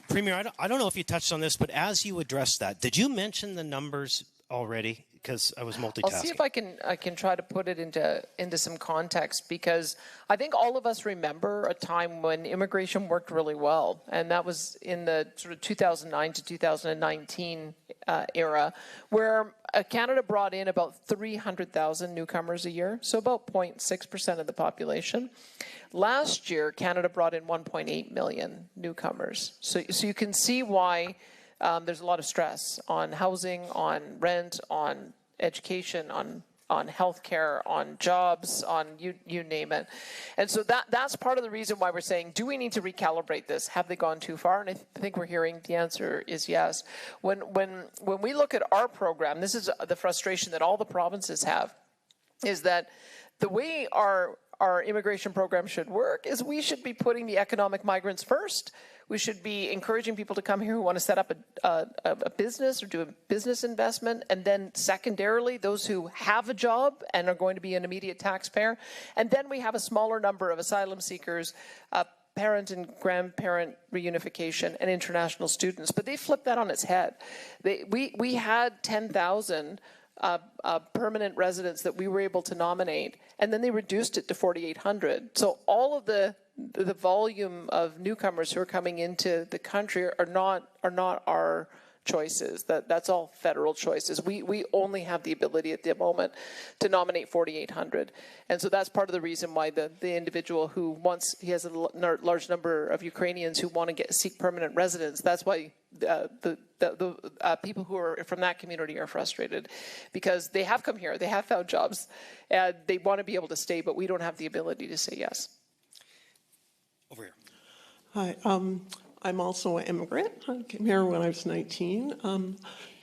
Speaker 15: Premier, I don't know if you touched on this, but as you addressed that, did you mention the numbers already? Because I was multitasking.
Speaker 3: I'll see if I can try to put it into some context, because I think all of us remember a time when immigration worked really well, and that was in the sort of 2009 to 2019 era, where Canada brought in about 300,000 newcomers a year, so about 0.6% of the population. Last year, Canada brought in 1.8 million newcomers. So you can see why there's a lot of stress on housing, on rent, on education, on healthcare, on jobs, on you name it. And so that's part of the reason why we're saying, do we need to recalibrate this? Have they gone too far? And I think we're hearing the answer is yes. When we look at our program, this is the frustration that all the provinces have, is that the way our immigration program should work is we should be putting the economic migrants first. We should be encouraging people to come here who want to set up a business or do a business investment, and then secondarily, those who have a job and are going to be an immediate taxpayer. And then we have a smaller number of asylum seekers, parent and grandparent reunification, and international students. But they flipped that on its head. We had 10,000 permanent residents that we were able to nominate, and then they reduced it to 4,800. So all of the volume of newcomers who are coming into the country are not our choices. That's all federal choices. We only have the ability at the moment to nominate 4,800, and so that's part of the reason why the individual who he has a large number of Ukrainians who want to seek permanent residence. That's why the people who are from that community are frustrated, because they have come here, they have found jobs, and they want to be able to stay, but we don't have the ability to say yes.
Speaker 15: Over here.
Speaker 16: Hi, I'm also an immigrant. I came here when I was 19,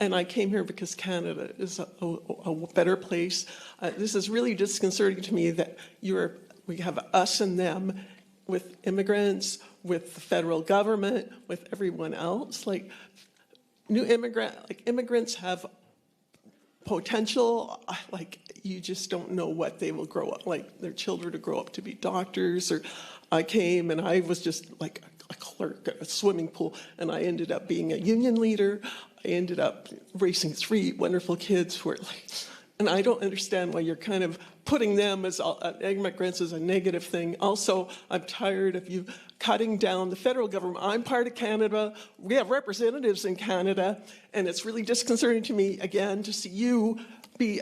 Speaker 16: and I came here because Canada is a better place. This is really disconcerting to me that we have us and them with immigrants, with the federal government, with everyone else. Like immigrants have potential, like you just don't know what they will grow up, like their children to grow up to be doctors. Or I came and I was just like a clerk at a swimming pool, and I ended up being a union leader. I ended up raising 3 wonderful kids who are like, and I don't understand why you're kind of putting them as immigrants as a negative thing. Also, I'm tired of you cutting down the federal government. I'm part of Canada. We have representatives in Canada, and it's really disconcerting to me, again, to see you be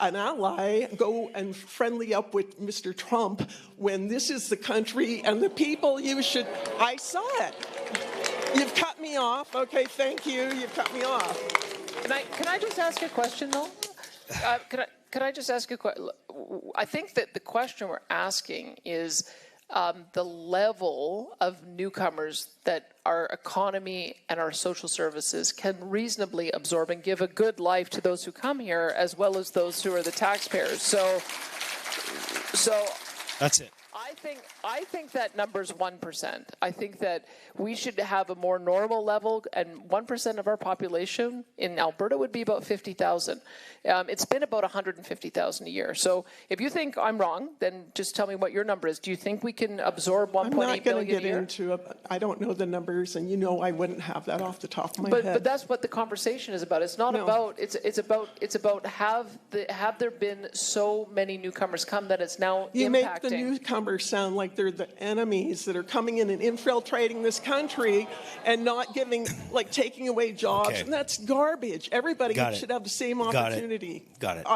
Speaker 16: an ally, go and friendly up with Mr. Trump when this is the country and the people you should. I saw it. You've cut me off. Okay, thank you. You've cut me off.
Speaker 3: Can I just ask a question, though? Can I just ask a question? I think that the question we're asking is the level of newcomers that our economy and our social services can reasonably absorb and give a good life to those who come here, as well as those who are the taxpayers. So
Speaker 15: that's it.
Speaker 3: I think that number's 1%. I think that we should have a more normal level, and 1% of our population in Alberta would be about 50,000. It's been about 150,000 a year. So if you think I'm wrong, then just tell me what your number is. Do you think we can absorb 1.8 billion a year?
Speaker 16: I'm not going to get into it. I don't know the numbers, and I wouldn't have that off the top of my head.
Speaker 3: But that's what the conversation is about. It's not about. It's about have there been so many newcomers come that it's now
Speaker 16: you
Speaker 3: impacting.
Speaker 16: Make the newcomers sound like they're the enemies that are coming in and infiltrating this country and not taking away jobs. Okay. And that's garbage. Everybody should have the same opportunity.
Speaker 15: Got it.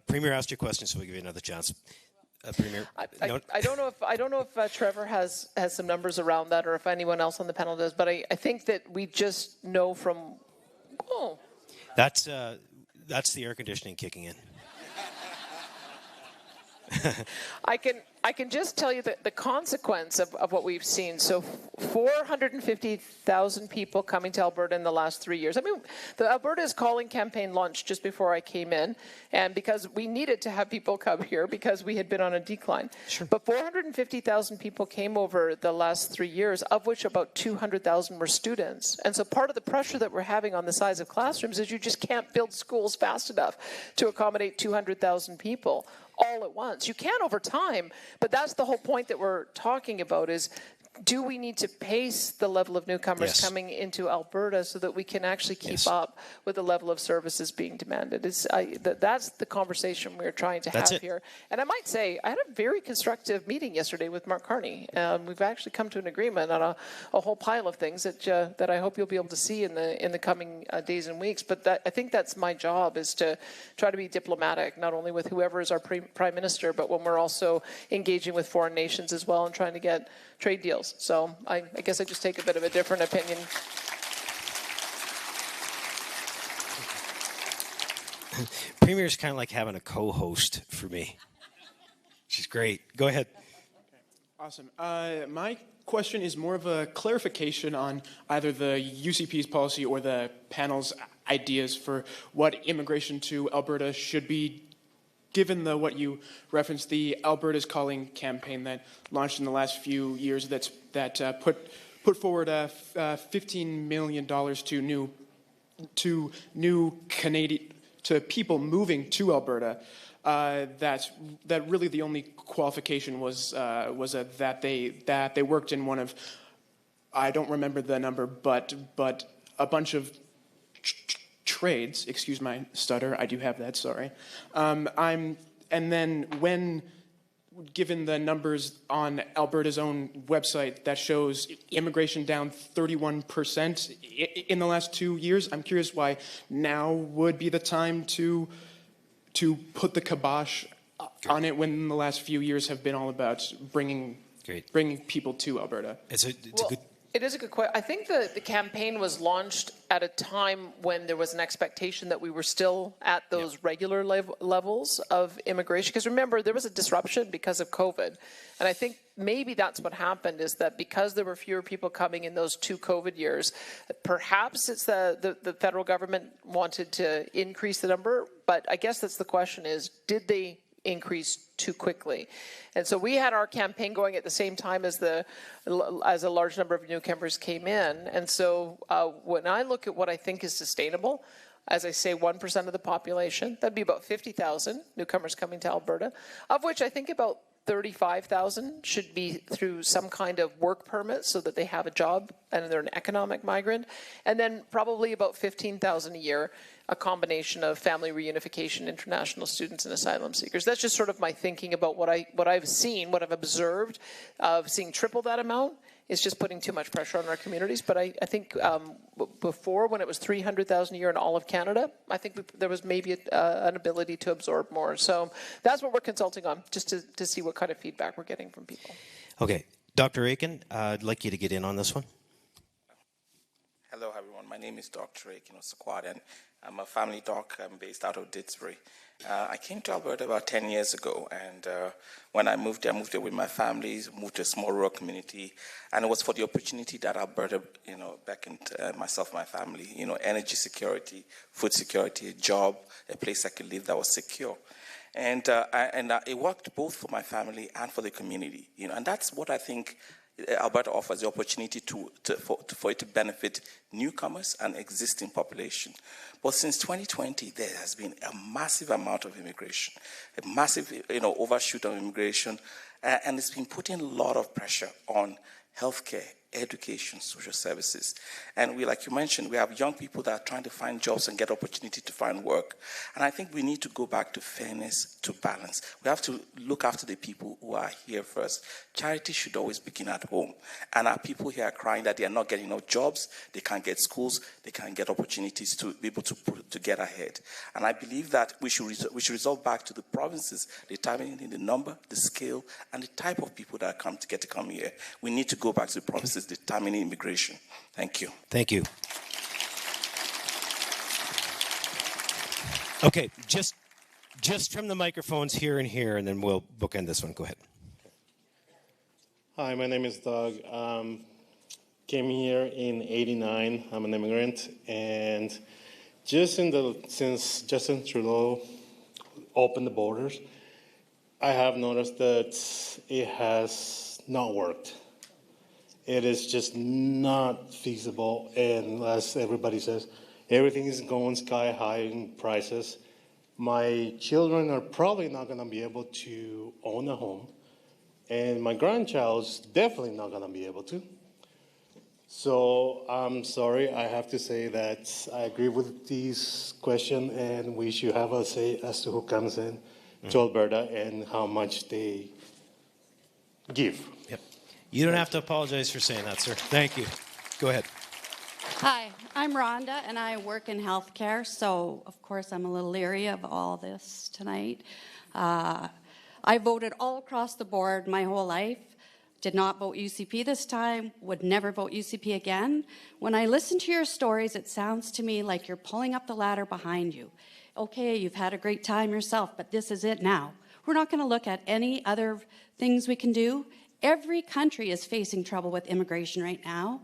Speaker 15: Premier asked you a question, so we'll give you another chance. Premier,
Speaker 3: I don't know if Trevor has some numbers around that, or if anyone else on the panel does. But I think that we just know from. Oh.
Speaker 15: That's the air conditioning kicking in.
Speaker 3: I can just tell you that the consequence of what we've seen. So 450,000 people coming to Alberta in the last 3 years. I mean, the Alberta is Calling campaign launched just before I came in, and because we needed to have people come here because we had been on a decline. Sure. But 450,000 people came over the last 3 years, of which about 200,000 were students. And so part of the pressure that we're having on the size of classrooms is you just can't build schools fast enough to accommodate 200,000 people all at once. You can over time, but that's the whole point that we're talking about is, do we need to pace the level of newcomers coming into Alberta so that we can actually keep up with the level of services being demanded? That's the conversation we're trying to have here. And I might say, I had a very constructive meeting yesterday with Mark Carney. We've actually come to an agreement on a whole pile of things that I hope you'll be able to see in the coming days and weeks. But I think that's my job, is to try to be diplomatic, not only with whoever is our Prime Minister, but when we're also engaging with foreign nations as well and trying to get trade deals. So I guess I just take a bit of a different opinion.
Speaker 15: Premier's kind of like having a co-host for me. She's great. Go ahead.
Speaker 10: Awesome. My question is more of a clarification on either the UCP's policy or the panel's ideas for what immigration to Alberta should be, given what you referenced, the Alberta's Calling campaign that launched in the last few years, that put forward $15 million to people moving to Alberta. That really the only qualification was that they worked in one of, I don't remember the number, but a bunch of trades. Excuse my stutter. I do have that. Sorry. And then when given the numbers on Alberta's own website that shows immigration down 31% in the last 2 years, I'm curious why now would be the time to put the kibosh on it, when in the last few years have been all about bringing people to Alberta.
Speaker 15: It's a good.
Speaker 3: It is a good question. I think the campaign was launched at a time when there was an expectation that we were still at those regular levels of immigration. Because remember, there was a disruption because of COVID. And I think maybe that's what happened, is that because there were fewer people coming in those 2 COVID years, perhaps it's the federal government wanted to increase the number. But I guess that's the question, is, did they increase too quickly? And so we had our campaign going at the same time as a large number of newcomers came in. And so when I look at what I think is sustainable, as I say, 1% of the population, that'd be about 50,000 newcomers coming to Alberta, of which I think about 35,000 should be through some kind of work permit so that they have a job and they're an economic migrant. And then probably about 15,000 a year, a combination of family reunification, international students, and asylum seekers. That's just sort of my thinking about what I've seen, what I've observed of seeing triple that amount. Is just putting too much pressure on our communities. But I think before, when it was 300,000 a year in all of Canada, I think there was maybe an ability to absorb more. So that's what we're consulting on, just to see what kind of feedback we're getting from people.
Speaker 15: Okay. Dr. Aiken, I'd like you to get in on this one.
Speaker 17: Hello, everyone. My name is Dr. Aiken Osakwad, and I'm a family doc. I'm based out of Lethbridge. I came to Alberta about 10 years ago, and when I moved there with my family, moved to a small rural community, and it was for the opportunity that Alberta, beckoned myself and my family, energy security, food security, a job, a place I could live that was secure. And it worked both for my family and for the community, and that's what I think Alberta offers, the opportunity for it to benefit newcomers and existing population. But since 2020, there has been a massive amount of immigration, a massive overshoot of immigration, and it's been putting a lot of pressure on healthcare, education, social services. And like you mentioned, we have young people that are trying to find jobs and get opportunity to find work. And I think we need to go back to fairness, to balance. We have to look after the people who are here first. Charity should always begin at home. And our people here are crying that they are not getting enough jobs, they can't get schools, they can't get opportunities to be able to get ahead. And I believe that we should resolve back to the provinces determining the number, the scale, and the type of people that come here. We need to go back to the provinces determining immigration. Thank you.
Speaker 15: Thank you. Okay, just from the microphones here and here, and then we'll bookend this one. Go ahead.
Speaker 6: Hi, my name is Doug. Came here in '89. I'm an immigrant, and since Justin Trudeau opened the borders, I have noticed that it has not worked. It is just not feasible, and as everybody says, everything is going sky high in prices. My children are probably not going to be able to own a home, and my grandchild's definitely not going to be able to. So I'm sorry, I have to say that I agree with this question, and we should have a say as to who comes in to Alberta and how much they give.
Speaker 15: Yep. You don't have to apologize for saying that, sir. Thank you. Go ahead.
Speaker 18: Hi, I'm Rhonda, and I work in healthcare, so of course I'm a little leery of all this tonight. I voted all across the board my whole life. Did not vote UCP this time, would never vote UCP again. When I listen to your stories, it sounds to me like you're pulling up the ladder behind you. Okay, you've had a great time yourself, but this is it now. We're not going to look at any other things we can do. Every country is facing trouble with immigration right now.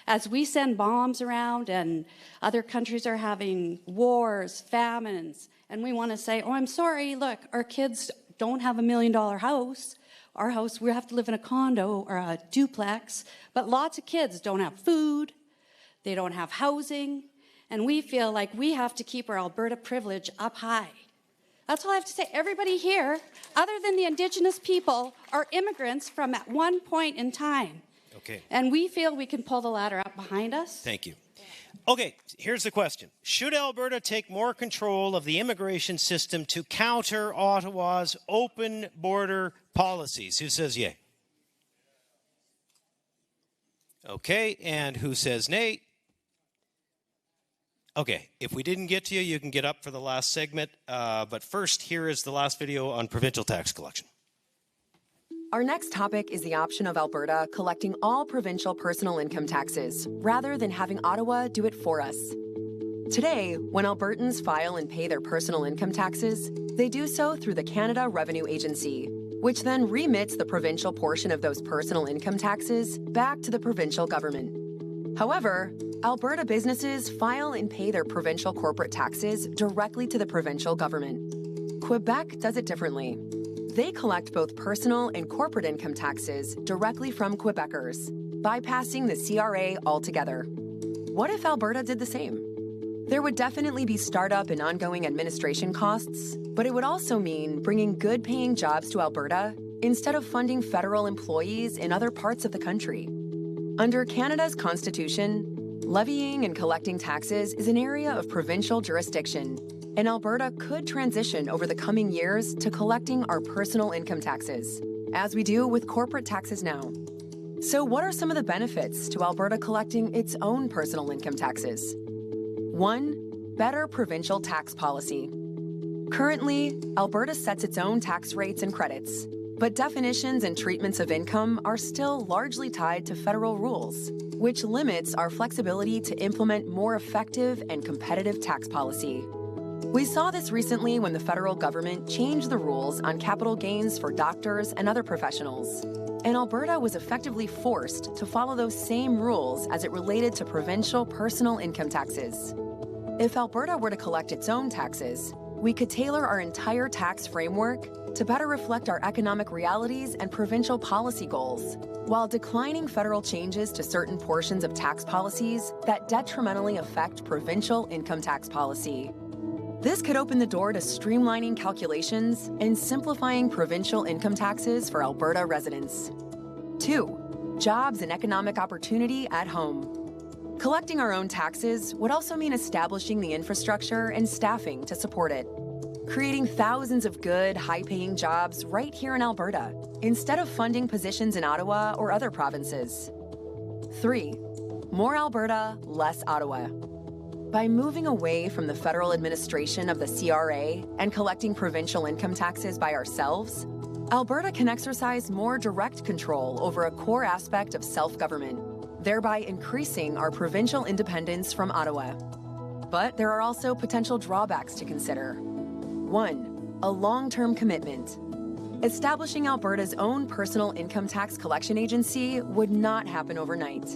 Speaker 18: As we send bombs around and other countries are having wars, famines, and we want to say, oh, I'm sorry, look, our kids don't have $1 million house. Our house, we have to live in a condo or a duplex, but lots of kids don't have food, they don't have housing, and we feel like we have to keep our Alberta privilege up high. That's all I have to say. Everybody here, other than the Indigenous people, are immigrants from at one point in time.
Speaker 15: Okay.
Speaker 18: And we feel we can pull the ladder up behind us.
Speaker 15: Thank you. Okay, here's the question. Should Alberta take more control of the immigration system to counter Ottawa's open border policies? Who says yay? Okay, and who says nay? Okay, if we didn't get to you, you can get up for the last segment. But first, here is the last video on provincial tax collection.
Speaker 4: Our next topic is the option of Alberta collecting all provincial personal income taxes, rather than having Ottawa do it for us. Today, when Albertans file and pay their personal income taxes, they do so through the Canada Revenue Agency, which then remits the provincial portion of those personal income taxes back to the provincial government. However, Alberta businesses file and pay their provincial corporate taxes directly to the provincial government. Quebec does it differently. They collect both personal and corporate income taxes directly from Quebecers, bypassing the CRA altogether. What if Alberta did the same? There would definitely be startup and ongoing administration costs, but it would also mean bringing good-paying jobs to Alberta instead of funding federal employees in other parts of the country. Under Canada's Constitution, levying and collecting taxes is an area of provincial jurisdiction, and Alberta could transition over the coming years to collecting our personal income taxes, as we do with corporate taxes now. So what are some of the benefits to Alberta collecting its own personal income taxes? 1, better provincial tax policy. Currently, Alberta sets its own tax rates and credits, but definitions and treatments of income are still largely tied to federal rules, which limits our flexibility to implement more effective and competitive tax policy. We saw this recently when the federal government changed the rules on capital gains for doctors and other professionals, and Alberta was effectively forced to follow those same rules as it related to provincial personal income taxes. If Alberta were to collect its own taxes, we could tailor our entire tax framework to better reflect our economic realities and provincial policy goals, while declining federal changes to certain portions of tax policies that detrimentally affect provincial income tax policy. This could open the door to streamlining calculations and simplifying provincial income taxes for Alberta residents. 2, jobs and economic opportunity at home. Collecting our own taxes would also mean establishing the infrastructure and staffing to support it, creating thousands of good, high-paying jobs right here in Alberta, instead of funding positions in Ottawa or other provinces. 3, more Alberta, less Ottawa. By moving away from the federal administration of the CRA and collecting provincial income taxes by ourselves, Alberta can exercise more direct control over a core aspect of self-government, thereby increasing our provincial independence from Ottawa. But there are also potential drawbacks to consider. 1, a long-term commitment. Establishing Alberta's own personal income tax collection agency would not happen overnight.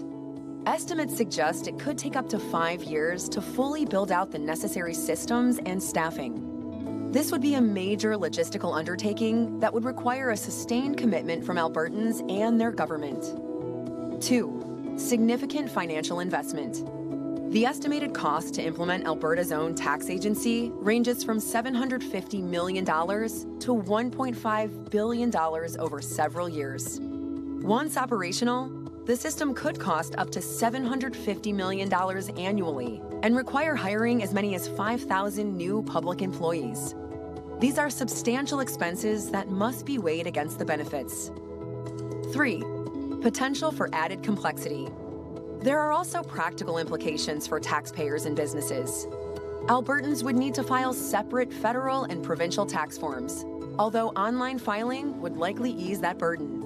Speaker 4: Estimates suggest it could take up to 5 years to fully build out the necessary systems and staffing. This would be a major logistical undertaking that would require a sustained commitment from Albertans and their government. 2, significant financial investment. The estimated cost to implement Alberta's own tax agency ranges from $750 million to $1.5 billion over several years. Once operational, the system could cost up to $750 million annually and require hiring as many as 5,000 new public employees. These are substantial expenses that must be weighed against the benefits. 3, potential for added complexity. There are also practical implications for taxpayers and businesses. Albertans would need to file separate federal and provincial tax forms, although online filing would likely ease that burden.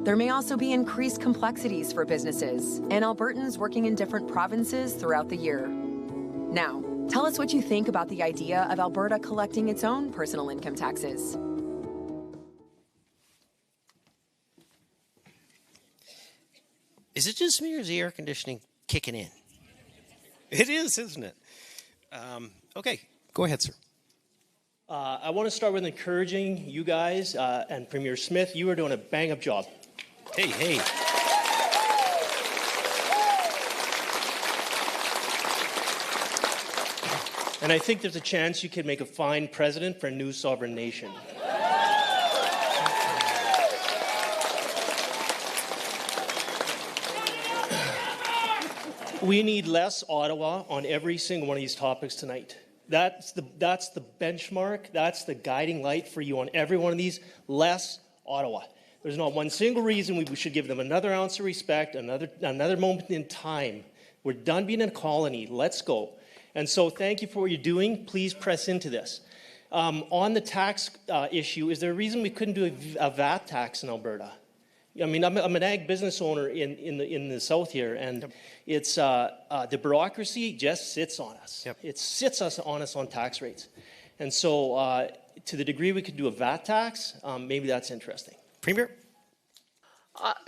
Speaker 4: There may also be increased complexities for businesses and Albertans working in different provinces throughout the year. Now, tell us what you think about the idea of Alberta collecting its own personal income taxes.
Speaker 15: Is it just me or is the air conditioning kicking in? It is, isn't it? Okay, go ahead, sir.
Speaker 1: I want to start with encouraging you guys and Premier Smith. You are doing a bang-up job.
Speaker 15: Hey, hey.
Speaker 1: And I think there's a chance you could make a fine president for a new sovereign nation. We need less Ottawa on every single one of these topics tonight. That's the benchmark. That's the guiding light for you on every one of these. Less Ottawa. There's not one single reason we should give them another ounce of respect, another moment in time. We're done being a colony. Let's go. And so thank you for what you're doing. Please press into this. On the tax issue, is there a reason we couldn't do a VAT tax in Alberta? I mean, I'm an ag business owner in the south here, and it's the bureaucracy just sits on us.
Speaker 15: Yep.
Speaker 1: It sits on us on tax rates, and so to the degree we could do a VAT tax, maybe that's interesting.
Speaker 15: Premier?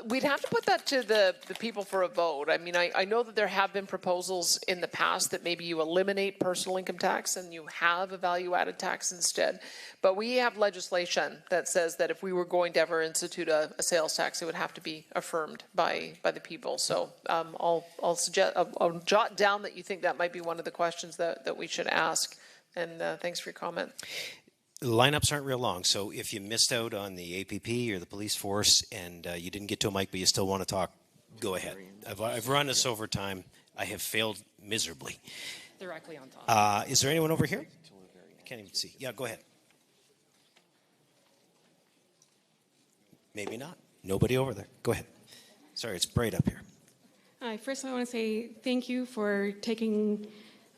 Speaker 3: We'd have to put that to the people for a vote. I mean, I know that there have been proposals in the past that maybe you eliminate personal income tax and you have a value-added tax instead. But we have legislation that says that if we were going to ever institute a sales tax, it would have to be affirmed by the people. So I'll jot down that you think that might be one of the questions that we should ask. And thanks for your comment.
Speaker 15: The lineups aren't real long, so if you missed out on the APP or the police force and you didn't get to a mic but you still want to talk, go ahead. I've run this over time. I have failed miserably.
Speaker 19: Directly on top.
Speaker 15: Is there anyone over here? I can't even see. Yeah, go ahead. Maybe not. Nobody over there. Go ahead. Sorry, it's bright up here.
Speaker 19: Hi, first I want to say thank you for taking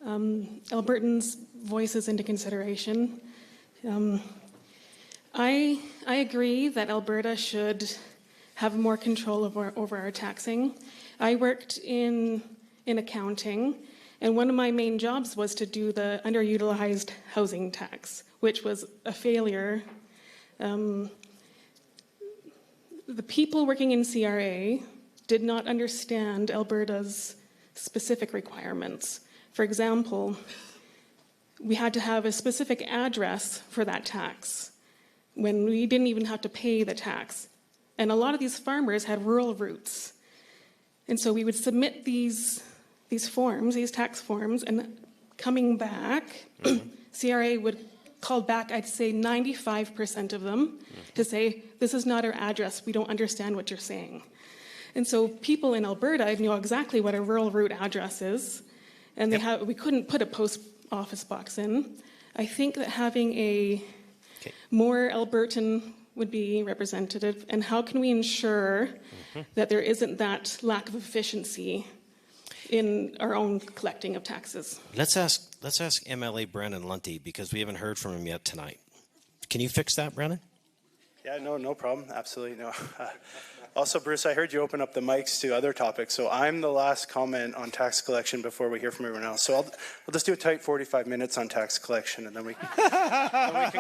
Speaker 19: Albertans' voices into consideration. I agree that Alberta should have more control over our taxing. I worked in accounting, and one of my main jobs was to do the underutilized housing tax, which was a failure. The people working in CRA did not understand Alberta's specific requirements. For example, we had to have a specific address for that tax when we didn't even have to pay the tax. And a lot of these farmers had rural roots. And so we would submit these forms, these tax forms, and coming back, CRA would call back, I'd say 95% of them, to say, this is not our address, we don't understand what you're saying. And so people in Alberta know exactly what a rural route address is, and we couldn't put a post office box in. I think that having a more Albertan would be representative, and how can we ensure that there isn't that lack of efficiency in our own collecting of taxes?
Speaker 15: Let's ask MLA Brennan Lunty, because we haven't heard from him yet tonight. Can you fix that, Brennan?
Speaker 11: Yeah, no problem. Absolutely no. Also, Bruce, I heard you open up the mics to other topics, so I'm the last comment on tax collection before we hear from everyone else. So I'll just do a tight 45 minutes on tax collection, and then we can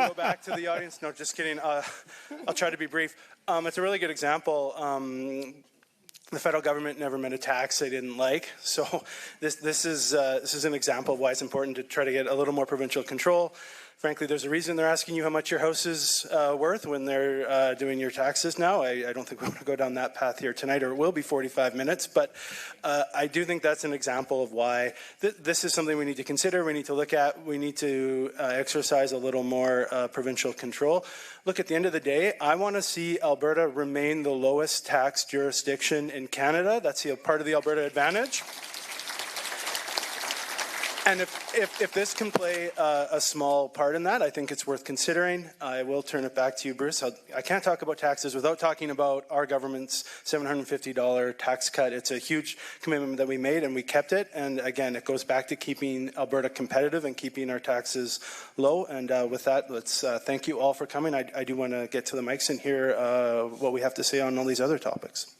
Speaker 11: go back to the audience. No, just kidding. I'll try to be brief. It's a really good example. The federal government never met a tax they didn't like. So this is an example of why it's important to try to get a little more provincial control. Frankly, there's a reason they're asking you how much your house is worth when they're doing your taxes now. I don't think we want to go down that path here tonight, or it will be 45 minutes. But I do think that's an example of why this is something we need to consider, we need to look at, we need to exercise a little more provincial control. Look, at the end of the day, I want to see Alberta remain the lowest tax jurisdiction in Canada. That's part of the Alberta advantage. And if this can play a small part in that, I think it's worth considering. I will turn it back to you, Bruce. I can't talk about taxes without talking about our government's $750 tax cut. It's a huge commitment that we made, and we kept it. And again, it goes back to keeping Alberta competitive and keeping our taxes low. And with that, let's thank you all for coming. I do want to get to the mics and hear what we have to say on all these other topics.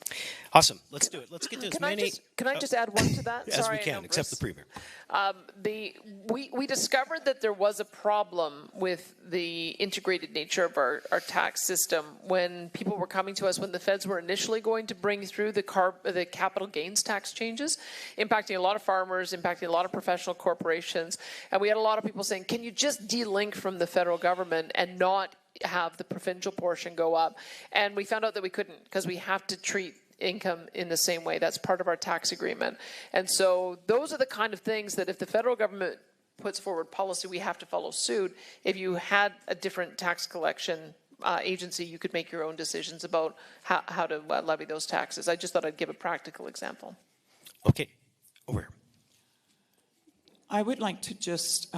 Speaker 15: Awesome. Let's do it. Let's get to as many.
Speaker 3: Can I just add one to that?
Speaker 15: As
Speaker 3: Sorry,
Speaker 15: we can, except the Premier.
Speaker 3: We discovered that there was a problem with the integrated nature of our tax system when people were coming to us when the feds were initially going to bring through the capital gains tax changes, impacting a lot of farmers, impacting a lot of professional corporations. And we had a lot of people saying, can you just delink from the federal government and not have the provincial portion go up? And we found out that we couldn't, because we have to treat income in the same way. That's part of our tax agreement. And so those are the kind of things that if the federal government puts forward policy, we have to follow suit. If you had a different tax collection agency, you could make your own decisions about how to levy those taxes. I just thought I'd give a practical example.
Speaker 15: Okay, over.
Speaker 22: I would like to just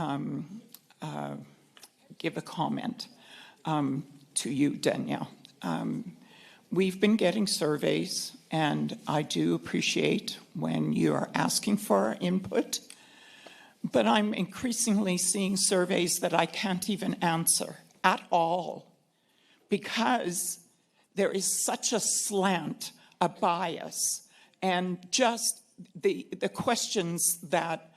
Speaker 22: give a comment to you, Danielle. We've been getting surveys, and I do appreciate when you are asking for our input, but I'm increasingly seeing surveys that I can't even answer at all because there is such a slant, a bias, and just the questions that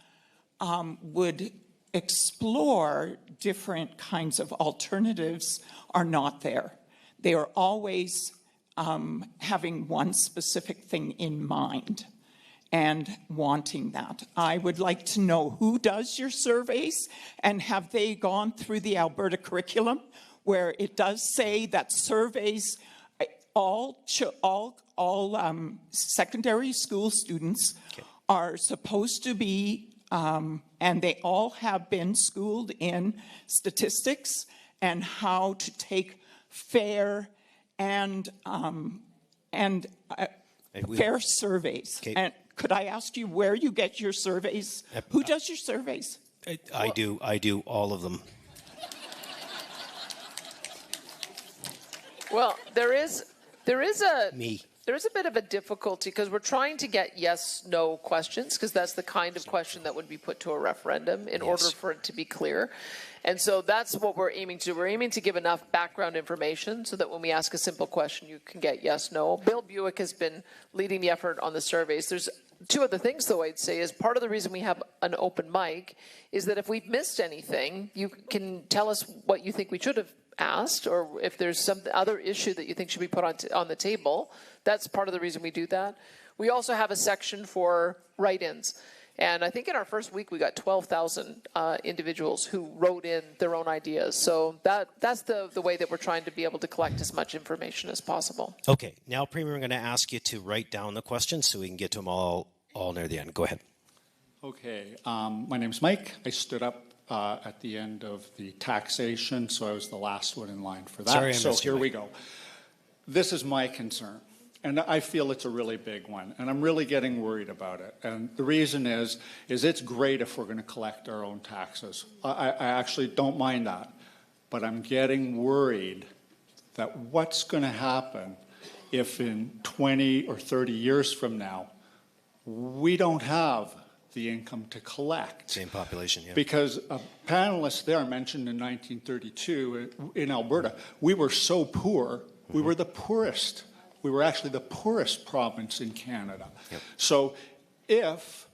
Speaker 22: would explore different kinds of alternatives are not there. They are always having one specific thing in mind and wanting that. I would like to know who does your surveys, and have they gone through the Alberta curriculum where it does say that surveys, all secondary school students are supposed to be, and they all have been schooled in statistics and how to take fair and fair surveys. And could I ask you where you get your surveys? Who does your surveys?
Speaker 15: I do all of them.
Speaker 3: Well, there is a
Speaker 15: Me.
Speaker 3: There is a bit of a difficulty because we're trying to get yes/no questions, because that's the kind of question that would be put to a referendum in order for it to be clear. And so that's what we're aiming to do. We're aiming to give enough background information so that when we ask a simple question, you can get yes/no. Bill Buick has been leading the effort on the surveys. There's two other things, though, I'd say, is part of the reason we have an open mic is that if we've missed anything, you can tell us what you think we should have asked, or if there's some other issue that you think should be put on the table. That's part of the reason we do that. We also have a section for write-ins. And I think in our first week, we got 12,000 individuals who wrote in their own ideas. So that's the way that we're trying to be able to collect as much information as possible.
Speaker 15: Okay, now, Premier, I'm going to ask you to write down the questions so we can get to them all near the end. Go ahead.
Speaker 5: Okay, my name's Mike. I stood up at the end of the taxation, so I was the last one in line for that.
Speaker 15: Sorry, I
Speaker 5: so
Speaker 15: missed you,
Speaker 5: here we
Speaker 15: Mike.
Speaker 5: go. This is my concern. And I feel it's a really big one, and I'm really getting worried about it. And the reason is it's great if we're going to collect our own taxes. I actually don't mind that, but I'm getting worried that what's going to happen if in 20 or 30 years from now, we don't have the income to collect.
Speaker 15: Same population, yeah.
Speaker 5: Because a panelist there mentioned in 1932 in Alberta, we were so poor, we were the poorest. We were actually the poorest province in Canada.
Speaker 15: Yep.
Speaker 5: So if,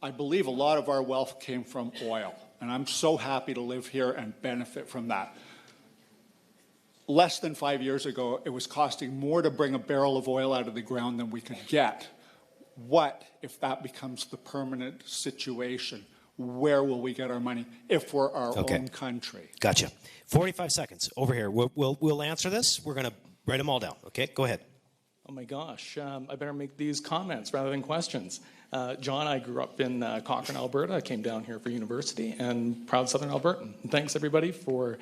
Speaker 5: I believe a lot of our wealth came from oil, and I'm so happy to live here and benefit from that. Less than 5 years ago, it was costing more to bring a barrel of oil out of the ground than we could get. What if that becomes the permanent situation? Where will we get our money if we're our own country?
Speaker 15: Gotcha. 45 seconds. Over here. We'll answer this. We're going to write them all down. Okay, go ahead.
Speaker 20: Oh my gosh, I better make these comments rather than questions. John, I grew up in Cochrane, Alberta. I came down here for university and proud Southern Albertan. And thanks everybody for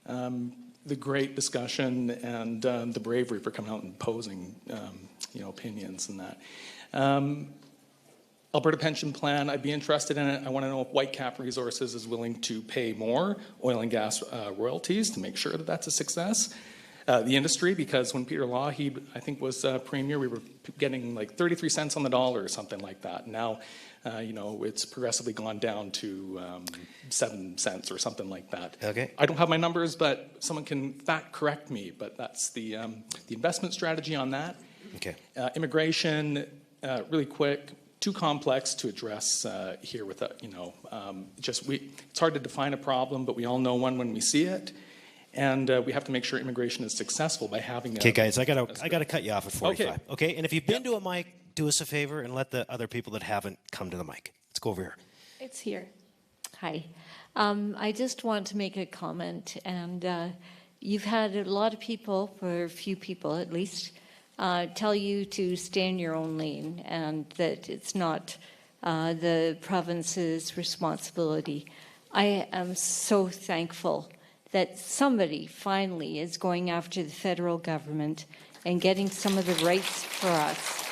Speaker 20: the great discussion and the bravery for coming out and posing opinions and that. Alberta pension plan, I'd be interested in it. I want to know if Whitecap Resources is willing to pay more oil and gas royalties to make sure that that's a success. The industry, because when Peter Lougheed, I think, was Premier, we were getting like 33 cents on the dollar or something like that. Now, it's progressively gone down to 7 cents or something like that.
Speaker 15: Okay.
Speaker 20: I don't have my numbers, but someone can fact correct me. But that's the investment strategy on that.
Speaker 15: Okay.
Speaker 20: Immigration, really quick. Too complex to address here with it's hard to define a problem, but we all know one when we see it. And we have to make sure immigration is successful by having.
Speaker 15: Okay, guys, I gotta cut you off at 45. Okay, and if you've been to a mic, do us a favor and let the other people that haven't come to the mic. Let's go over here.
Speaker 23: It's here. Hi, I just want to make a comment, and you've had a lot of people, for a few people at least, tell you to stay in your own lane, and that it's not the province's responsibility. I am so thankful that somebody finally is going after the federal government and getting some of the rights for us.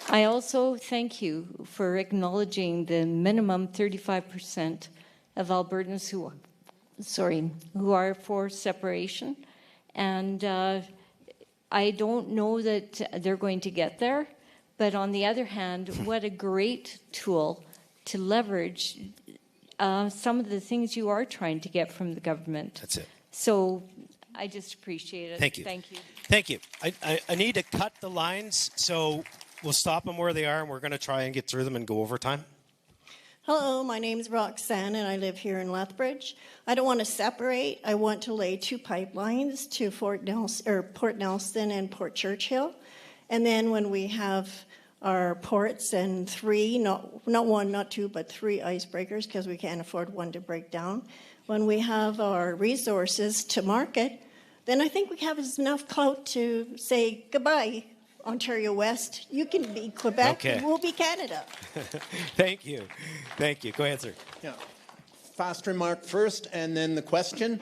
Speaker 23: I also thank you for acknowledging the minimum 35% of Albertans who are for separation. And I don't know that they're going to get there, but on the other hand, what a great tool to leverage some of the things you are trying to get from the government.
Speaker 15: That's it.
Speaker 23: So I just appreciate it.
Speaker 15: Thank you.
Speaker 23: Thank you.
Speaker 15: Thank you. I need to cut the lines, so we'll stop them where they are, and we're going to try and get through them and go over time.
Speaker 24: Hello, my name is Roxanne, and I live here in Lethbridge. I don't want to separate. I want to lay 2 pipelines to Port Nelson and Port Churchill. And then when we have our ports and 3, not 1, not 2, but 3 icebreakers, because we can't afford 1 to break down. When we have our resources to market, then I think we have enough clout to say goodbye, Ontario West. You can be Quebec,
Speaker 15: Okay.
Speaker 24: and we'll be Canada.
Speaker 15: Thank you. Thank you. Go ahead, sir.
Speaker 25: Yeah. Fast remark first, and then the question.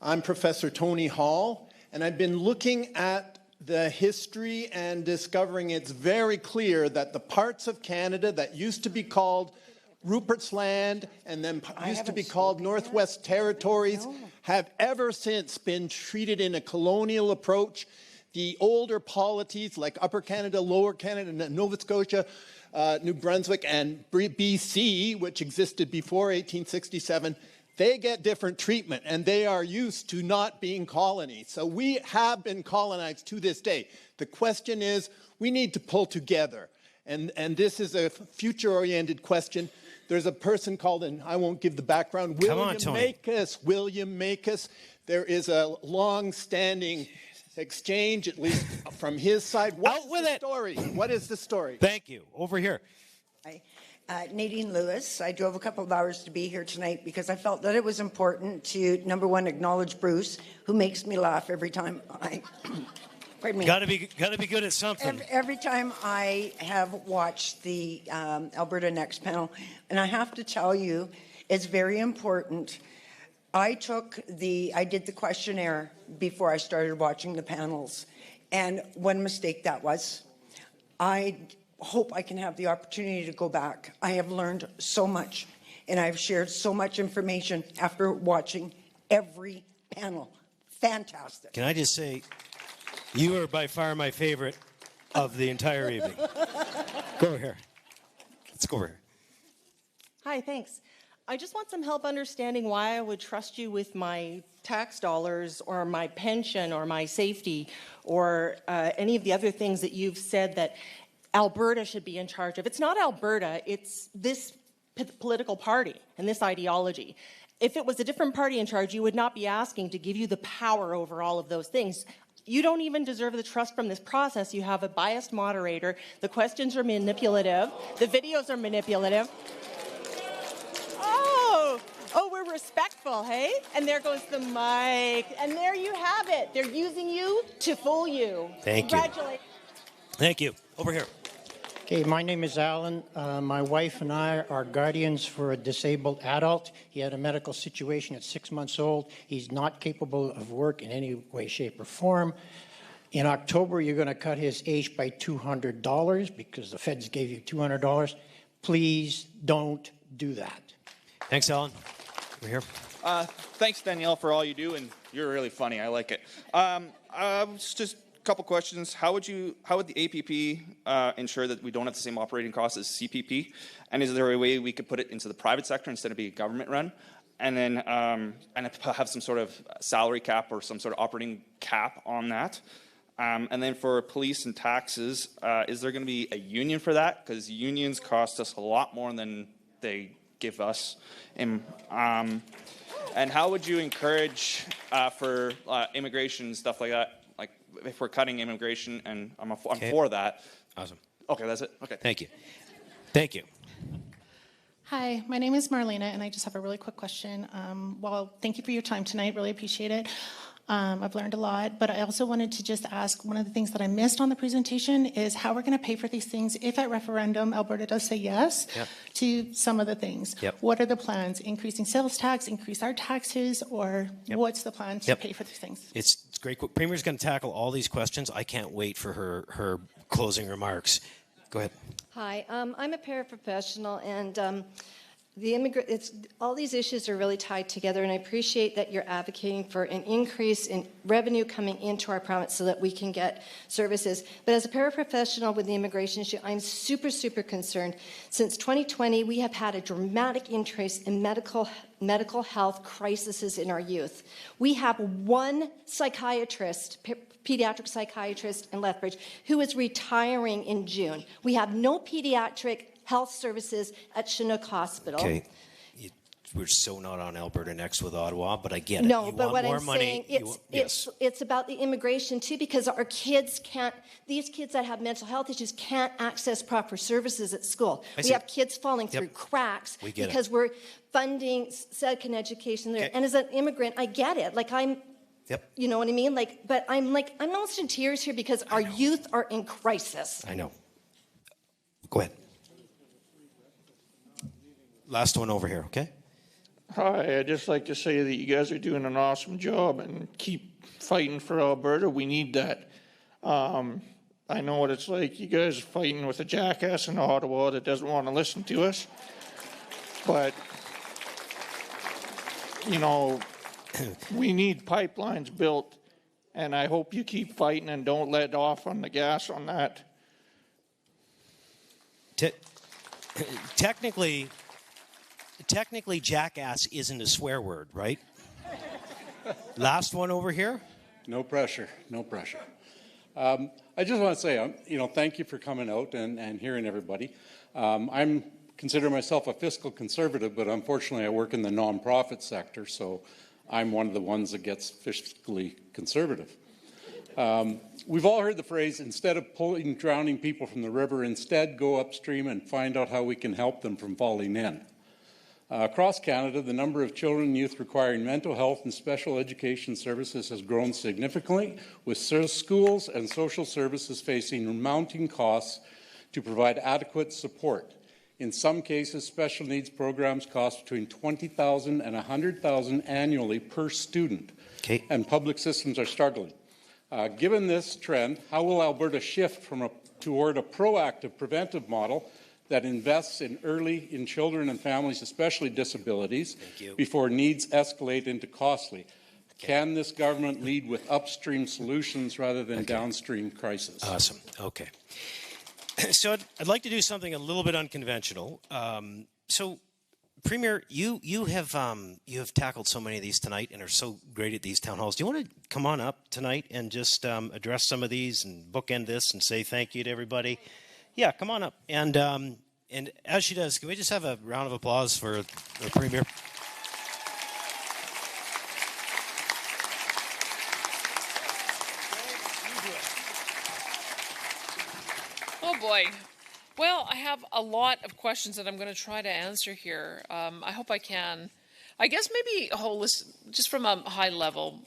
Speaker 25: I'm Professor Tony Hall, and I've been looking at the history and discovering it's very clear that the parts of Canada that used to be called Rupert's Land and then used to be called Northwest Territories have ever since been treated in a colonial approach. The older polities like Upper Canada, Lower Canada, Nova Scotia, New Brunswick, and BC, which existed before 1867, they get different treatment, and they are used to not being colonies. So we have been colonized to this day. The question is, we need to pull together. And this is a future-oriented question. There's a person called, and I won't give the background, William Makis. William Makis. There is a long-standing exchange, at least from his side. What is the story? What is the story?
Speaker 15: Thank you. Over here.
Speaker 7: Hi. Nadine Lewis. I drove a couple of hours to be here tonight because I felt that it was important to, number one, acknowledge Bruce, who makes me laugh every time I... Pardon me.
Speaker 15: Got to be good at something.
Speaker 7: Every time I have watched the Alberta Next Panel, and I have to tell you, it's very important. I did the questionnaire before I started watching the panels, and one mistake that was. I hope I can have the opportunity to go back. I have learned so much, and I've shared so much information after watching every panel. Fantastic.
Speaker 15: Can I just say, you are by far my favorite of the entire evening. Go over here. Let's go over here.
Speaker 8: Hi, thanks. I just want some help understanding why I would trust you with my tax dollars or my pension or my safety or any of the other things that you've said that Alberta should be in charge of. It's not Alberta, it's this political party and this ideology. If it was a different party in charge, you would not be asking to give you the power over all of those things. You don't even deserve the trust from this process. You have a biased moderator. The questions are manipulative. The videos are manipulative. Oh, we're respectful, hey? And there goes the mic. And there you have it. They're using you to fool you.
Speaker 15: Thank you.
Speaker 8: Congratulations.
Speaker 15: Thank you. Over here.
Speaker 9: Okay, my name is Alan. My wife and I are guardians for a disabled adult. He had a medical situation at 6 months old. He's not capable of work in any way, shape, or form. In October, you're going to cut his age by $200 because the feds gave you $200. Please don't do that.
Speaker 15: Thanks, Alan. Over here.
Speaker 12: Thanks, Danielle, for all you do, and you're really funny. I like it. Just a couple questions. How would the APP ensure that we don't have the same operating costs as CPP? And is there a way we could put it into the private sector instead of being government run? And then have some sort of salary cap or some sort of operating cap on that. And then for police and taxes, is there going to be a union for that? Because unions cost us a lot more than they give us. And how would you encourage for immigration and stuff like that? Like if we're cutting immigration, and I'm for that.
Speaker 15: Awesome.
Speaker 12: Okay, that's it. Okay.
Speaker 15: Thank you. Thank you.
Speaker 13: Hi, my name is Marlena, and I just have a really quick question. Well, thank you for your time tonight. Really appreciate it. I've learned a lot, but I also wanted to just ask, one of the things that I missed on the presentation is how we're going to pay for these things if at referendum Alberta does say yes to some of the things. What are the plans? Increasing sales tax, increase our taxes, or what's the plan to pay for these things?
Speaker 15: It's great. Premier's going to tackle all these questions. I can't wait for her closing remarks. Go ahead.
Speaker 21: Hi, I'm a paraprofessional, and all these issues are really tied together, and I appreciate that you're advocating for an increase in revenue coming into our province so that we can get services. But as a paraprofessional with the immigration issue, I'm super, super concerned. Since 2020, we have had a dramatic increase in medical health crises in our youth. We have one psychiatrist, pediatric psychiatrist in Lethbridge, who is retiring in June. We have no pediatric health services at Chinook Hospital.
Speaker 15: Okay. We're so not on Alberta Next with Ottawa, but I get it.
Speaker 21: No,
Speaker 15: you
Speaker 21: but
Speaker 15: want
Speaker 21: what
Speaker 15: more
Speaker 21: I'm
Speaker 15: money.
Speaker 21: saying, it's about the immigration too, because our kids these kids that have mental health issues can't access proper services at school. We have kids falling through cracks because we're funding second education there. And as an immigrant, I get it. Like you know what I mean? But I'm almost in tears here because our youth are in crisis.
Speaker 15: I know. Go ahead. Last one over here, okay?
Speaker 26: Hi, I'd just like to say that you guys are doing an awesome job and keep fighting for Alberta. We need that. I know what it's like. You guys are fighting with a jackass in Ottawa that doesn't want to listen to us. But, you know, we need pipelines built, and I hope you keep fighting and don't let off on the gas on that.
Speaker 15: Technically, jackass isn't a swear word, right? Last one over here.
Speaker 27: No pressure, no pressure. I just want to say, thank you for coming out and hearing everybody. I'm consider myself a fiscal conservative, but unfortunately I work in the nonprofit sector, so I'm one of the ones that gets fiscally conservative. We've all heard the phrase, instead of pulling drowning people from the river, instead go upstream and find out how we can help them from falling in. Across Canada, the number of children and youth requiring mental health and special education services has grown significantly, with schools and social services facing mounting costs to provide adequate support. In some cases, special needs programs cost between $20,000 and $100,000 annually per student, and public systems are struggling. Given this trend, how will Alberta shift toward a proactive preventive model that invests in children and families, especially disabilities, before needs escalate into costly? Can this government lead with upstream solutions rather than downstream crisis?
Speaker 15: Awesome. Okay. So I'd like to do something a little bit unconventional. So, Premier, you have tackled so many of these tonight and are so great at these town halls. Do you want to come on up tonight and just address some of these and bookend this and say thank you to everybody? Yeah, come on up. And as she does, can we just have a round of applause for the Premier?
Speaker 3: Oh boy. Well, I have a lot of questions that I'm going to try to answer here. I hope I can. I guess maybe just from a high level,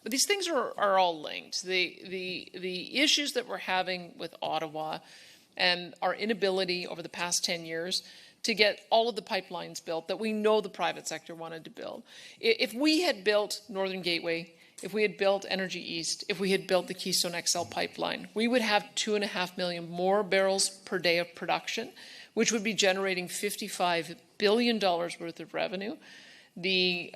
Speaker 3: these things are all linked. The issues that we're having with Ottawa and our inability over the past 10 years to get all of the pipelines built that we know the private sector wanted to build. If we had built Northern Gateway, if we had built Energy East, if we had built the Keystone XL pipeline, we would have 2.5 million more barrels per day of production, which would be generating $55 billion worth of revenue. The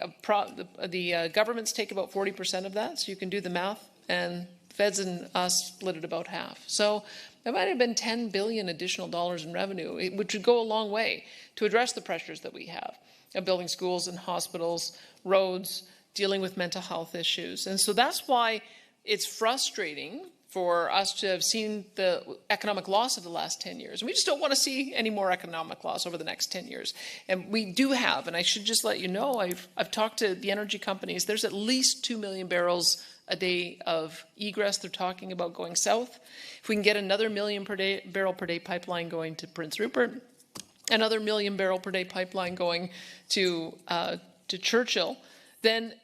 Speaker 3: governments take about 40% of that, so you can do the math, and feds and us split it about half. So that might have been $10 billion additional dollars in revenue, which would go a long way to address the pressures that we have of building schools and hospitals, roads, dealing with mental health issues. And so that's why it's frustrating for us to have seen the economic loss of the last 10 years. And we just don't want to see any more economic loss over the next 10 years. And we do have, and I should just let you know, I've talked to the energy companies, there's at least 2 million barrels a day of egress they're talking about going south. If we can get another barrel per day pipeline going to Prince Rupert, another million barrel per day pipeline going to Churchill, then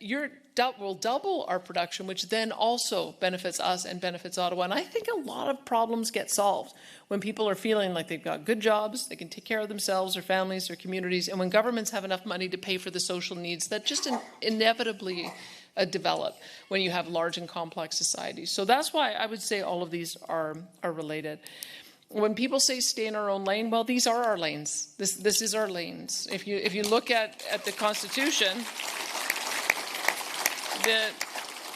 Speaker 3: we'll double our production, which then also benefits us and benefits Ottawa. And I think a lot of problems get solved when people are feeling like they've got good jobs, they can take care of themselves, their families, their communities, and when governments have enough money to pay for the social needs that just inevitably develop when you have large and complex societies. So that's why I would say all of these are related. When people say stay in our own lane, well, these are our lanes. This is our lanes. If you look at the Constitution,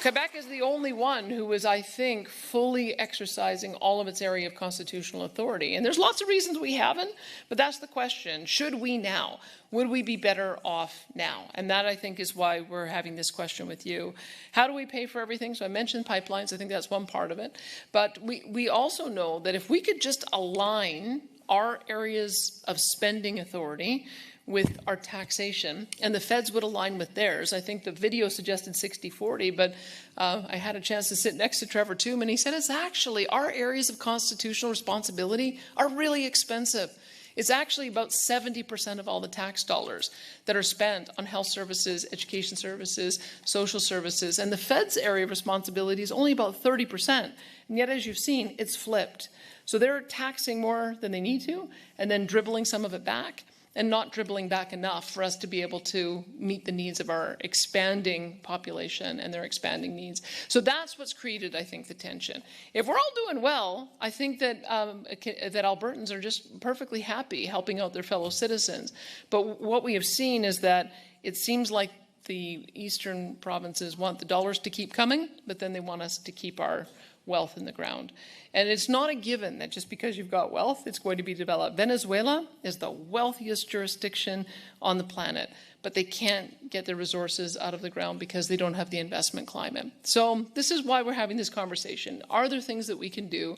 Speaker 3: Quebec is the only one who is, I think, fully exercising all of its area of constitutional authority. And there's lots of reasons we haven't, but that's the question. Should we now? Would we be better off now? And that, I think, is why we're having this question with you. How do we pay for everything? So I mentioned pipelines. I think that's one part of it. But we also know that if we could just align our areas of spending authority with our taxation, and the feds would align with theirs. I think the video suggested 60-40, but I had a chance to sit next to Trevor Toome, and he said it's actually our areas of constitutional responsibility are really expensive. It's actually about 70% of all the tax dollars that are spent on health services, education services, social services, and the feds' area of responsibility is only about 30%. And yet, as you've seen, it's flipped. So they're taxing more than they need to, and then dribbling some of it back, and not dribbling back enough for us to be able to meet the needs of our expanding population and their expanding needs. So that's what's created, I think, the tension. If we're all doing well, I think that that Albertans are just perfectly happy helping out their fellow citizens. But what we have seen is that it seems like the eastern provinces want the dollars to keep coming, but then they want us to keep our wealth in the ground. And it's not a given that just because you've got wealth, it's going to be developed. Venezuela is the wealthiest jurisdiction on the planet, but they can't get their resources out of the ground because they don't have the investment climate. So this is why we're having this conversation. Are there things that we can do?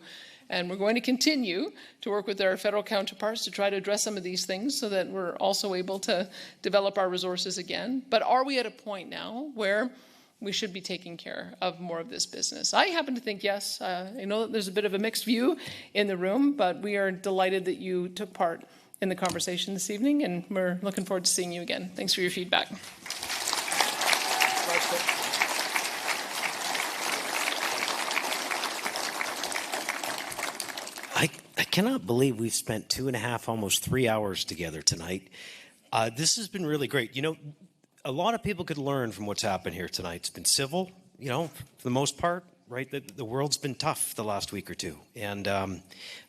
Speaker 3: And we're going to continue to work with our federal counterparts to try to address some of these things so that we're also able to develop our resources again. But are we at a point now where we should be taking care of more of this business. I happen to think yes. I know that there's a bit of a mixed view in the room, but we are delighted that you took part in the conversation this evening, and we're looking forward to seeing you again. Thanks for your feedback.
Speaker 15: I cannot believe we've spent 2.5, almost 3 hours together tonight. This has been really great. You know, a lot of people could learn from what's happened here tonight. It's been civil, you know, for the most part, right? The world's been tough the last week or two. And I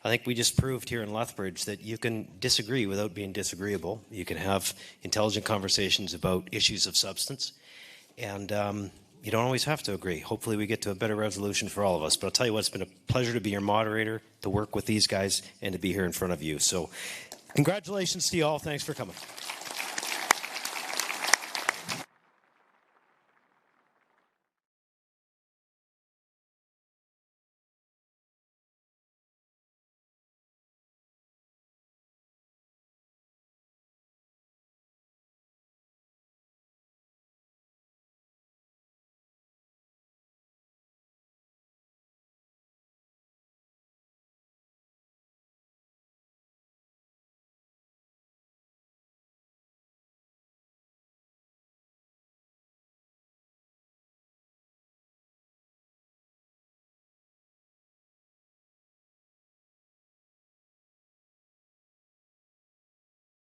Speaker 15: think we just proved here in Lethbridge that you can disagree without being disagreeable. You can have intelligent conversations about issues of substance. And you don't always have to agree. Hopefully we get to a better resolution for all of us. But I'll tell you what, it's been a pleasure to be your moderator, to work with these guys, and to be here in front of you. So congratulations to you all. Thanks for coming.